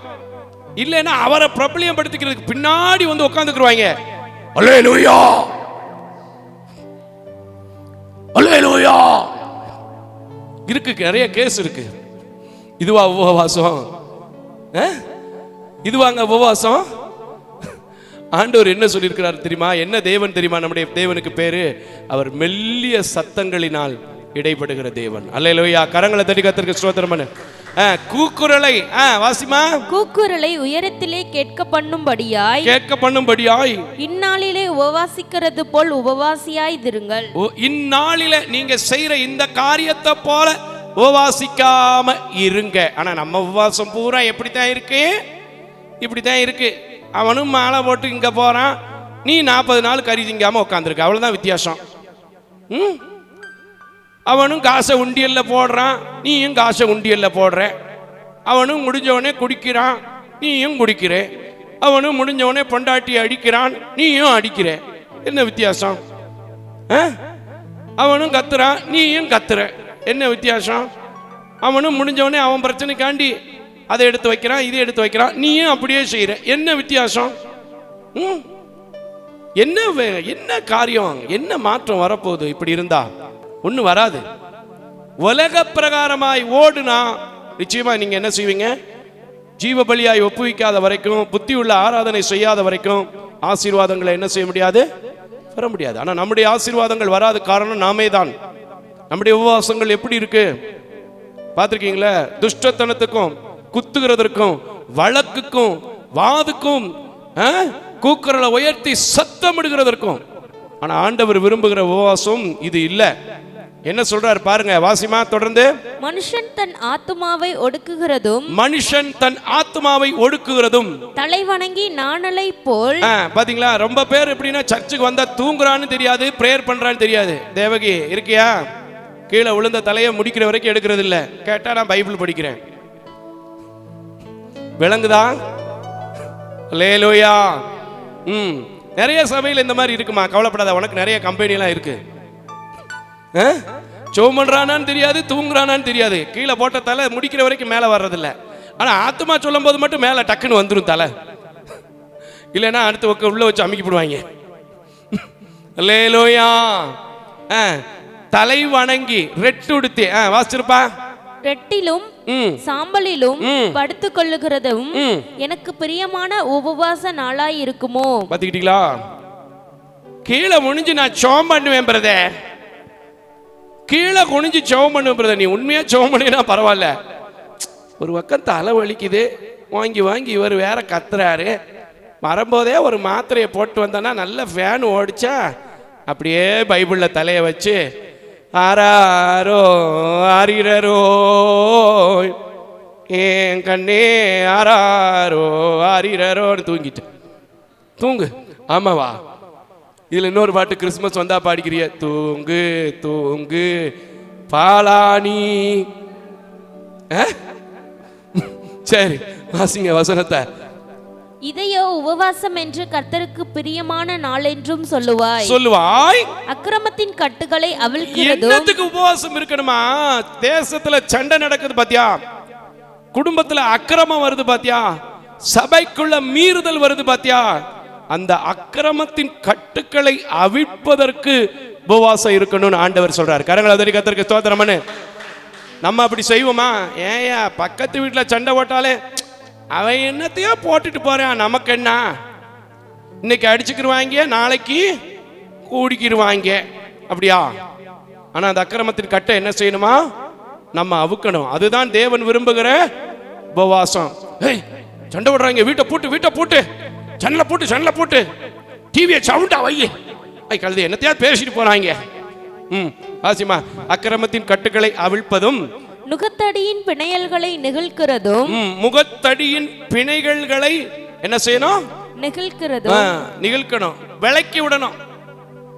Speaker 3: இல்லைன்னா அவரை பிரபலியப்படுத்திக்கிறதுக்கு பின்னாடி வந்து உட்காந்துக்குருவாங்க. அல்லேலூயா அல்லேலூயா. இருக்கு, நிறைய கேஸ் இருக்கு. இதுவா உபவாசம்? இதுவாங்க உபவாசம்? ஆண்டவர் என்ன சொல்லியிருக்கிறார் தெரியுமா? என்ன தேவன் தெரியுமா? நம்முடைய தேவனுக்கு பேரு, அவர் மெல்லிய சத்தங்களினால் இடைப்படுகிற தேவன். அல்லேலூயா. கரங்களை தட்டி கர்த்தருக்கு ஸ்தோத்திரம் பண்ணு. கூக்குரலை வாசிமா.
Speaker 4: கூக்குரலை உயரத்திலே கேட்க பண்ணும்படியாய்
Speaker 3: இந்நாளிலே
Speaker 4: உபவாசிக்கிறது போல் உபவாசியாய் இருங்கள்.
Speaker 3: இந்நாளிலே நீங்க செய்யற இந்த காரியத்தை போல உபவாசிக்காம இருங்க. ஆனா நம்ம உபவாசம் பூரா எப்படித்தான் இருக்கு? இப்படித்தான் இருக்கு. அவனும் மாலை போட்டு இங்க போறான், நீ 40 நாள் கறி திங்காம உட்காந்துருக்க, அவ்வளவுதான் வித்தியாசம். அவனும் காசை உண்டியல்ல போடுறான், நீயும் காசை உண்டியல்ல போடுற. அவனும் முடிஞ்சவனே குடிக்கிறான், நீயும் குடிக்கிற. அவனும் முடிஞ்சவனே பொண்டாட்டி அடிக்கிறான், நீயும் அடிக்கிற. என்ன வித்தியாசம்? அவனும் கத்துறான், நீயும் கத்துற. என்ன வித்தியாசம்? அவனும் முடிஞ்சவனே அவன் பிரச்சனைக்காண்டி அதை எடுத்து வைக்கிறான், இதை எடுத்து வைக்கிறான், நீயும் அப்படியே செய்யற. என்ன வித்தியாசம்? என்ன காரியம்? என்ன மாற்றம் வரப்போகுது? இப்படி இருந்தா ஒன்றும் வராது. உலக பிரகாரமாய் ஓடுனா நிச்சயமா நீங்க என்ன செய்வீங்க? ஜீவ பலியாய் ஒப்புவிக்காத வரைக்கும், புத்தி உள்ள ஆராதனை செய்யாத வரைக்கும் ஆசீர்வாதங்களை என்ன செய்ய முடியாது? வர முடியாது. ஆனா நம்முடைய ஆசீர்வாதங்கள் வராது காரணம் நாமே தான். நம்முடைய உபவாசங்கள் எப்படி இருக்கு பார்த்திருக்கீங்களா? துஷ்டத்தனத்துக்கும், குத்துகிறதற்கும், வழக்குக்கும், வாதுக்கும், கூக்குரலை உயர்த்தி சத்தமிடுகிறதற்கும். ஆனா ஆண்டவர் விரும்புகிற உபவாசம் இது இல்ல. என்ன சொல்றார் பாருங்க, வாசிமா தொடர்ந்து.
Speaker 4: மனுஷன் தன் ஆத்துமாவை ஒடுக்குகிறதும்
Speaker 3: தலை
Speaker 4: வணங்கி நாணலை போல்.
Speaker 3: பாத்தீங்களா? ரொம்ப பேர் எப்படின்னா சர்ச்சுக்கு வந்தா தூங்குறான்னு தெரியாது, பிரேயர் பண்றான்னு தெரியாது. தேவகி இருக்கியா? கீழே விழுந்த தலையை முடிக்கிற வரைக்கும் எடுக்கிறது இல்ல. கேட்டா நான் பைபிள் படிக்கிறேன். விளங்குதா? அல்லேலூயா. நிறைய சபையில் இந்த மாதிரி இருக்குமா? கவலைப்படாத, உனக்கு நிறைய கம்பெனி எல்லாம் இருக்கு. ஜெபம் பண்றானான்னு தெரியாது, தூங்குறானான்னு தெரியாது, கீழே போட்ட தலை முடிக்கிற வரைக்கும் மேலே வர்றதில்ல. ஆனா ஆத்மா சொல்லும் போது மட்டும் மேலே டக்குன்னு வந்துடும் தலை. இல்லைன்னா அடுத்து உள்ள வச்சு அமைக்கப்படுவாங்க. அல்லேலூயா. தலை வணங்கி ரெட்டுடுத்தி வாசிச்சிருப்பா.
Speaker 4: ரெட்டிலும் சாம்பலிலும் படுத்துக் கொள்ளுகிறதும் எனக்கு பிரியமான உபவாச நாளாய் இருக்குமோ.
Speaker 3: பாத்துக்கிட்டீங்களா? கீழே குனிஞ்சு நான் சோம் பண்ணுவேன் பிரதர், கீழே குனிஞ்சு சோம் பண்ணுவேன் பிரதர். நீ உண்மையா சோம் பண்ணினா பரவாயில்ல, ஒரு பக்கம் தலை வலிக்குது வாங்கி வாங்கி இவர் வேற கத்துறாரு, வரும்போதே ஒரு மாத்திரையை போட்டு வந்தோன்னா நல்ல ஃபேன் ஓடிச்சா அப்படியே பைபிளில் தலையை வச்சு ஆராரோ ஆரிரரோ என் கண்ணே ஆராரோ ஆரிரரோன்னு தூங்கிட்டு தூங்கு. ஆமாவா? இதில் இன்னொரு பாட்டு கிறிஸ்மஸ் வந்தா பாடிக்கிறிய, தூங்கு தூங்கு பாலானி. சரி வாசிங்க வசனத்தை.
Speaker 4: இதையோ உபவாசம் என்று கர்த்தருக்கு பிரியமான நாள் என்றும்
Speaker 3: சொல்லுவாய்.
Speaker 4: அக்கிரமத்தின் கட்டுகளை அவிழ்க்கிறதும்.
Speaker 3: என்னத்துக்கு உபவாசம் இருக்கணுமா? தேசத்துல சண்டை நடக்குது பாத்தியா, குடும்பத்துல அக்கிரமம் வருது பாத்தியா, சபைக்குள்ள மீறுதல் வருது பாத்தியா, அந்த அக்கிரமத்தின் கட்டுக்களை அவிழ்ப்பதற்கு உபவாசம் இருக்கணும்னு ஆண்டவர் சொல்றாரு. கரங்களை அதற்கு கர்த்தருக்கு ஸ்தோத்திரம்னு. நம்ம அப்படி செய்வோமா? ஏயா பக்கத்து வீட்டுல சண்டை போட்டாலே அவன் என்னத்தையோ போட்டுட்டு போறான், நமக்கு என்ன, இன்னைக்கு அடிச்சுக்கிருவாங்க நாளைக்கு கூடிக்கிருவாங்க, அப்படியா? ஆனா அந்த அக்கிரமத்தின் கட்டை என்ன செய்யணுமா? நம்ம அவுக்கணும். அதுதான் தேவன் விரும்புகிற உபவாசம். சண்டை போடுறாங்க, வீட்டை பூட்டு ஜன்னலை பூட்டு டிவியை சவுண்டா வை கழுது என்னத்தையாவது பேசிட்டு போறாங்க. ஆசிமா, அக்கிரமத்தின் கட்டுகளை அவிழ்ப்பதும்
Speaker 4: நுகத்தடியின் பிணையல்களை நிகழ்கிறதும்.
Speaker 3: முகத்தடியின் பிணைகள்களை என்ன செய்யணும்? நிகழ்க்கணும், விளக்கி விடணும்.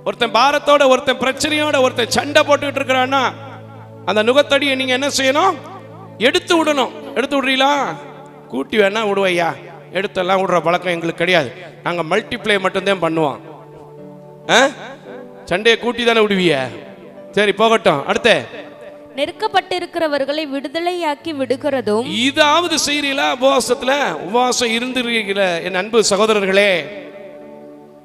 Speaker 3: ஒருத்தன் பாரத்தோட, ஒருத்தன் பிரச்சனையோட, ஒருத்தன் சண்டை போட்டுக்கிட்டு இருக்கிறான்னா அந்த நுகத்தடியை நீங்க என்ன செய்யணும்? எடுத்து விடணும். எடுத்து விடுறீங்களா? கூட்டி வேணா விடுவையா, எடுத்தெல்லாம் விடுற பழக்கம் எங்களுக்கு கிடையாது. நாங்க மல்டிப்ளை மட்டும்தான் பண்ணுவோம். சண்டையை கூட்டி தானே விடுவிய. சரி போகட்டும். அடுத்து
Speaker 4: நெருக்கப்பட்டிருக்கிறவர்களை விடுதலையாக்கி விடுகிறதும்.
Speaker 3: இதாவது செய்யறீங்களா? உபவாசத்துல உபவாசம் இருந்திருக்கீங்களா என் அன்பு சகோதரர்களே?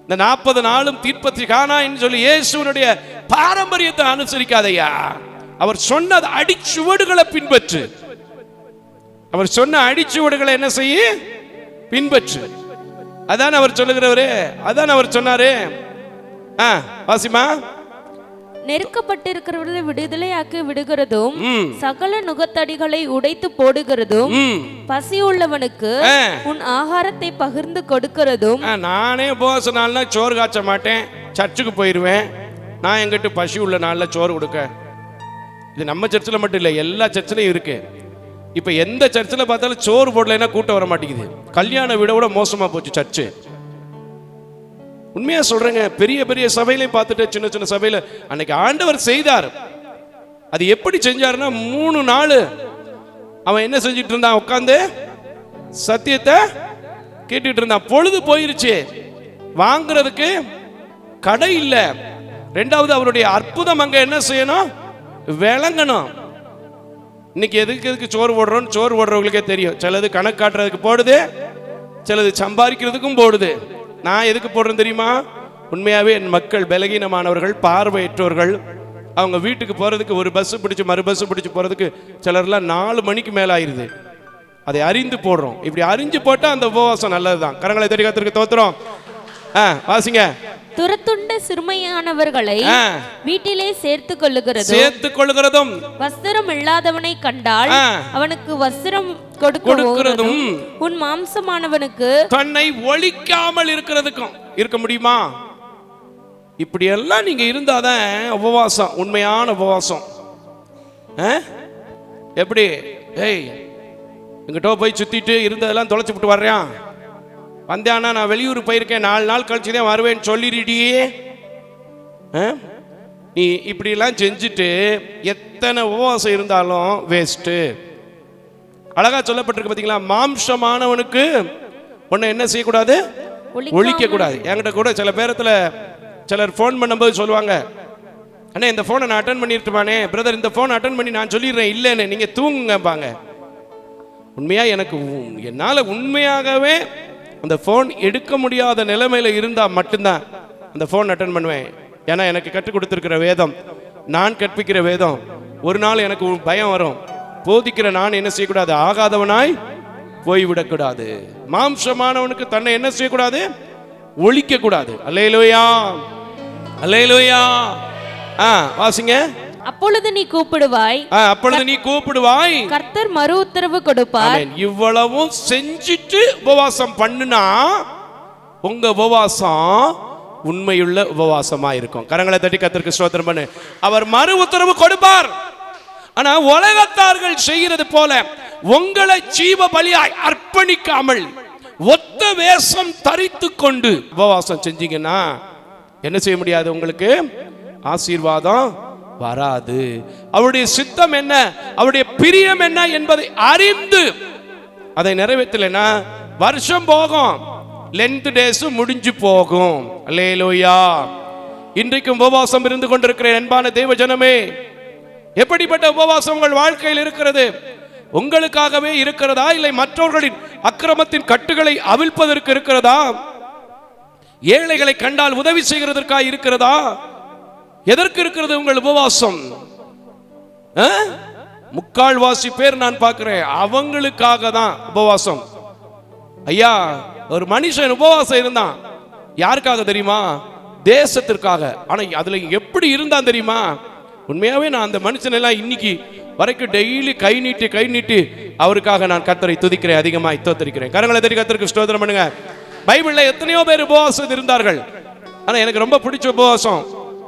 Speaker 3: இந்த 40 நாளும் தீர்ப்பத்தி காணான்னு சொல்லி இயேசுனுடைய பாரம்பரியத்தை அனுசரிக்காதையா. அவர் சொன்ன அடிச்சுவடுகளை பின்பற்று. அவர் சொன்ன அடிச்சுவடுகளை என்ன செய்ய? பின்பற்று. அதான் அவர் சொல்லுகிறவரு, அதான் அவர் சொன்னாரு. வாசிமா.
Speaker 4: நெருக்கப்பட்டிருக்கிறவர்களை விடுதலையாக்கி விடுகிறதும், சகல நுகத்தடிகளை உடைத்து போடுகிறதும், பசி உள்ளவனுக்கு உன் ஆகாரத்தை பகிர்ந்து கொடுக்கிறதும்.
Speaker 3: நானே உபவாச நாள்னா சோறு காய்ச்ச மாட்டேன், சர்ச்சுக்கு போயிருவேன். நான் எங்கிட்ட பசி உள்ள நாள்ல சோறு கொடுக்க. இது நம்ம சர்ச்சில் மட்டும் இல்லை, எல்லா சர்ச்சிலையும் இருக்கு. இப்ப எந்த சர்ச்சில் பார்த்தாலும் சோறு போடலைன்னா கூட்டம் வர மாட்டேங்குது. கல்யாண வீட விட மோசமா போச்சு சர்ச்சு. உண்மையா சொல்றேங்க. பெரிய பெரிய சபையிலையும் பார்த்துட்டு சின்ன சின்ன சபையில அன்னைக்கு ஆண்டவர் செய்தார். அது எப்படி செஞ்சாருன்னா 3 நாள் அவன் என்ன செஞ்சிட்டு இருந்தான்? உட்கார்ந்து சத்தியத்தை கேட்டுட்டு இருந்தான். பொழுது போயிருச்சு, வாங்குறதுக்கு கடை இல்ல. ரெண்டாவது அவருடைய அற்புதம் அங்க என்ன செய்யணும்? விளங்கணும். இன்னைக்கு எதுக்கு சோறு போடுறோம்? சோறு போடுறவங்களுக்கே தெரியும். சிலது கணக்கு காட்டுறதுக்கு போடுது, சிலது சம்பாதிக்கிறதுக்கும் போடுது. நான் எதுக்கு போடுறேன் தெரியுமா? உண்மையாவே என் மக்கள் பலகீனமானவர்கள், பார்வையற்றவர்கள், அவங்க வீட்டுக்கு போறதுக்கு ஒரு பஸ் பிடிச்சு மறு பஸ் பிடிச்சு போறதுக்கு சிலர்லாம் 4 மணிக்கு மேல ஆயிருது. அதை அறிந்து போடுறோம். இப்படி அறிஞ்சு போட்டா அந்த உபவாசம் நல்லதுதான். கரங்களை தட்டி கர்த்தருக்கு தோத்திரம். வாசிங்க.
Speaker 4: துரத்துண்ட சிறுமையானவர்களை வீட்டிலே சேர்த்துக் கொள்ளுகிறதும், வஸ்திரம் இல்லாதவனை கண்டால் அவனுக்கு வஸ்திரம் கொடுக்கிறதும், உன் மாம்சமானவனுக்கு
Speaker 3: தன்னை ஒழிக்காமல் இருக்கிறதுக்கும் இருக்க முடியுமா? இப்படி எல்லாம் நீங்க இருந்தாதான் உபவாசம், உண்மையான உபவாசம். எப்படி எங்கிட்ட போய் சுத்திட்டு இருந்ததெல்லாம் தொலைச்சு விட்டு வர்றேன், வந்தானா நான் வெளியூர் போயிருக்கேன் 4 நாள் கழிச்சுதான் வருவேன்னு சொல்லிடுடியே. நீ இப்படி எல்லாம் செஞ்சுட்டு எத்தனை உபவாசம் இருந்தாலும் வேஸ்ட். அழகா சொல்லப்பட்டிருக்கு பாத்தீங்களா? மாம்சமானவனுக்கு உன்னை என்ன செய்யக்கூடாது? ஒழிக்க கூடாது. என்கிட்ட கூட சில பேரத்துல சிலர் போன் பண்ணும்போது சொல்லுவாங்க, அண்ணே இந்த போனை நான் அட்டன் பண்ணிருட்டுமானே பிரதர், இந்த போனை அட்டன் பண்ணி நான் சொல்லிடுறேன் இல்லைன்னு, நீங்க தூங்குங்கப்பாங்க. உண்மையா எனக்கு என்னால உண்மையாகவே அந்த போன் எடுக்க முடியாத நிலைமையில இருந்தா மட்டும்தான் அந்த போன் அட்டன் பண்ணுவேன். ஏன்னா எனக்கு கற்றுக் கொடுத்திருக்கிற வேதம், நான் கற்பிக்கிற வேதம், ஒரு நாள் எனக்கு ஒரு பயம் வரும். போதிக்கிற நான் என்ன செய்யக்கூடாது? ஆகாதவனாய் போய்விடக்கூடாது. மாம்சமானவனுக்கு தன்னை என்ன செய்யக்கூடாது? ஒழிக்க கூடாது. அல்லேலூயா, அல்லேலூயா. வாசிங்க.
Speaker 4: அப்பொழுது நீ கூப்பிடுவாய்,
Speaker 3: அப்பொழுது நீ கூப்பிடுவாய்,
Speaker 4: கர்த்தர் மறு உத்தரவு கொடுப்பார்.
Speaker 3: இவ்வளவும் செஞ்சிட்டு உபவாசம் பண்ணுனா உங்க உபவாசம் உண்மையுள்ள உபவாசமா இருக்கும். கரங்களை தட்டி கர்த்தருக்கு ஸ்தோத்திரம் பண்ணு. அவர் மறு உத்தரவு கொடுப்பார். ஆனா உலகத்தார்கள் செய்கிறது போல உங்களை ஜீவ பலியாய் அர்ப்பணிக்காமல் ஒத்த வேஷம் தரித்து கொண்டு உபவாசம் செஞ்சீங்கன்னா என்ன செய்ய முடியாது? உங்களுக்கு ஆசீர்வாதம் வராது. அவருடைய சித்தம் என்ன, அவருடைய பிரியம் என்ன என்பதை அறிந்து அதை நிறைவேற்றலைன்னா வருஷம் போகும், லென்த் டேஸ் முடிஞ்சு போகும். அல்லேலூயா. இன்றைக்கும் உபவாசம் இருந்து கொண்டிருக்கிற அன்பான தேவ ஜனமே, எப்படிப்பட்ட உபவாசம் உங்கள் வாழ்க்கையில் இருக்கிறது? உங்களுக்காகவே இருக்கிறதா, இல்லை மற்றவர்களின் அக்கிரமத்தின் கட்டுகளை அவிழ்ப்பதற்கு இருக்கிறதா? ஏழைகளை கண்டால் உதவி செய்கிறதற்காக இருக்கிறதா? எதற்கு இருக்கிறது உங்கள் உபவாசம்? முக்கால்வாசி பேர் நான் பார்க்கிறேன், அவங்களுக்காக தான் உபவாசம். ஐயா, ஒரு மனுஷன் உபவாசம் இருந்தான் யாருக்காக தெரியுமா? தேசத்திற்காக. ஆனா அதுல எப்படி இருந்தான் தெரியுமா? உண்மையாவே நான் அந்த மனுஷன் எல்லாம் இன்னைக்கு வரைக்கும் டெய்லி கை நீட்டி அவருக்காக நான் கர்த்தரை துதிக்கிறேன், அதிகமாய் ஸ்தோத்திரிக்கிறேன். கரங்களை தட்டி கர்த்தருக்கு ஸ்தோத்திரம் பண்ணுங்க. பைபிள்ல எத்தனையோ பேர் உபவாசம் இருந்தார்கள். ஆனா எனக்கு ரொம்ப பிடிச்ச உபவாசம்,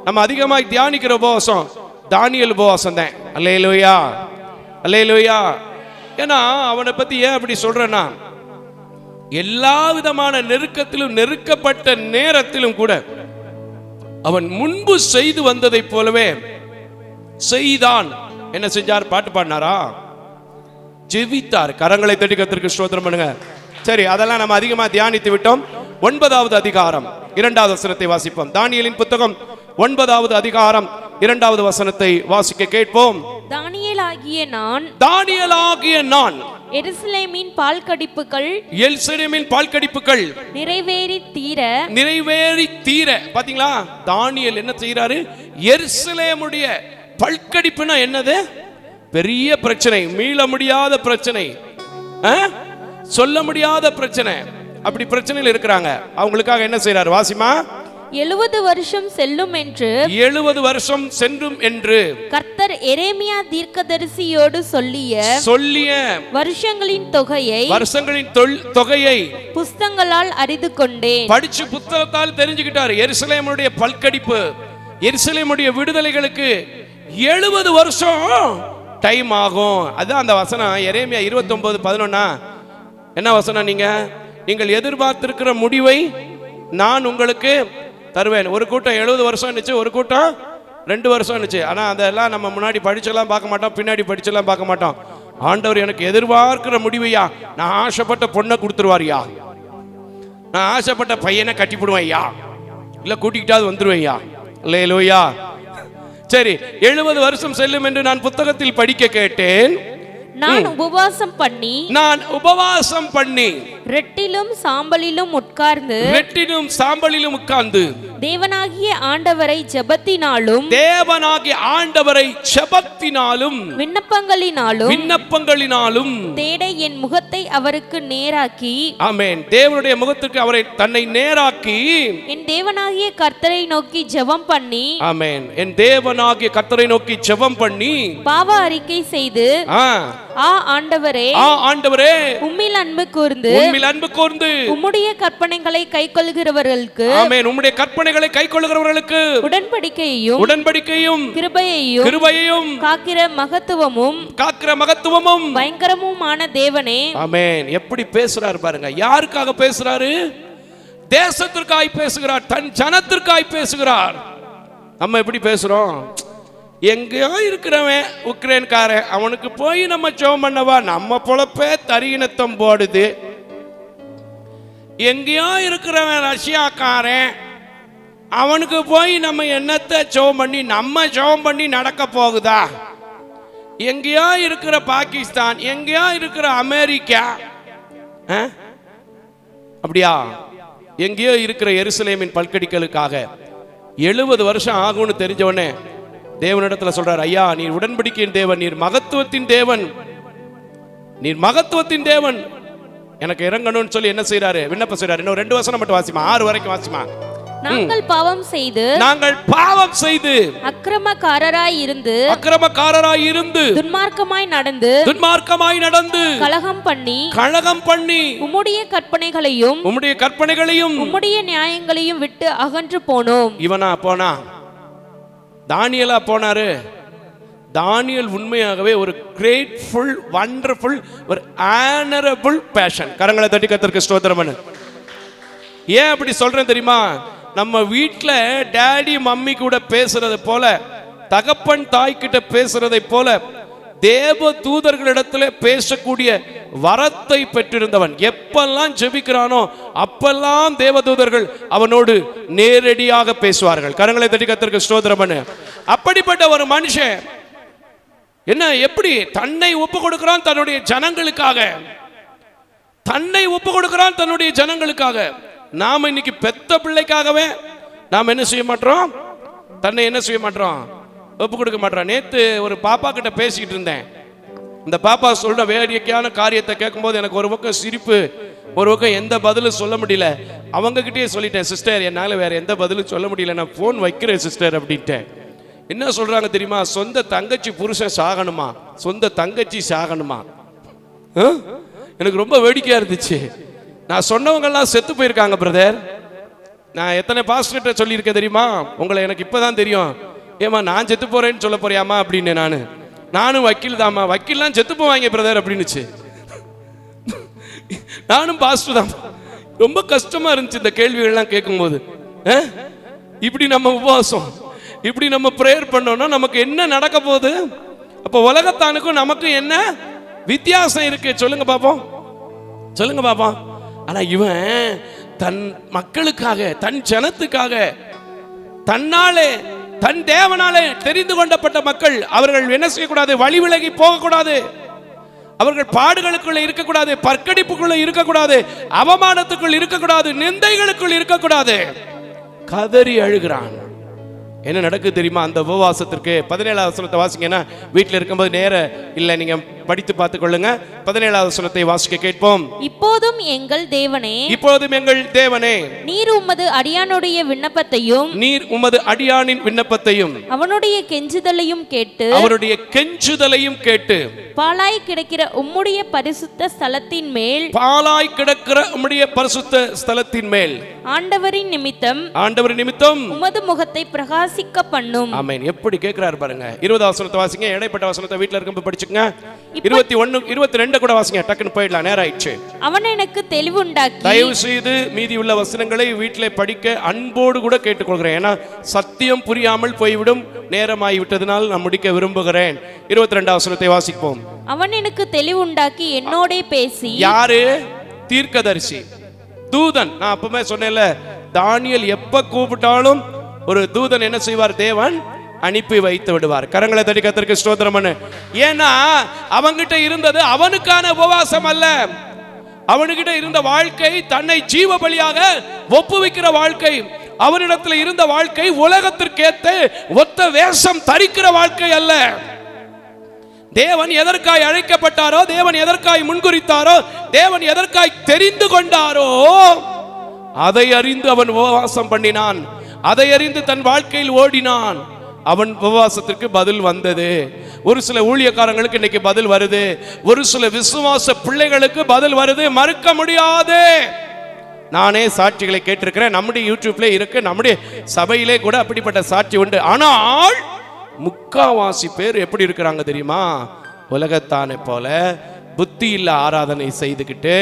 Speaker 3: நம்ம அதிகமாய் தியானிக்கிற உபவாசம் தானியேல் உபவாசம் தான். அல்லேலூயா, அல்லேலூயா. ஏன்னா அவனை பத்தி ஏன் அப்படி சொல்றேன்னா, எல்லா விதமான நெருக்கத்திலும் நெருக்கப்பட்ட நேரத்திலும் கூட அவன் முன்பு செய்து வந்ததை போலவே செய்தான். என்ன செஞ்சார்? பாட்டு பாடினாரா? ஜெபித்தார். கரங்களை தட்டி கர்த்தருக்கு ஸ்தோத்திரம் பண்ணுங்க. சரி, அதெல்லாம் நம்ம அதிகமா தியானித்து விட்டோம். 9வது அதிகாரம் 2வது வசனத்தை வாசிப்போம். தானியேலின் புத்தகம் 9வது அதிகாரம் 2வது வசனத்தை வாசிக்க கேட்போம்.
Speaker 4: தானியேலாகிய நான் எருசலேமின் பால்கடிப்புகள் நிறைவேறி தீர. பாத்தீங்களா? தானியேல் என்ன செய்யறாரு? எருசலேமுடைய பல்கடிப்புனா என்னது? பெரிய பிரச்சனை, மீள முடியாத பிரச்சனை, சொல்ல முடியாத பிரச்சனை. அப்படி பிரச்சனையில் இருக்கிறாங்க. அவங்களுக்காக என்ன செய்யறாரு? வாசிமா. 70 வருஷம் செல்லும் என்று கர்த்தர் எரேமியா தீர்க்கதரிசியோடு சொல்லிய வருஷங்களின் தொகையை புஸ்தகங்களால் அறிந்து கொண்டேன்.
Speaker 3: படிச்சு புத்தகத்தால் தெரிஞ்சுக்கிட்டாரு. எருசலேமுடைய பல்கடிப்பு, எருசலேமுடைய விடுதலைகளுக்கு 70 வருஷம் டைம் ஆகும். அதான் அந்த வசனம் எரேமியா 29:11. என்ன வசனம்? நீங்கள் எதிர்பார்த்திருக்கிற முடிவை நான் உங்களுக்கு தருவேன். ஒரு கூட்டம் 70 வருஷம் இருந்துச்சு, ஒரு கூட்டம் 2 வருஷம் இருந்துச்சு. ஆனா அதெல்லாம் நம்ம முன்னாடி படிச்செல்லாம் பார்க்க மாட்டோம், பின்னாடி படிச்செல்லாம் பார்க்க மாட்டோம். ஆண்டவர் எனக்கு எதிர்பார்க்கிற முடிவையா, நான் ஆசைப்பட்ட பொண்ணை கொடுத்துருவாரியா, நான் ஆசைப்பட்ட பையனை கட்டிவிடுவேன்யா, இல்ல கூட்டிக்கிட்டாவது வந்துருவேன்யா. அல்லேலூயா. சரி, 70 வருஷம் செல்லும் என்று நான் புத்தகத்தில் படிக்க கேட்டேன்.
Speaker 4: நான் உபவாசம் பண்ணி ரெட்டிலும் சாம்பலிலும் உட்கார்ந்து தேவனாகிய ஆண்டவரை ஜெபத்தினாலும் விண்ணப்பங்களினாலும் தேட என் முகத்தை அவருக்கு நேராக்கி.
Speaker 3: ஆமென். தேவனுடைய முகத்துக்கு அவரை தன்னை நேராக்கி
Speaker 4: என் தேவனாகிய கர்த்தரை நோக்கி ஜெபம் பண்ணி.
Speaker 3: ஆமென். என் தேவனாகிய கர்த்தரை நோக்கி ஜெபம் பண்ணி
Speaker 4: பாவ அறிக்கை செய்து ஆண்டவரே உம்மில் அன்பு கூர்ந்து உம்முடைய கற்பனைகளை கைக்கொள்கிறவர்களுக்கு.
Speaker 3: ஆமென். உம்முடைய கற்பனைகளை கைக்கொள்கிறவர்களுக்கு உடன்படிக்கையும் கிருபையையும் காக்கிற மகத்துவமும்
Speaker 4: பயங்கரமுமான தேவனே.
Speaker 3: ஆமென். எப்படி பேசுறாரு பாருங்க. யாருக்காக பேசுறாரு? தேசத்திற்காய் பேசுகிறார், தன் ஜனத்திற்காய் பேசுகிறார். நம்ம எப்படி பேசுறோம்? எங்கேயோ இருக்கிறவன் உக்ரைன்காரன், அவனுக்கு போய் நம்ம ஜெபம் பண்ணவா? நம்ம பொழப்பே தரியினத்தம் போடுது. எங்கேயோ இருக்கிறவன் ரஷ்யாக்காரன், அவனுக்கு போய் நம்ம என்னத்தை ஜெபம் பண்ணி, நம்ம ஜெபம் பண்ணி நடக்க போகுதா? எங்கேயோ இருக்கிற பாகிஸ்தான், எங்கேயோ இருக்கிற அமெரிக்கா, அப்படியா? எங்கேயோ இருக்கிற எருசலேமின் பல்கடிகளுக்காக 70 வருஷம் ஆகும்னு தெரிஞ்ச உடனே தேவனிடத்துல சொல்றார், ஐயா நீர் உடன்படிக்கையின் தேவன், நீர் மகத்துவத்தின் தேவன், நீர் மகத்துவத்தின் தேவன், எனக்கு இறங்கணும்னு சொல்லி என்ன செய்யறாரு? விண்ணப்பம் செய்யறாரு. இன்னும் 2 வசனம் மட்டும் வாசிமா, 6 வரைக்கும் வாசிமா.
Speaker 4: நாங்கள் பாவம் செய்து அக்கிரமக்காரராய் இருந்து துன்மார்க்கமாய் நடந்து கலகம் பண்ணி உம்முடைய கற்பனைகளையும் உம்முடைய நியாயங்களையும் விட்டு அகன்று போனோம்.
Speaker 3: இவனா போனா? தானியேலா போனாரு? தானியேல் உண்மையாகவே ஒரு கிரேட்ஃபுல், வண்டர்ஃபுல், ஒரு ஆனரபிள் பேஷன். கரங்களை தட்டி கர்த்தருக்கு ஸ்தோத்திரம் பண்ணு. ஏன் அப்படி சொல்றேன் தெரியுமா? நம்ம வீட்டில் டேடி மம்மி கூட பேசுறது போல, தகப்பன் தாய் கிட்ட பேசுறதை போல தேவ தூதர்களிடத்துல பேசக்கூடிய வரத்தை பெற்றிருந்தவன். எப்பெல்லாம் ஜெபிக்கிறானோ அப்பெல்லாம் தேவ தூதர்கள் அவனோடு நேரடியாக பேசுவார்கள். கரங்களை தட்டி கர்த்தருக்கு ஸ்தோத்திரம் பண்ணு. அப்படிப்பட்ட ஒரு மனுஷன் என்ன, எப்படி தன்னை ஒப்பு கொடுக்கிறான் தன்னுடைய ஜனங்களுக்காக, தன்னை ஒப்பு கொடுக்கிறான் தன்னுடைய ஜனங்களுக்காக. நாம இன்னைக்கு பெத்த பிள்ளைக்காகவே நாம் என்ன செய்ய மாட்டோம்? தன்னை என்ன செய்ய மாட்டோம்? ஒப்பு கொடுக்க மாட்டோம். நேத்து ஒரு பாப்பா கிட்ட பேசிக்கிட்டு இருந்தேன். இந்த பாப்பா சொல்ற வேடிக்கையான காரியத்தை கேட்கும்போது எனக்கு ஒரு பக்கம் சிரிப்பு, ஒரு பக்கம் எந்த பதிலும் சொல்ல முடியல. அவங்க கிட்டே சொல்லிட்டேன், சிஸ்டர் என்னால வேற எந்த பதிலும் சொல்ல முடியல, நான் போன் வைக்கிறேன் சிஸ்டர் அப்படின்ட்டேன். என்ன சொல்றாங்க தெரியுமா? சொந்த தங்கச்சி புருஷன் சாகணுமா, சொந்த தங்கச்சி சாகணுமா. எனக்கு ரொம்ப வேடிக்கையா இருந்துச்சு. நான் சொன்னவங்க எல்லாம் செத்து போயிருக்காங்க பிரதர். நான் எத்தனை பாஸ்டர்கிட்ட சொல்லியிருக்கேன் தெரியுமா? உங்களை எனக்கு இப்பதான் தெரியும். ஏமா நான் செத்து போறேன்னு சொல்ல போறியாமா அப்படின்னு. நானும் வக்கீல் தாமா, வக்கீல்லாம் செத்து போவாங்க பிரதர் அப்படின்னுச்சு. நானும் பாஸ்டர் தான். ரொம்ப கஷ்டமா இருந்துச்சு இந்த கேள்விகள்லாம் கேட்கும்போது. இப்படி நம்ம உபவாசம், இப்படி நம்ம பிரேயர் பண்ணோம்னா நமக்கு என்ன நடக்க போகுது? அப்போ உலகத்தானுக்கும் நமக்கும் என்ன வித்தியாசம் இருக்கு? சொல்லுங்க பாப்போம், சொல்லுங்க பாப்போம். ஆனா இவன் தன் மக்களுக்காக, தன் ஜனத்துக்காக, தன்னாலே, தன் தேவனாலே தெரிந்து கொண்டப்பட்ட மக்கள், அவர்கள் என்ன செய்யக்கூடாது? வழி விலகி போகக்கூடாது, அவர்கள் பாடுகளுக்குள்ள இருக்கக்கூடாது, பற்கடிப்புக்குள்ள இருக்கக்கூடாது, அவமானத்துக்குள் இருக்கக்கூடாது, நிந்தைகளுக்குள் இருக்கக்கூடாது. கதறி அழுகிறான். என்ன நடக்குது தெரியுமா? அந்த உபவாசத்திற்கு 17வது வசனத்தை வாசிங்கன்னா, வீட்டில் இருக்கும்போது நேர இல்லை, நீங்க படித்து பார்த்துக் கொள்ளுங்க. 17வது வசனத்தை வாசிக்க கேட்போம்.
Speaker 4: இப்போதும் எங்கள் தேவனே, நீர் உமது அடியானுடைய விண்ணப்பத்தையும் அவனுடைய கெஞ்சுதலையும் கேட்டு பாழாய் கிடக்கிற உம்முடைய பரிசுத்த ஸ்தலத்தின் மேல் ஆண்டவரின் நிமித்தம் உமது முகத்தை பிரகாசிக்க பண்ணும்.
Speaker 3: ஆமென். எப்படி கேட்கிறார் பாருங்க. 20வது வசனத்தை வாசிங்க. இடைப்பட்ட வசனத்தை வீட்ல இருக்கும்போது படிச்சுங்க. 21 22 கூட வாசிங்க. டக்குன்னு போயிடலாம், நேரம் ஆயிடுச்சு.
Speaker 4: அவன் எனக்கு தெளிவுண்டாக்கி,
Speaker 3: தயவு செய்து மீதி உள்ள வசனங்களை வீட்டிலே படிக்க அன்போடு கூட கேட்டுக்கொள்கிறேன். ஏன்னா சத்தியம் புரியாமல் போய்விடும், நேரமாகி விட்டதனால் நான் முடிக்க விரும்புகிறேன். 22வது வசனத்தை வாசிப்போம்.
Speaker 4: அவன் எனக்கு தெளிவுண்டாக்கி என்னோட பேசி.
Speaker 3: யாரு? தீர்க்கதரிசி, தூதன். நான் அப்பவே சொன்னேன்ல, தானியேல் எப்ப கூப்பிட்டாலும் ஒரு தூதன் என்ன செய்வார்? தேவன் அனுப்பி வைத்து விடுவார். கரங்களை தட்டி கர்த்தருக்கு ஸ்தோத்திரம் பண்ணு. ஏன்னா அவன்கிட்ட இருந்தது அவனுக்கான உபவாசம் அல்ல, அவனுக்கிட்ட இருந்த வாழ்க்கை தன்னை ஜீவ பலியாக ஒப்புவிக்கிற வாழ்க்கை. அவனிடத்தில் இருந்த வாழ்க்கை உலகத்திற்கேற்ற ஒத்த வேஷம் தரிக்கிற வாழ்க்கை அல்ல. தேவன் எதற்காய் அழைக்கப்பட்டாரோ, தேவன் எதற்காய் முன்குறித்தாரோ, தேவன் எதற்காய் தெரிந்து கொண்டாரோ அதை அறிந்து அவன் உபவாசம் பண்ணினான், அதை அறிந்து தன் வாழ்க்கையில் ஓடினான். அவன் உபவாசத்திற்கு பதில் வந்தது. ஒரு சில ஊழியக்காரங்களுக்கு இன்னைக்கு பதில் வருது, ஒரு சில விசுவாச பிள்ளைகளுக்கு பதில் வருது, மறுக்க முடியாது. நானே சாட்சிகளை கேட்டிருக்கிறேன், நம்முடைய யூடியூப்ல இருக்கு, நம்முடைய சபையிலே கூட அப்படிப்பட்ட சாட்சி உண்டு. ஆனால் முக்காவாசி பேர் எப்படி இருக்கிறாங்க தெரியுமா? உலகத்தானே போல புத்தி இல்ல ஆராதனை செய்துக்கிட்டு,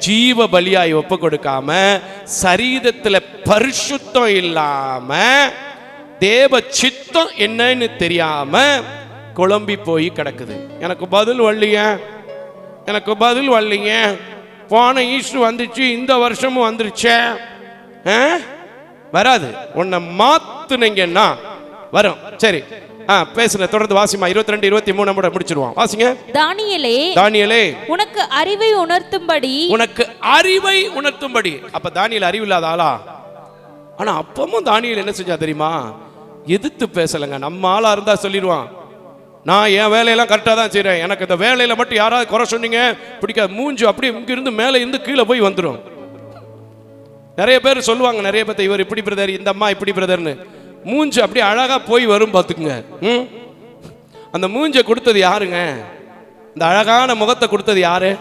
Speaker 3: ஜீவ பலியாய் ஒப்பு கொடுக்காம, சரீரத்துல பரிசுத்தம் இல்லாம, தேவ சித்தம் என்னன்னு தெரியாம குழம்பி போய் கிடக்குது. எனக்கு பதில் வரலைங்க, போன ஈஸ்டர் வந்துச்சு, இந்த வருஷமும் வந்துருச்சே. வராது, உன்னை மாத்துனீங்கன்னா வரும். சரி, பேசுங்க, தொடர்ந்து வாசிமா. 22 23 கூட முடிச்சிருவோம். வாசிங்க. தானியேலே, உனக்கு அறிவை உணர்த்தும்படி. அப்ப தானியேல் அறிவு இல்லாத ஆளா? ஆனா அப்பவும் தானியேல் என்ன செஞ்சா தெரியுமா? எதிர்த்து பேசலைங்க. நம்ம ஆளா இருந்தா சொல்லிடுவான், நான் என் வேலையெல்லாம் கரெக்டாக தான் செய்கிறேன், எனக்கு இந்த வேலையில் மட்டும் யாராவது குறை சொன்னீங்க பிடிக்காது, மூஞ்சி அப்படியே இங்கிருந்து மேலே இருந்து கீழே போய் வந்துடும். நிறைய பேர் சொல்லுவாங்க, நிறைய பேர் இவர் இப்படி பிரதர், இந்த அம்மா இப்படி பிரதர்னு, மூஞ்சி அப்படியே அழகாக போய் வரும் பார்த்துக்குங்க. அந்த மூஞ்சை கொடுத்தது யாருங்க? இந்த அழகான முகத்தை கொடுத்தது யாரு?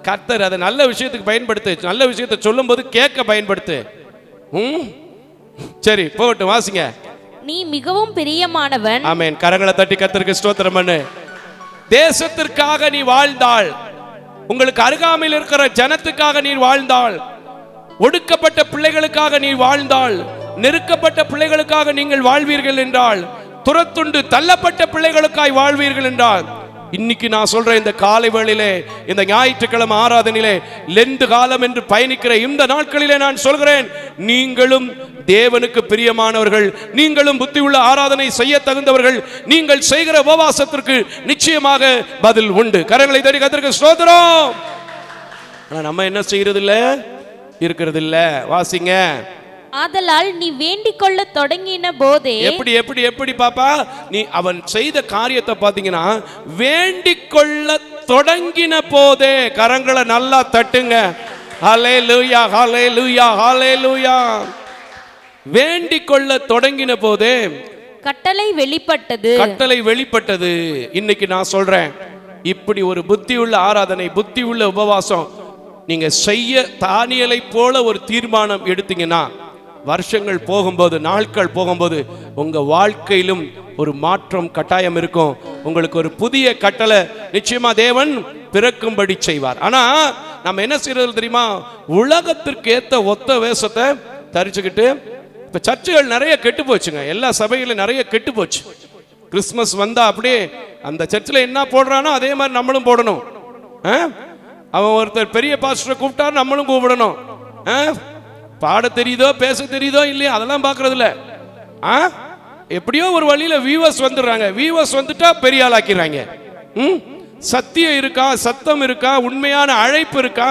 Speaker 3: கர்த்தர். அதை நல்ல விஷயத்துக்கு பயன்படுத்து, நல்ல விஷயத்தை சொல்லும் போது கேட்க பயன்படுத்து. சரி போகட்டும், வாசிங்க.
Speaker 4: நீ மிகவும் பிரியமானவன்.
Speaker 3: ஆமென். கரங்களை தட்டி கர்த்தருக்கு ஸ்தோத்திரம் பண்ணு. தேசத்திற்காக நீ வாழ்ந்தாள், உங்களுக்கு அருகாமையில் இருக்கிற ஜனத்துக்காக நீ வாழ்ந்தாள், ஒடுக்கப்பட்ட பிள்ளைகளுக்காக நீ வாழ்ந்தாள், நெருக்கப்பட்ட பிள்ளைகளுக்காக நீங்கள் வாழ்வீர்கள் என்றால், துரத்துண்டு தள்ளப்பட்ட பிள்ளைகளுக்காய் வாழ்வீர்கள் என்றால், இன்னைக்கு நான் சொல்றேன், இந்த காலை வேளையிலே, இந்த ஞாயிற்றுக்கிழமை ஆராதனையிலே, லெந்து காலம் என்று பயணிக்கிற இந்த நாட்களிலே நான் சொல்கிறேன், நீங்களும் தேவனுக்கு பிரியமானவர்கள், நீங்களும் புத்தி உள்ள ஆராதனை செய்ய தகுந்தவர்கள். நீங்கள் செய்கிற உபவாசத்திற்கு நிச்சயமாக பதில் உண்டு. கரங்களை தட்டி கர்த்தருக்கு ஸ்தோத்திரம். ஆனா நம்ம என்ன செய்யறது இல்ல, இருக்கிறது இல்ல. வாசிங்க.
Speaker 4: ஆதலால் நீ வேண்டிக் கொள்ள தொடங்கின போதே.
Speaker 3: எப்படி எப்படி எப்படி பாப்பா? நீ அவன் செய்த காரியத்தை பாத்தீங்கன்னா, வேண்டிக் கொள்ள தொடங்கின போதே. கரங்களை நல்லா தட்டுங்க. ஹல்லேலூயா, ஹல்லேலூயா, ஹல்லேலூயா. வேண்டிக் கொள்ள தொடங்கின போதே
Speaker 4: கட்டளை வெளிப்பட்டது.
Speaker 3: கட்டளை வெளிப்பட்டது. இன்னைக்கு நான் சொல்றேன், இப்படி ஒரு புத்தி உள்ள ஆராதனை, புத்தி உள்ள உபவாசம் நீங்க செய்ய தானியேலை போல ஒரு தீர்மானம் எடுத்தீங்கன்னா, வருஷங்கள் போகும்போது, நாட்கள் போகும்போது உங்க வாழ்க்கையிலும் ஒரு மாற்றம் கட்டாயம் இருக்கும். உங்களுக்கு ஒரு புதிய கட்டளை நிச்சயமா தேவன் பிறக்கும்படி செய்வார். ஆனா நம்ம என்ன செய்யறது தெரியுமா? உலகத்திற்கு ஏத்த ஒத்த வேஷத்தை தரிச்சுக்கிட்டு, இப்ப சர்ச்சுகள் நிறைய கெட்டு போச்சுங்க. எல்லா சபைகளும் நிறைய கெட்டு போச்சு. கிறிஸ்துமஸ் வந்தா அப்படியே அந்த சர்ச்சில் என்ன போடுறானோ அதே மாதிரி நம்மளும் போடணும். அவன் ஒருத்தர் பெரிய பாஸ்டரை கூப்பிட்டா நம்மளும் கூப்பிடணும். பாட தெரியுதோ பேச தெரியுதோ இல்லையா அதெல்லாம் பார்க்கறது இல்ல. எப்படியோ ஒரு வழியில வியூவர்ஸ் வந்துடுறாங்க. வியூவர்ஸ் வந்துட்டா பெரிய ஆள் ஆக்கிறாங்க. சத்தியம் இருக்கா, சத்தம் இருக்கா, உண்மையான அழைப்பு இருக்கா,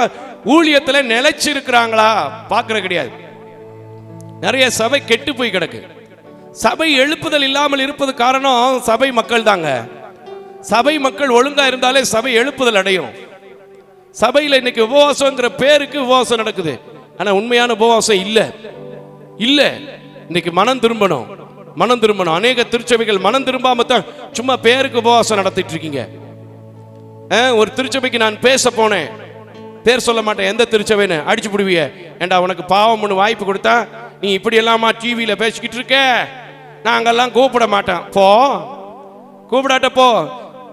Speaker 3: ஊழியத்துல நிலைச்சு இருக்கிறாங்களா பார்க்கறது கிடையாது. நிறைய சபை கெட்டு போய் கிடக்கு. சபை எழுப்புதல் இல்லாமல் இருப்பது காரணம் சபை மக்கள் தாங்க. சபை மக்கள் ஒழுங்கா இருந்தாலே சபை எழுப்புதல் அடையும். சபையில் இன்னைக்கு உபவாசம்ங்கிற பேருக்கு உபவாசம் நடக்குது, ஆனா உண்மையான உபவாசம் இல்ல இல்ல. இன்னைக்கு மனம் திரும்பணும், மனம் திரும்பணும். அநேக திருச்சபைகள் மனம் திரும்பாம தான் சும்மா பேருக்கு உபவாசம் நடத்திட்டு இருக்கீங்க. ஒரு திருச்சபைக்கு நான் பேச போனேன், பேர் சொல்ல மாட்டேன், எந்த திருச்சபைன்னு அடிச்சு பிடுவிய. ஏண்டா உனக்கு பாவம் ஒன்று வாய்ப்பு கொடுத்தா நீ இப்படி எல்லாமா டிவியில பேசிக்கிட்டு இருக்க, நாங்கெல்லாம் கூப்பிட மாட்டோம். போ, கூப்பிடாட்ட போ.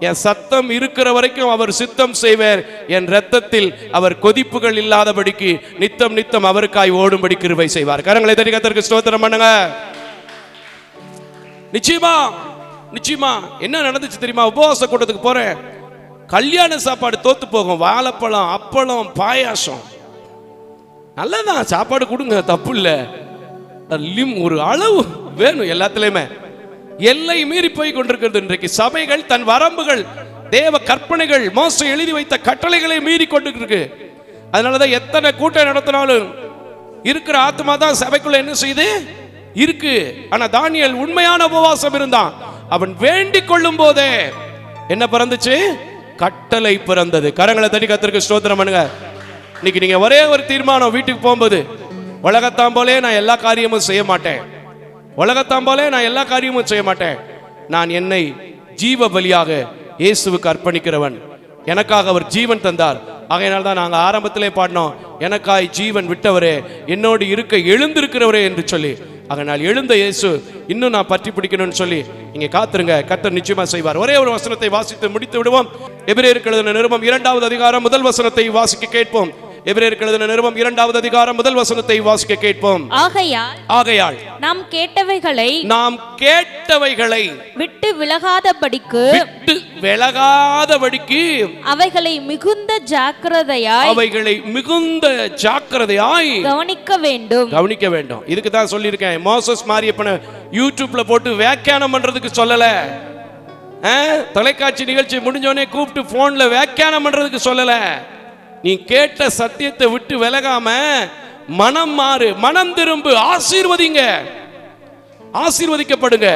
Speaker 3: என் சத்தம் இருக்கிற வரைக்கும் அவர் சித்தம் செய்வார். என் ரத்தத்தில் அவர் கொதிப்புகள் இல்லாதபடிக்கு நித்தம் நித்தம் அவருக்காய் ஓடும்படி கிருபை செய்வார். கரங்களை தட்டி கர்த்தருக்கு ஸ்தோத்திரம் பண்ணுங்க. நிச்சயமா நிச்சயமா என்ன நடந்துச்சு தெரியுமா? உபவாச கூட்டத்துக்கு போறேன், கல்யாண சாப்பாடு தோத்து போகும். வாழைப்பழம், அப்பளம், பாயாசம் நல்லதான், சாப்பாடு கொடுங்க, தப்பு இல்லை. ஒரு அளவு வேணும் எல்லாத்துலயுமே. எல்லை மீறி போய் கொண்டிருக்கிறது இன்றைக்கு சபைகள். தன் வரம்புகள், தேவ கற்பனைகள், மோசே எழுதி வைத்த கட்டளைகளை மீறி கொண்டிருக்கு. அதனாலதான் எத்தனை கூட்டம் நடத்தினாலும் இருக்கிற ஆத்மா தான் சபைக்குள்ள என்ன செய்யுது இருக்கு. ஆனா தானியேல் உண்மையான உபவாசம் இருந்தான். அவன் வேண்டிக் கொள்ளும் போதே என்ன பிறந்துச்சு? கட்டளை பிறந்தது. கரங்களை தட்டி கர்த்தருக்கு ஸ்தோத்திரம் பண்ணுங்க. இன்னைக்கு நீங்க ஒரே ஒரு தீர்மானம், வீட்டுக்கு போகும்போது, உலகத்தாம் போலே நான் எல்லா காரியமும் செய்ய மாட்டேன், உலகத்தாம் போலே நான் எல்லா காரியமும் செய்ய மாட்டேன். நான் என்னை ஜீவ பலியாக இயேசுவுக்கு அர்ப்பணிக்கிறவன். எனக்காக அவர் ஜீவன் தந்தார். ஆகையினால் தான் நாங்கள் ஆரம்பத்திலே பாடினோம், எனக்காய் ஜீவன் விட்டவரே, என்னோடு இருக்க எழுந்திருக்கிறவரே என்று சொல்லி. அதனால் எழுந்த இயேசு இன்னும் நான் பற்றி பிடிக்கணும்னு சொல்லி நீங்க காத்துருங்க, கர்த்தர் நிச்சயமா செய்வார். ஒரே ஒரு வசனத்தை வாசித்து முடித்து விடுவோம். எபிரேயருக்கு எழுதின நிருபம் 2வது அதிகாரம் 1 வசனத்தை வாசிக்க கேட்போம். எபிரேயருக்கு எழுதின நிருபம் 2வது அதிகாரம் 1 வசனத்தை வாசிக்க கேட்போம். ஆகையால் நாம் கேட்டவைகளை விட்டு விலகாதபடிக்கு அவைகளை மிகுந்த ஜாக்கிரதையாய் கவனிக்க வேண்டும். இதுக்கு தான் சொல்லியிருக்கேன், மோசஸ் மாரியப்பனை யூடியூப்ல போட்டு வியாக்கியானம் பண்றதுக்கு சொல்லல. தொலைக்காட்சி நிகழ்ச்சி முடிஞ்சோடனே கூப்பிட்டு போன்ல வியாக்கியானம் பண்றதுக்கு சொல்லல. நீ கேட்ட சத்தியத்தை விட்டு விலகாம மனம் மாறு, மனம் திரும்பு, ஆசீர்வதிங்க, ஆசீர்வதிக்கப்படுங்க.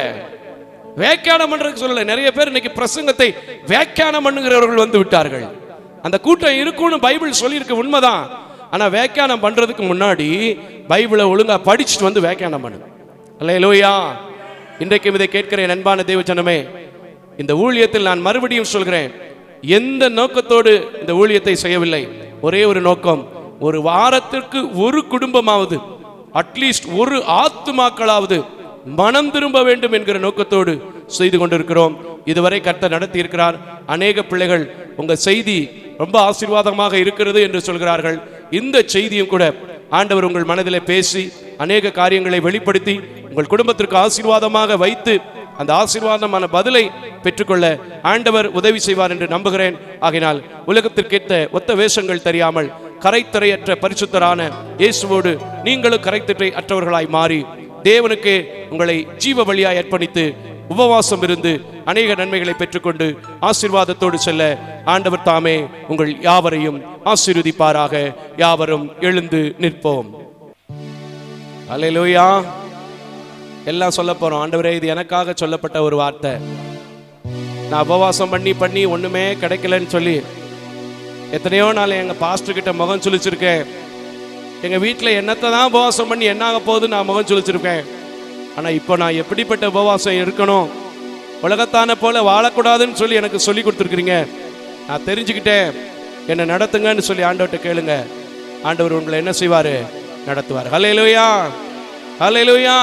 Speaker 3: வியாக்கியானம் பண்றதுக்கு சொல்லல. நிறைய பேர் இன்னைக்கு பிரசங்கத்தை வியாக்கியானம் பண்ணுகிறவர்கள் வந்து விட்டார்கள். அந்த கூட்டம் இருக்கும்னு பைபிள் சொல்லியிருக்கு, உண்மைதான். ஆனா வியாக்கியானம் பண்றதுக்கு முன்னாடி பைபிளை ஒழுங்கா படிச்சுட்டு வந்து வியாக்கியானம் பண்ணு. அல்லேலூயா. இன்றைக்கும் இதை கேட்கிற என் அன்பான தேவஜனமே, இந்த ஊழியத்தில் நான் மறுபடியும் சொல்கிறேன், எந்த நோக்கத்தோடு இந்த ஊழியத்தை செய்யவில்லை. ஒரே ஒரு நோக்கம், ஒரு வாரத்திற்கு ஒரு குடும்பமாவது, அட்லீஸ்ட் ஒரு ஆத்துமாக்களாவது மனம் திரும்ப வேண்டும் என்கிற நோக்கத்தோடு செய்து கொண்டிருக்கிறோம். இதுவரை கர்த்தர் நடத்தி இருக்கிறார். அநேக பிள்ளைகள் உங்க செய்தி ரொம்ப ஆசீர்வாதமாக இருக்கிறது என்று சொல்கிறார்கள். இந்த செய்தியும் கூட ஆண்டவர் உங்கள் மனதிலே பேசி அநேக காரியங்களை வெளிப்படுத்தி உங்கள் குடும்பத்திற்கு ஆசீர்வாதமாக வைத்து அந்த ஆசீர்வாதமான பதிலை பெற்றுக்கொள்ள ஆண்டவர் உதவி செய்வார் என்று நம்புகிறேன். ஆகினால் உலகத்திற்கேற்ற ஒத்த வேஷங்கள் தெரியாமல் கரைத்தறையற்ற பரிசுத்தரான இயேசுவோடு நீங்களும் கரைத்தறை அற்றவர்களாய் மாறி தேவனுக்கு உங்களை ஜீவ வழியாய் அர்ப்பணித்து உபவாசம் இருந்து அநேக நன்மைகளை பெற்றுக்கொண்டு ஆசீர்வாதத்தோடு செல்ல ஆண்டவர் தாமே உங்கள் யாவரையும் ஆசீர்வதிப்பாராக. யாவரும் எழுந்து நிற்போம். அல்லேலூயா. எல்லாம் சொல்ல போறோம். ஆண்டவரே, இது எனக்காக சொல்லப்பட்ட ஒரு வார்த்தை. நான் உபவாசம் பண்ணி ஒண்ணுமே கிடைக்கலன்னு சொல்லி எத்தனையோ நாள் எங்க பாஸ்டர் கிட்ட முகம் சுழிச்சிருக்கேன். எங்க வீட்டில் என்னத்தை தான் உபவாசம் பண்ணி என்னாக போகுது நான் முகம் சுழிச்சிருக்கேன். ஆனா இப்போ நான் எப்படிப்பட்ட உபவாசம் இருக்கணும், உலகத்தான போல வாழக்கூடாதுன்னு சொல்லி எனக்கு சொல்லி கொடுத்துருக்கிறீங்க. நான் தெரிஞ்சுக்கிட்டேன், என்னை நடத்துங்கன்னு சொல்லி ஆண்டவர்கிட்ட கேளுங்க. ஆண்டவர் உங்களை என்ன செய்வாரு? நடத்துவார். ஹல்லேலூயா, ஹல்லேலூயா.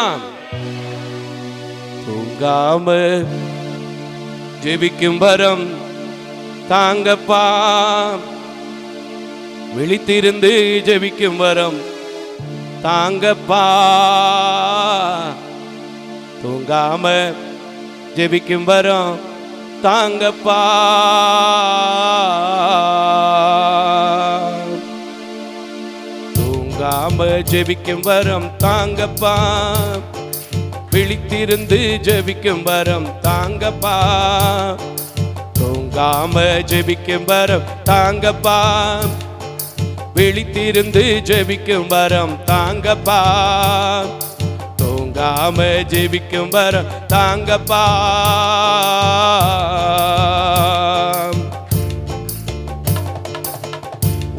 Speaker 3: தூங்காம ஜெபிக்கும் வரம் தாங்கப்பா, விழித்திருந்து ஜெபிக்கும் வரம் தாங்கப்பா, தூங்காம ஜெபிக்கும் வரம் தாங்கப்பா, தூங்காம ஜெபிக்கும் வரம் தாங்கப்பா, விழித்திருந்து ஜெபிக்கும் வரம் தாங்கப்பா, தூங்காம ஜெபிக்கும் வரம் தாங்கப்பா, விழித்திருந்து ஜெபிக்கும் வரம் தாங்கப்பா, தூங்காம ஜெபிக்கும் வரம் தாங்கப்பா.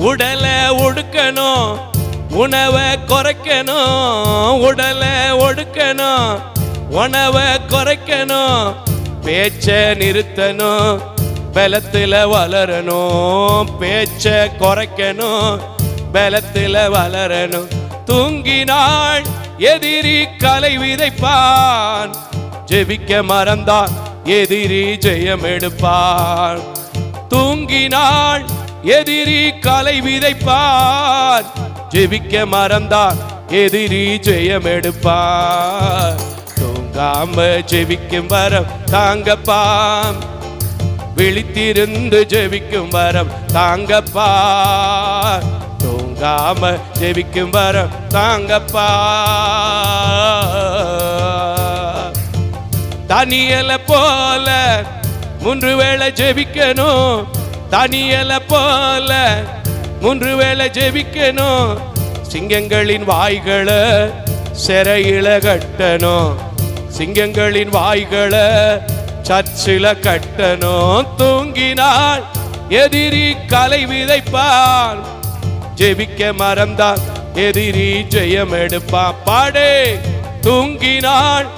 Speaker 3: உடலை ஒடுக்கணும், உணவை குறைக்கணும், உடலை ஒடுக்கணும், உணவை குறைக்கணும், பேச்ச நிறுத்தணும், பலத்துல வளரணும், பேச்ச குறைக்கணும், பலத்துல வளரணும். தூங்கினாள் எதிரி கலை விதைப்பான், ஜெபிக்க மறந்தான் எதிரி ஜெயம் எடுப்பான். தூங்கினாள் எதிரி கலை விதைப்பான், ஜெபிக்க மறந்தான் எதிரி ஜெயம் எடுப்பான். தூங்காம ஜெபிக்கும் வரம் தாங்கப்பா, விழித்திருந்து ஜெபிக்கும் வரம் தாங்கப்பா, தூங்காம ஜெபிக்கும் வரம் தாங்கப்பா. தானியேல போல 3 வேளை ஜெபிக்கணும், தானியேல போல 3 வேளை ஜெபிக்கணும், சிங்கங்களின் வாய்களை சிறையில கட்டணும், சிங்கங்களின் வாய்களை சர்ச்சில கட்டணும். தூங்கினால் எதிரி கலை விதைப்பான், ஜெபிக்க மறந்தான் எதிரி ஜெயம் எடுப்பான். பாடே. தூங்கினால்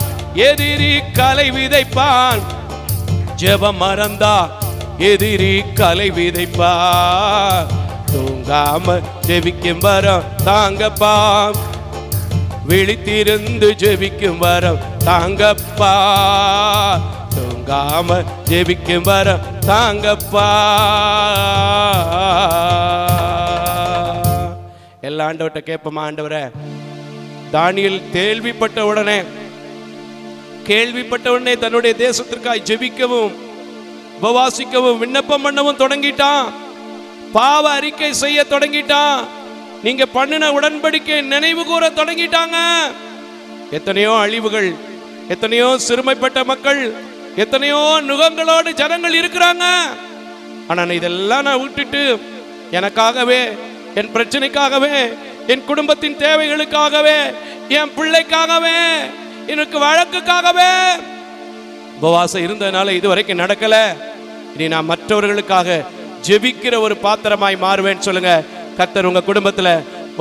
Speaker 3: எதிரி கலை விதைப்பான், ஜெபம் மறந்தா எதிரி கலை விதைப்பான். தூங்காம ஜெபிக்கும் வரம் தாங்கப்பா, விழித்திருந்து ஜெபிக்கும் வரம் தாங்கப்பா, தூங்காம ஜெபிக்கும் வரம் தாங்கப்பா. எல்லா ஆண்டவர்கிட்ட கேட்போமா? ஆண்டவரே, தானியேல் கேள்விப்பட்ட உடனே தன்னுடைய தேசத்திற்காய் ஜெபிக்கவும் உபவாசிக்கவும் விண்ணப்பம் பண்ணவும் தொடங்கிட்டான். பாவ அறிக்கை செய்ய தொடங்கிட்டான். நீங்க பண்ணின உடன்படிக்கை நினைவு கூற தொடங்கிட்டாங்க. எத்தனையோ அழிவுகள், எத்தனையோ சிறுமைப்பட்ட மக்கள், எத்தனையோ நுகங்களோடு ஜனங்கள் இருக்கிறாங்க. ஆனா இதெல்லாம் நான் விட்டுட்டு எனக்காகவே, என் பிரச்சனைக்காகவே, என் குடும்பத்தின் தேவைகளுக்காகவே, என் பிள்ளைக்காகவே, எனக்கு வழக்குக்காகவே உபவாசம் இருந்ததுனால இதுவரைக்கும் நடக்கல. இனி நான் மற்றவர்களுக்காக ஜெபிக்கிற ஒரு பாத்திரமாய் மாறுவேன் சொல்லுங்க. கர்த்தர் உங்க குடும்பத்துல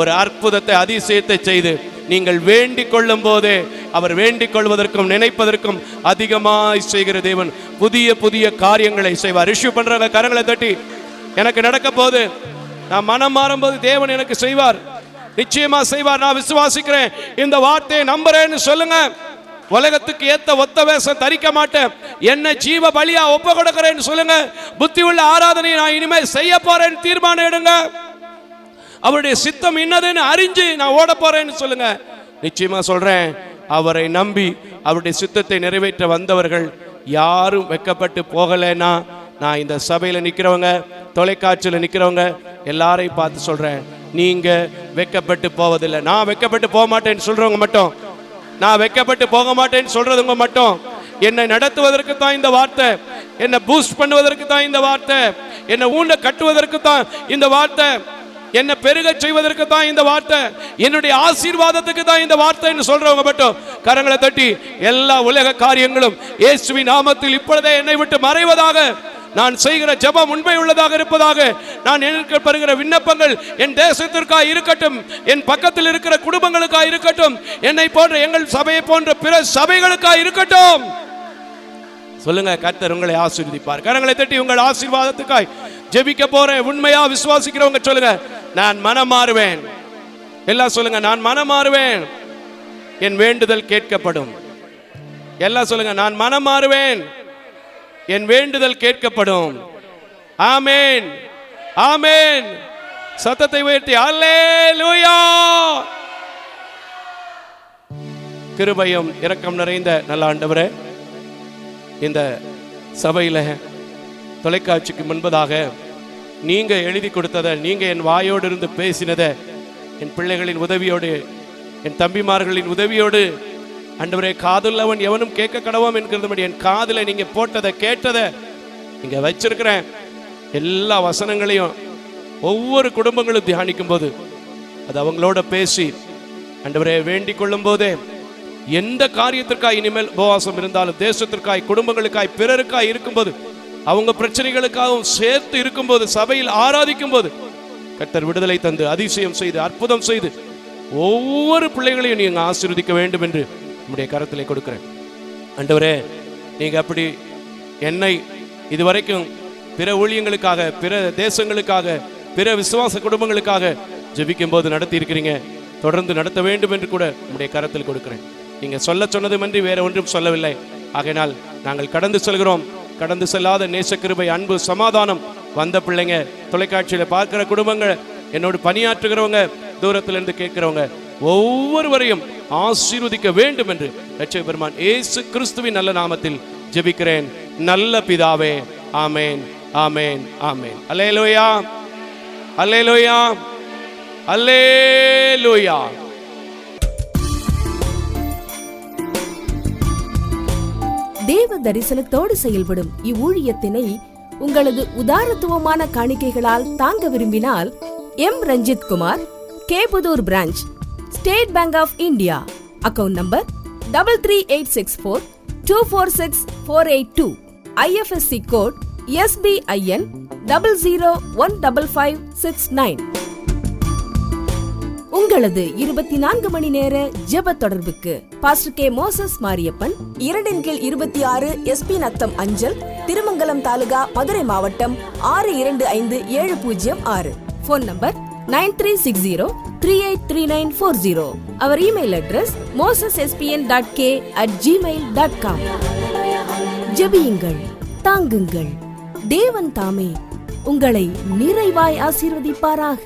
Speaker 3: ஒரு அற்புதத்தை, அதிசயத்தை செய்து நீங்கள் வேண்டிக் கொள்ளும் போதே அவர் வேண்டிக் கொள்வதற்கும் நினைப்பதற்கும் அதிகமாய் செய்கிற தேவன் புதிய புதிய காரியங்களை செய்வார். ரிஷிவ் பண்றவங்க கரங்களை தட்டி, எனக்கு நடக்க போது, நான் மனம் மாறும்போது தேவன் எனக்கு செய்வார், நிச்சயமா செய்வார், நான் விசுவாசிக்கிறேன், இந்த வார்த்தையை நம்புறேன்னு சொல்லுங்க. உலகத்துக்கு ஏத்த ஒத்த வேஷம் தரிக்க மாட்டேன், என்ன ஜீவ பலியா ஒப்ப கொடுக்கிறேன்னு சொல்லுங்க. புத்தி உள்ள ஆராதனையை நான் இனிமேல் செய்ய போறேன்னு தீர்மானம் எடுங்க. அவருடைய சித்தம் என்னதுன்னு அறிஞ்சு நான் ஓட போறேன்னு சொல்லுங்க. நிச்சயமா சொல்றேன், அவரை நம்பி அவருடைய சித்தத்தை நிறைவேற்ற வந்தவர்கள் யாரும் வெட்கப்பட்டு போகலைன்னா, நான் இந்த சபையில நிக்கிறவங்க, தொலைக்காட்சியில் நிக்கிறவங்க எல்லாரையும் பார்த்து சொல்றேன், நீங்க வெட்கப்பட்டு போவதில்லை. நான் வெட்கப்பட்டு போக மாட்டேன்னு சொல்றவங்க மட்டும், நான் வெட்கப்பட்டு போக மாட்டேன்னு சொல்றவங்க மட்டும், என்னை நடத்துவதற்கு தான் இந்த வார்த்தை, என்னை பூஸ்ட் பண்ணுவதற்கு தான் இந்த வார்த்தை, என்னை ஊண்ட கட்டுவதற்கு தான் இந்த வார்த்தை, என்னை பெருக செய்வதற்கு தான் இந்த வார்த்தை, என்னுடைய ஆசீர்வாதத்துக்கு தான் இந்த வார்த்தைன்னு சொல்றவங்க மட்டும் கரங்களை தட்டி, எல்லா உலக காரியங்களும் இயேசுவின் நாமத்தில் இப்பொழுதே என்னை விட்டு மறைவதாக, நான் செய்கிற ஜெபம் உண்மை உள்ளதாக இருப்பதாக, நான் எனக்கு பெறுகிற விண்ணப்பங்கள் என் தேசத்திற்காக இருக்கட்டும், என் பக்கத்தில் இருக்கிற குடும்பங்களுக்காக இருக்கட்டும், என்னை போன்ற எங்கள் சபையை போன்ற பிற சபைகளுக்காக இருக்கட்டும் சொல்லுங்க. கர்த்தர் உங்களை ஆசீர்வதிப்பார். கரங்களை தட்டி உங்கள் ஆசீர்வாதத்துக்காய் ஜெபிக்க போறேன். உண்மையா விசுவாசிக்கிறவங்க சொல்லுங்க, நான் மனம் மாறுவேன். எல்லாம் சொல்லுங்க, நான் மனம் மாறுவேன், என் வேண்டுதல் கேட்கப்படும். எல்லாம் சொல்லுங்க, நான் மனம் மாறுவேன், என் வேண்டுதல் கேட்கப்படும். ஆமென், ஆமென். சத்தத்தை உயர்த்தி அல்லேலூயா. கிருபையும் இரக்கம் நிறைந்த நல்ல ஆண்டவரே, இந்த சபையில தொலைக்காட்சிக்கு முன்பதாக நீங்க எழுதி கொடுத்ததை, நீங்க என் வாயோடு இருந்து பேசினதை, என் பிள்ளைகளின் உதவியோடு, என் தம்பிமார்களின் உதவியோடு ஆண்டவரே, காதுள்ளவன் எவனும் கேட்க கடவோம் என்கிறது என் காதுல நீங்க போட்டதை கேட்டதை இங்க வச்சிருக்கிறேன். எல்லா வசனங்களையும் ஒவ்வொரு குடும்பங்களும் தியானிக்கும் போது அது அவங்களோட பேசி ஆண்டவரே வேண்டிக் கொள்ளும் போதே, எந்த காரியத்திற்காய் இனிமேல் உபவாசம் இருந்தாலும், தேசத்திற்காய், குடும்பங்களுக்காய், பிறருக்காய் இருக்கும்போது, அவங்க பிரச்சனைகளுக்காகவும் சேர்த்து இருக்கும்போது, சபையில் ஆராதிக்கும் போது கர்த்தர் விடுதலை தந்து அதிசயம் செய்து அற்புதம் செய்து ஒவ்வொரு பிள்ளைகளையும் நீங்க ஆசீர்வதிக்க வேண்டும் என்று நம்முடைய கரத்திலே கொடுக்கிறேன். ஆண்டவரே, நீங்க அப்படி என்னை இதுவரைக்கும் பிற ஊழியங்களுக்காக, பிற தேசங்களுக்காக, பிற விசுவாச குடும்பங்களுக்காக ஜெபிக்கும் போது நடத்தி இருக்கிறீங்க, தொடர்ந்து நடத்த வேண்டும் என்று கூட நம்முடைய கரத்தில் கொடுக்கிறேன். நீங்க சொல்ல சொன்னதுமன்றி வேற ஒன்றும் சொல்லவில்லை. ஆகையினால் நாங்கள் கடந்து செல்கிறோம். கடந்து செல்லாத நேசக்கிருபை, அன்பு, சமாதானம் வந்த பிள்ளைங்க, தொலைக்காட்சியில பார்க்கிற குடும்பங்கள், என்னோடு பணியாற்றுகிறவங்க, தூரத்திலிருந்து கேட்கிறவங்க ஒவ்வொருவரையும் ஆசீர்வதிக்க வேண்டும் என்று இரட்சகர் பெருமான் இயேசு கிறிஸ்துவின் நல்ல நாமத்தில் ஜெபிக்கிறேன் நல்ல பிதாவே. ஆமென், ஆமென், ஆமென். அல்லேலூயா, அல்லேலூயா, அல்லேலூயா.
Speaker 1: தேவ தரிசனத்தோடு செயல்படும் இவ்வூழியத்தினை உங்களது உதாரத்துவமான காணிக்கைகளால் தாங்க விரும்பினால், M Ranjith Kumar, Kepudur branch, State Bank of India, account number 3386424648, IFSC code SBIN 00155569. உங்களது 24 மணி நேர ஜெப தொடர்புக்கு pastor K. Moses Mariappan, 2/26 SP Natham அஞ்சல், திருமங்கலம் தாலுகா, மதுரை மாவட்டம் 625706. Phone number 9360383940. அவர் இமெயில் அட்ரஸ் mosessspn.k@gmail.com. ஜெபியுங்கள், தாங்குங்கள். தேவன் தாமே உங்களை நிறைவாய் ஆசீர்வதிப்பாராக.